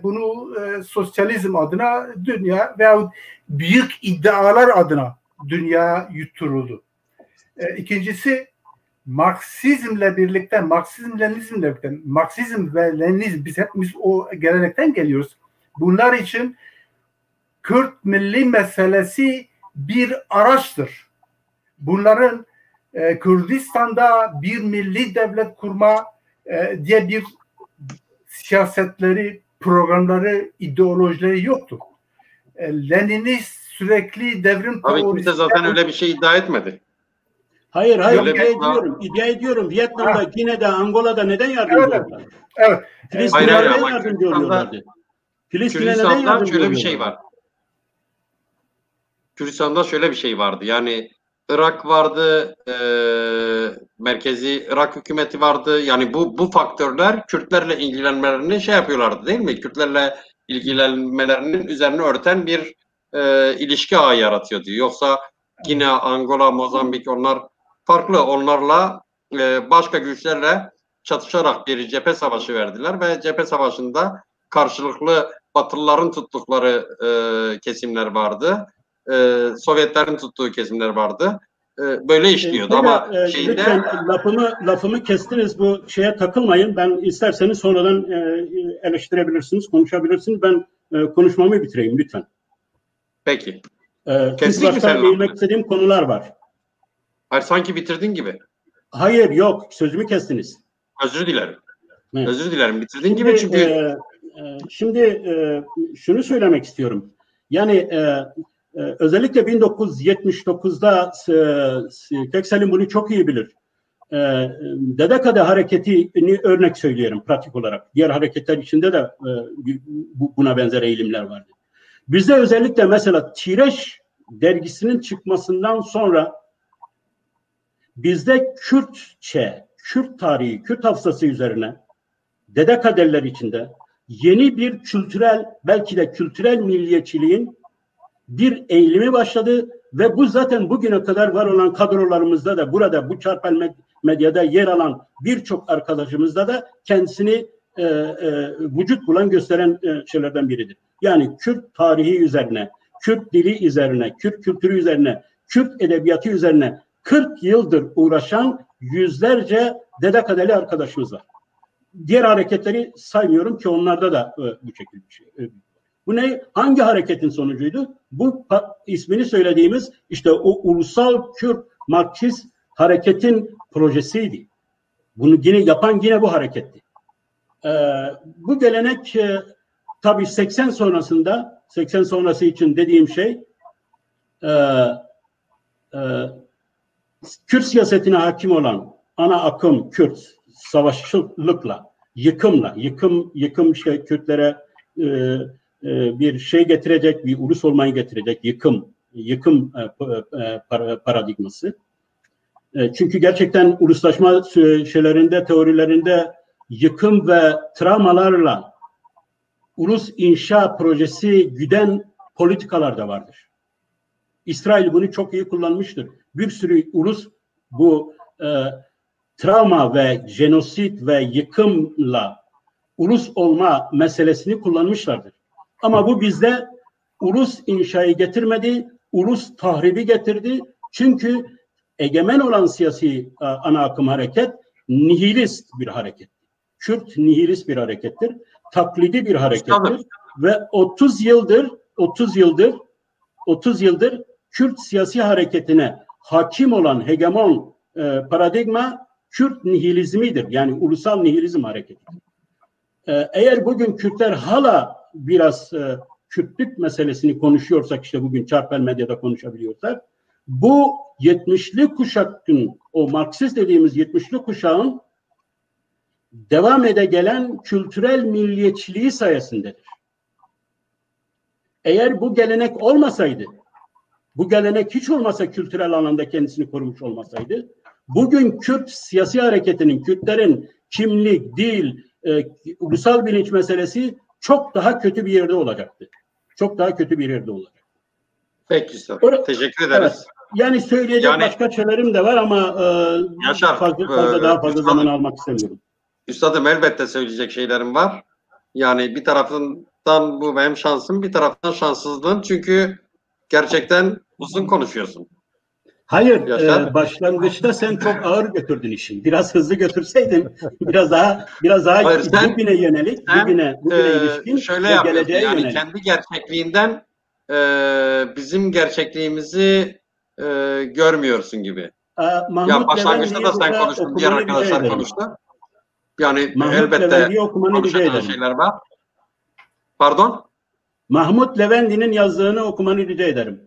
Speaker 2: bunu sosyalizm adına dünya veyahut büyük iddialar adına dünya yutturuldu. İkincisi Marksizmle birlikte, Marksizm-Leninizmle birlikte, Marksizm ve Leninizm, biz hepimiz o gelenekten geliyoruz. Bunlar için Kürt milli meselesi bir araçtır. Bunların Kürdistan'da bir milli devlet kurma diye bir siyasetleri, programları, ideolojileri yoktu. Leninist sürekli devrim
Speaker 1: teorisi... Abi kimse zaten öyle bir şey iddia etmedi.
Speaker 3: Hayır, iddia ediyorum. Vietnam'da, Gine'de, Angola'da neden yardımcı oldular?
Speaker 2: Evet.
Speaker 3: Filistin'e neden yardımcı oluyorlardı?
Speaker 1: Kürdistan'da şöyle bir şey var. Kürdistan'da şöyle bir şey vardı. Yani Irak vardı, merkezi Irak hükümeti vardı. Yani bu faktörler Kürtlerle ilgilenmelerini şey yapıyorlardı değil mi? Kürtlerle ilgilenmelerinin üzerine örten bir ilişki ağı yaratıyordu. Yoksa Gine, Angola, Mozambik onlar farklı. Onlarla başka güçlerle çatışarak bir cephe savaşı verdiler ve cephe savaşında karşılıklı Batılıların tuttukları kesimler vardı. Sovyetlerin tuttuğu kesimler vardı. Böyle işliyordu ama
Speaker 3: lütfen lafımı kestiniz, bu şeye takılmayın. Ben isterseniz sonradan eleştirebilirsiniz, konuşabilirsiniz. Ben konuşmamı bitireyim lütfen.
Speaker 1: Peki.
Speaker 3: Çünkü başka değinmek istediğim konular var.
Speaker 1: Hayır, sanki bitirdin gibi.
Speaker 3: Hayır, yok. Sözümü kestiniz.
Speaker 1: Özür dilerim.
Speaker 3: Evet.
Speaker 1: Özür dilerim. Bitirdin gibi çünkü...
Speaker 3: Şimdi şunu söylemek istiyorum. Yani özellikle 1979'da Köksal'in bunu çok iyi bilir. Dedekade hareketini örnek söyleyelim pratik olarak. Diğer hareketler içinde de buna benzer eğilimler vardı. Bizde özellikle mesela Tireş dergisinin çıkmasından sonra bizde Kürtçe, Kürt tarihi, Kürt hafızası üzerine dedekadeller içinde yeni bir kültürel, belki de kültürel milliyetçiliğin bir eğilimi başladı ve bu zaten bugüne kadar var olan kadrolarımızda da, burada bu çarpel medyada yer alan birçok arkadaşımızda da kendisini vücut bulan, gösteren şeylerden biridir. Yani Kürt tarihi üzerine, Kürt dili üzerine, Kürt kültürü üzerine, Kürt edebiyatı üzerine 40 yıldır uğraşan yüzlerce dedekadeli arkadaşımız var. Diğer hareketleri saymıyorum ki onlarda da bu şekilde bir şey. Bu ne? Hangi hareketin sonucuydu? Bu ismini söylediğimiz işte o ulusal Kürt Marksist hareketin projesiydi. Bunu yine yapan bu hareketti. Bu gelenek tabii 80 sonrası için dediğim şey Kürt siyasetine hakim olan ana akım Kürt savaşçılıkla, yıkım Kürtlere bir şey getirecek, bir ulus olmayı getirecek yıkım paradigması. Çünkü gerçekten uluslaşma şeylerinde, teorilerinde yıkım ve travmalarla ulus inşa projesi güden politikalar da vardır. İsrail bunu çok iyi kullanmıştır. Bir sürü ulus bu travma ve jenosit ve yıkımla ulus olma meselesini kullanmışlardır. Ama bu bizde ulus inşayı getirmedi, ulus tahribi getirdi. Çünkü egemen olan siyasi ana akım hareket nihilist bir hareket. Kürt nihilist bir harekettir. Taklidi bir harekettir. Ve 30 yıldır Kürt siyasi hareketine hakim olan hegemon paradigma Kürt nihilizmidir. Yani ulusal nihilizm hareketi. Eğer bugün Kürtler hala biraz Kürtlük meselesini konuşuyorsak, işte bugün çarpel medyada konuşabiliyorsak, bu 70'li kuşakın, o Marksist dediğimiz 70'li kuşağın devam ede gelen kültürel milliyetçiliği sayesindedir. Eğer bu gelenek olmasaydı, bu gelenek hiç olmasa kültürel alanda kendisini korumuş olmasaydı, bugün Kürt siyasi hareketinin, Kürtlerin kimlik, dil, ulusal bilinç meselesi çok daha kötü bir yerde olacaktı. Çok daha kötü bir yerde olacak.
Speaker 1: Peki Mustafa. Teşekkür ederiz. Evet.
Speaker 3: Yani söyleyecek başka şeylerim de var ama daha fazla zaman almak istemiyorum.
Speaker 1: Üstadım elbette söyleyecek şeylerim var. Yani bir taraftan bu benim şansım, bir taraftan şanssızlığım. Çünkü gerçekten uzun konuşuyorsun.
Speaker 3: Hayır,
Speaker 1: Yaşar.
Speaker 3: başlangıçta sen çok ağır götürdün işi. Biraz hızlı götürseydin, biraz daha
Speaker 1: Hayır, sen
Speaker 3: bugüne yönelik, bugüne ilişkin
Speaker 1: şöyle
Speaker 3: ve
Speaker 1: yapıyorsun.
Speaker 3: geleceğe
Speaker 1: Yani
Speaker 3: yönelik.
Speaker 1: kendi gerçekliğinden bizim gerçekliğimizi görmüyorsun gibi. Ya
Speaker 3: Mahmut
Speaker 1: başlangıçta da
Speaker 3: Levendi'yi
Speaker 1: sen
Speaker 3: burada
Speaker 1: konuştun, diğer
Speaker 3: okumanı rica
Speaker 1: arkadaşlar
Speaker 3: ederim.
Speaker 1: konuştu. Yani
Speaker 3: Mahmut
Speaker 1: elbette
Speaker 3: Levendi'yi okumanı rica
Speaker 1: konuşacağın
Speaker 3: ederim.
Speaker 1: şeyler var. Pardon?
Speaker 3: Mahmut Levendi'nin yazdığını okumanı rica ederim.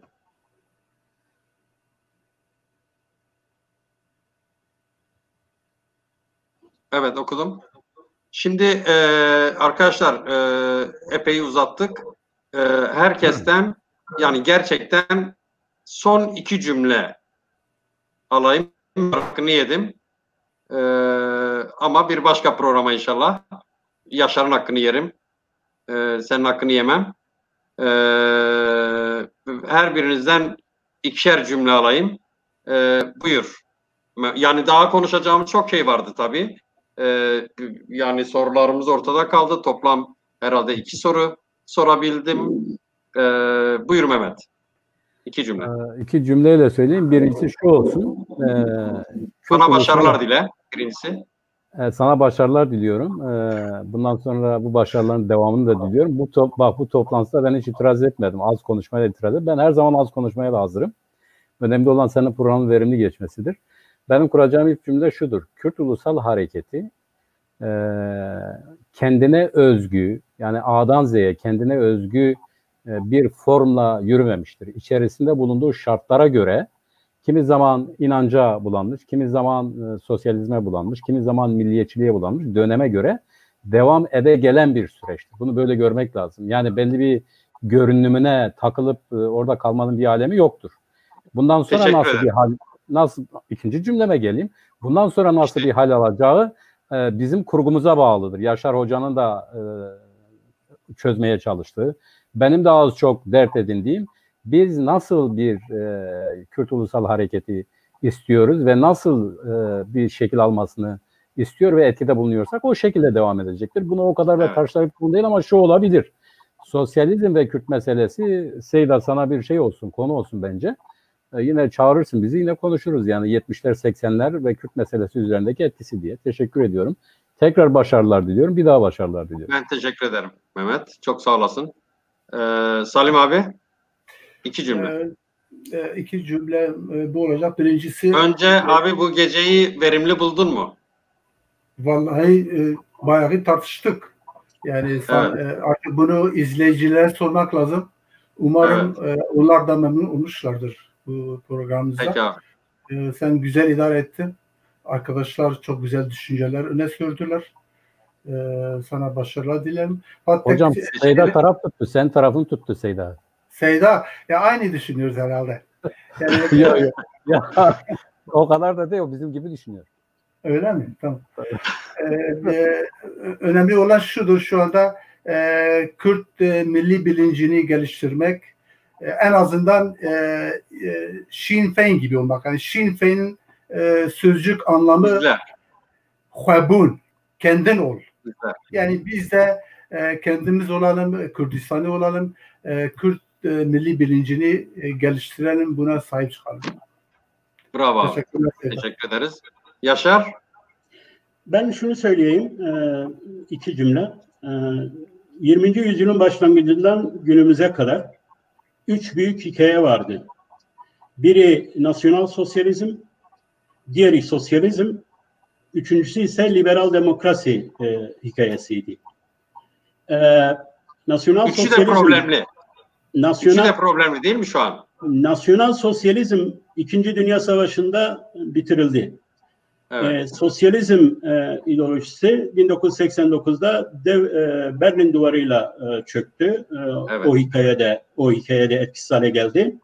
Speaker 1: Evet, okudum. Şimdi arkadaşlar epey uzattık. Herkesten yani gerçekten son 2 cümle alayım. Hakkını yedim. Ama bir başka programa inşallah. Yaşar'ın hakkını yerim. Senin hakkını yemem. Her birinizden 2'şer cümle alayım. Buyur. Yani daha konuşacağımız çok şey vardı tabii. Yani sorularımız ortada kaldı. Toplam herhalde 2 soru sorabildim. Buyur Mehmet. 2 cümle.
Speaker 4: 2 cümleyle söyleyeyim. Birincisi şu olsun.
Speaker 1: Bana başarılar dile. Birincisi.
Speaker 4: Sana başarılar diliyorum. Bundan sonra bu başarıların devamını da diliyorum. Bu toplantıda ben hiç itiraz etmedim. Az konuşmaya itiraz etmedim. Ben her zaman az konuşmaya da hazırım. Önemli olan senin programın verimli geçmesidir. Benim kuracağım ilk cümle şudur. Kürt Ulusal Hareketi kendine özgü, yani A'dan Z'ye kendine özgü bir formla yürümemiştir. İçerisinde bulunduğu şartlara göre kimi zaman inanca bulanmış, kimi zaman sosyalizme bulanmış, kimi zaman milliyetçiliğe bulanmış, döneme göre devam ede gelen bir süreçtir. Bunu böyle görmek lazım. Yani belli bir görünümüne takılıp orada kalmanın bir alemi yoktur. Bundan sonra nasıl ikinci cümleme geleyim. Bundan sonra nasıl bir hal alacağı bizim kurgumuza bağlıdır. Yaşar Hoca'nın da çözmeye çalıştığı, benim de az çok dert edindiğim, biz nasıl bir Kürt Ulusal Hareketi istiyoruz ve nasıl bir şekil almasını istiyor ve etkide bulunuyorsak o şekilde devam edecektir. Bunu o kadar da karşılayıp konu değil ama şu olabilir. Sosyalizm ve Kürt meselesi Seyda sana bir şey olsun, konu olsun bence. Yine çağırırsın bizi, yine konuşuruz yani 70'ler 80'ler ve Kürt meselesi üzerindeki etkisi diye. Teşekkür ediyorum. Tekrar başarılar diliyorum. Bir daha başarılar diliyorum.
Speaker 1: Ben teşekkür ederim Mehmet. Çok sağ olasın. Salim abi 2 cümle.
Speaker 2: 2 cümle bu olacak. Birincisi...
Speaker 1: Önce abi bu geceyi verimli buldun mu?
Speaker 2: Vallahi bayağı tartıştık. Yani artık bunu izleyicilere sormak lazım. Umarım onlar da memnun olmuşlardır bu programımızda.
Speaker 1: Peki abi.
Speaker 2: Sen güzel idare ettin. Arkadaşlar çok güzel düşünceler öne sürdüler. Sana başarılar dilerim.
Speaker 4: Hocam Seyda taraf tuttu. Sen tarafını tuttu Seyda.
Speaker 2: Seyda. Ya aynı düşünüyoruz herhalde. Yani,
Speaker 4: ya, o kadar da değil. O bizim gibi düşünüyor.
Speaker 2: Öyle mi? Tamam. Önemli olan şudur şu anda Kürt milli bilincini geliştirmek, en azından Sinn Féin gibi olmak. Yani Sinn Féin'in sözcük anlamı Xwebûn, kendin ol. Yani biz de kendimiz olalım, Kürdistan'ı olalım, Kürt milli bilincini geliştirelim, buna sahip çıkalım.
Speaker 1: Bravo. Teşekkür ederiz. Yaşar?
Speaker 3: Ben şunu söyleyeyim, 2 cümle. 20. yüzyılın başlangıcından günümüze kadar 3 büyük hikaye vardı. Biri nasyonal sosyalizm, diğeri sosyalizm, üçüncüsü ise liberal demokrasi hikayesiydi. Nasyonal
Speaker 1: Üçü
Speaker 3: sosyalizm,
Speaker 1: de problemli.
Speaker 3: Üçü
Speaker 1: de problemli değil mi şu an?
Speaker 3: Nasyonal sosyalizm 2. Dünya Savaşı'nda bitirildi. Evet. Sosyalizm ideolojisi 1989'da Berlin Duvarı'yla çöktü. Evet. O hikayede etkisiz hale geldi.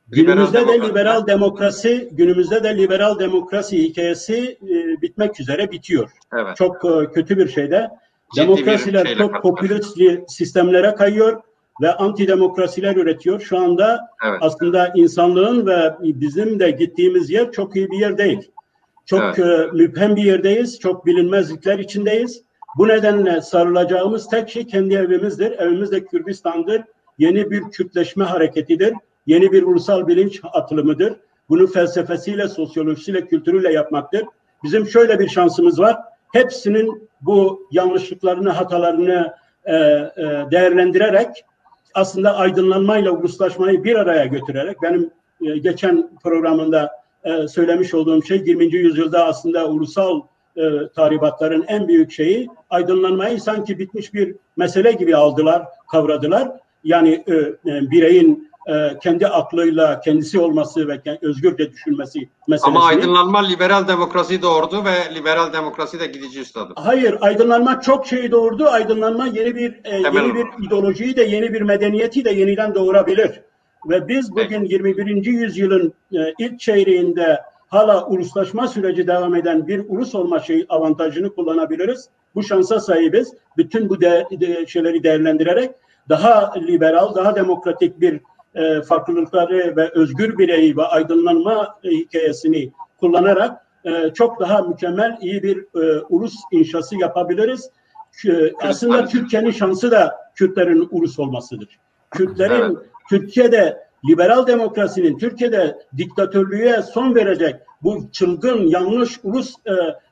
Speaker 3: Günümüzde de liberal demokrasi hikayesi bitmek üzere bitiyor. Evet. Çok kötü bir şeyde. Demokrasiler çok popülist sistemlere kayıyor ve antidemokrasiler üretiyor. Şu anda aslında insanlığın ve bizim de gittiğimiz yer çok iyi bir yer değil. Çok müphem bir yerdeyiz. Çok bilinmezlikler içindeyiz. Bu nedenle sarılacağımız tek şey kendi evimizdir. Evimiz de Kürdistan'dır. Yeni bir Kürtleşme hareketidir. Yeni bir ulusal bilinç atılımıdır. Bunu felsefesiyle, sosyolojisiyle, kültürüyle yapmaktır. Bizim şöyle bir şansımız var. Hepsinin bu yanlışlıklarını, hatalarını değerlendirerek aslında aydınlanmayla uluslaşmayı bir araya götürerek, benim geçen programında söylemiş olduğum şey, 20. yüzyılda aslında ulusal tahribatların en büyük şeyi aydınlanmayı sanki bitmiş bir mesele gibi aldılar, kavradılar. Yani bireyin kendi aklıyla kendisi olması ve özgürce düşünmesi meselesini.
Speaker 1: Ama aydınlanma liberal demokrasi doğurdu ve liberal demokrasi de gidici üstadım.
Speaker 3: Hayır, aydınlanma çok şey doğurdu. Aydınlanma yeni bir ideolojiyi de, yeni bir medeniyeti de yeniden doğurabilir. Ve biz bugün 21. yüzyılın ilk çeyreğinde hala uluslaşma süreci devam eden bir ulus olma avantajını kullanabiliriz. Bu şansa sahibiz. Bütün bu şeyleri değerlendirerek daha liberal, daha demokratik bir farklılıkları ve özgür bireyi ve aydınlanma hikayesini kullanarak çok daha mükemmel, iyi bir ulus inşası yapabiliriz. Aslında Türkiye'nin şansı da Kürtlerin ulus olmasıdır. Kürtlerin Türkiye'de liberal demokrasinin, Türkiye'de diktatörlüğe son verecek bu çılgın, yanlış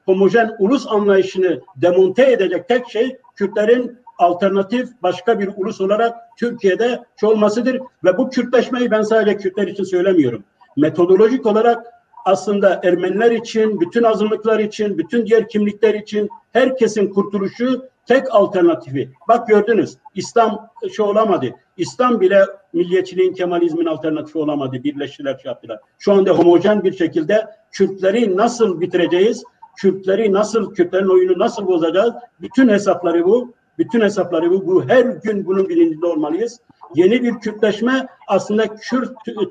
Speaker 3: homojen ulus anlayışını demonte edecek tek şey Kürtlerin alternatif başka bir ulus olarak Türkiye'de olmasıdır. Ve bu Kürtleşmeyi ben sadece Kürtler için söylemiyorum. Metodolojik olarak aslında Ermeniler için, bütün azınlıklar için, bütün diğer kimlikler için herkesin kurtuluşu tek alternatifi. Bak gördünüz, İslam olamadı. İslam bile milliyetçiliğin, Kemalizmin alternatifi olamadı. Birleştiler, yaptılar. Şu anda homojen bir şekilde Kürtleri nasıl bitireceğiz? Kürtlerin oyunu nasıl bozacağız? Bütün hesapları bu. Bu her gün bunun bilincinde olmalıyız. Yeni bir Kürtleşme aslında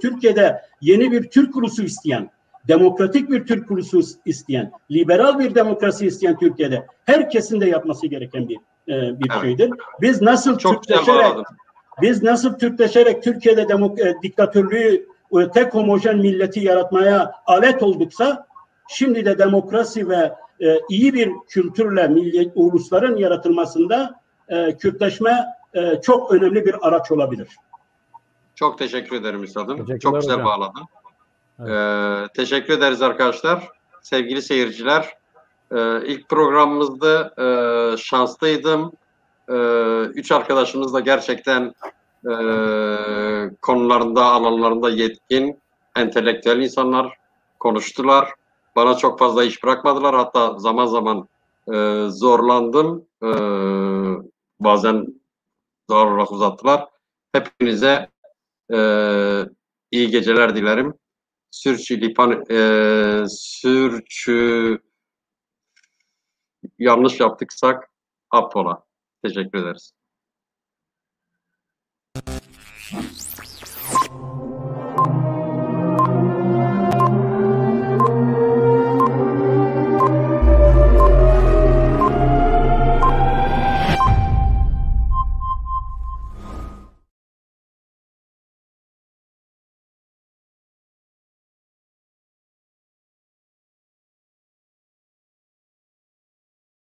Speaker 3: Türkiye'de yeni bir Türk ulusu isteyen, demokratik bir Türk ulusu isteyen, liberal bir demokrasi isteyen Türkiye'de herkesin de yapması gereken bir şeydir. Biz nasıl Türkleşerek Türkiye'de diktatörlüğü, tek homojen milleti yaratmaya alet olduksa, şimdi de demokrasi ve iyi bir kültürle ulusların yaratılmasında Kürtleşme çok önemli bir araç olabilir.
Speaker 1: Çok teşekkür ederim üstadım. Çok güzel bağladın. Evet. Teşekkür ederiz arkadaşlar. Sevgili seyirciler, ilk programımızda şanslıydım. 3 arkadaşımız da gerçekten konularında, alanlarında yetkin, entelektüel insanlar konuştular. Bana çok fazla iş bırakmadılar. Hatta zaman zaman zorlandım. Bazen zor olarak uzattılar. Hepinize iyi geceler dilerim. Yanlış yaptıksak affola. Teşekkür ederiz.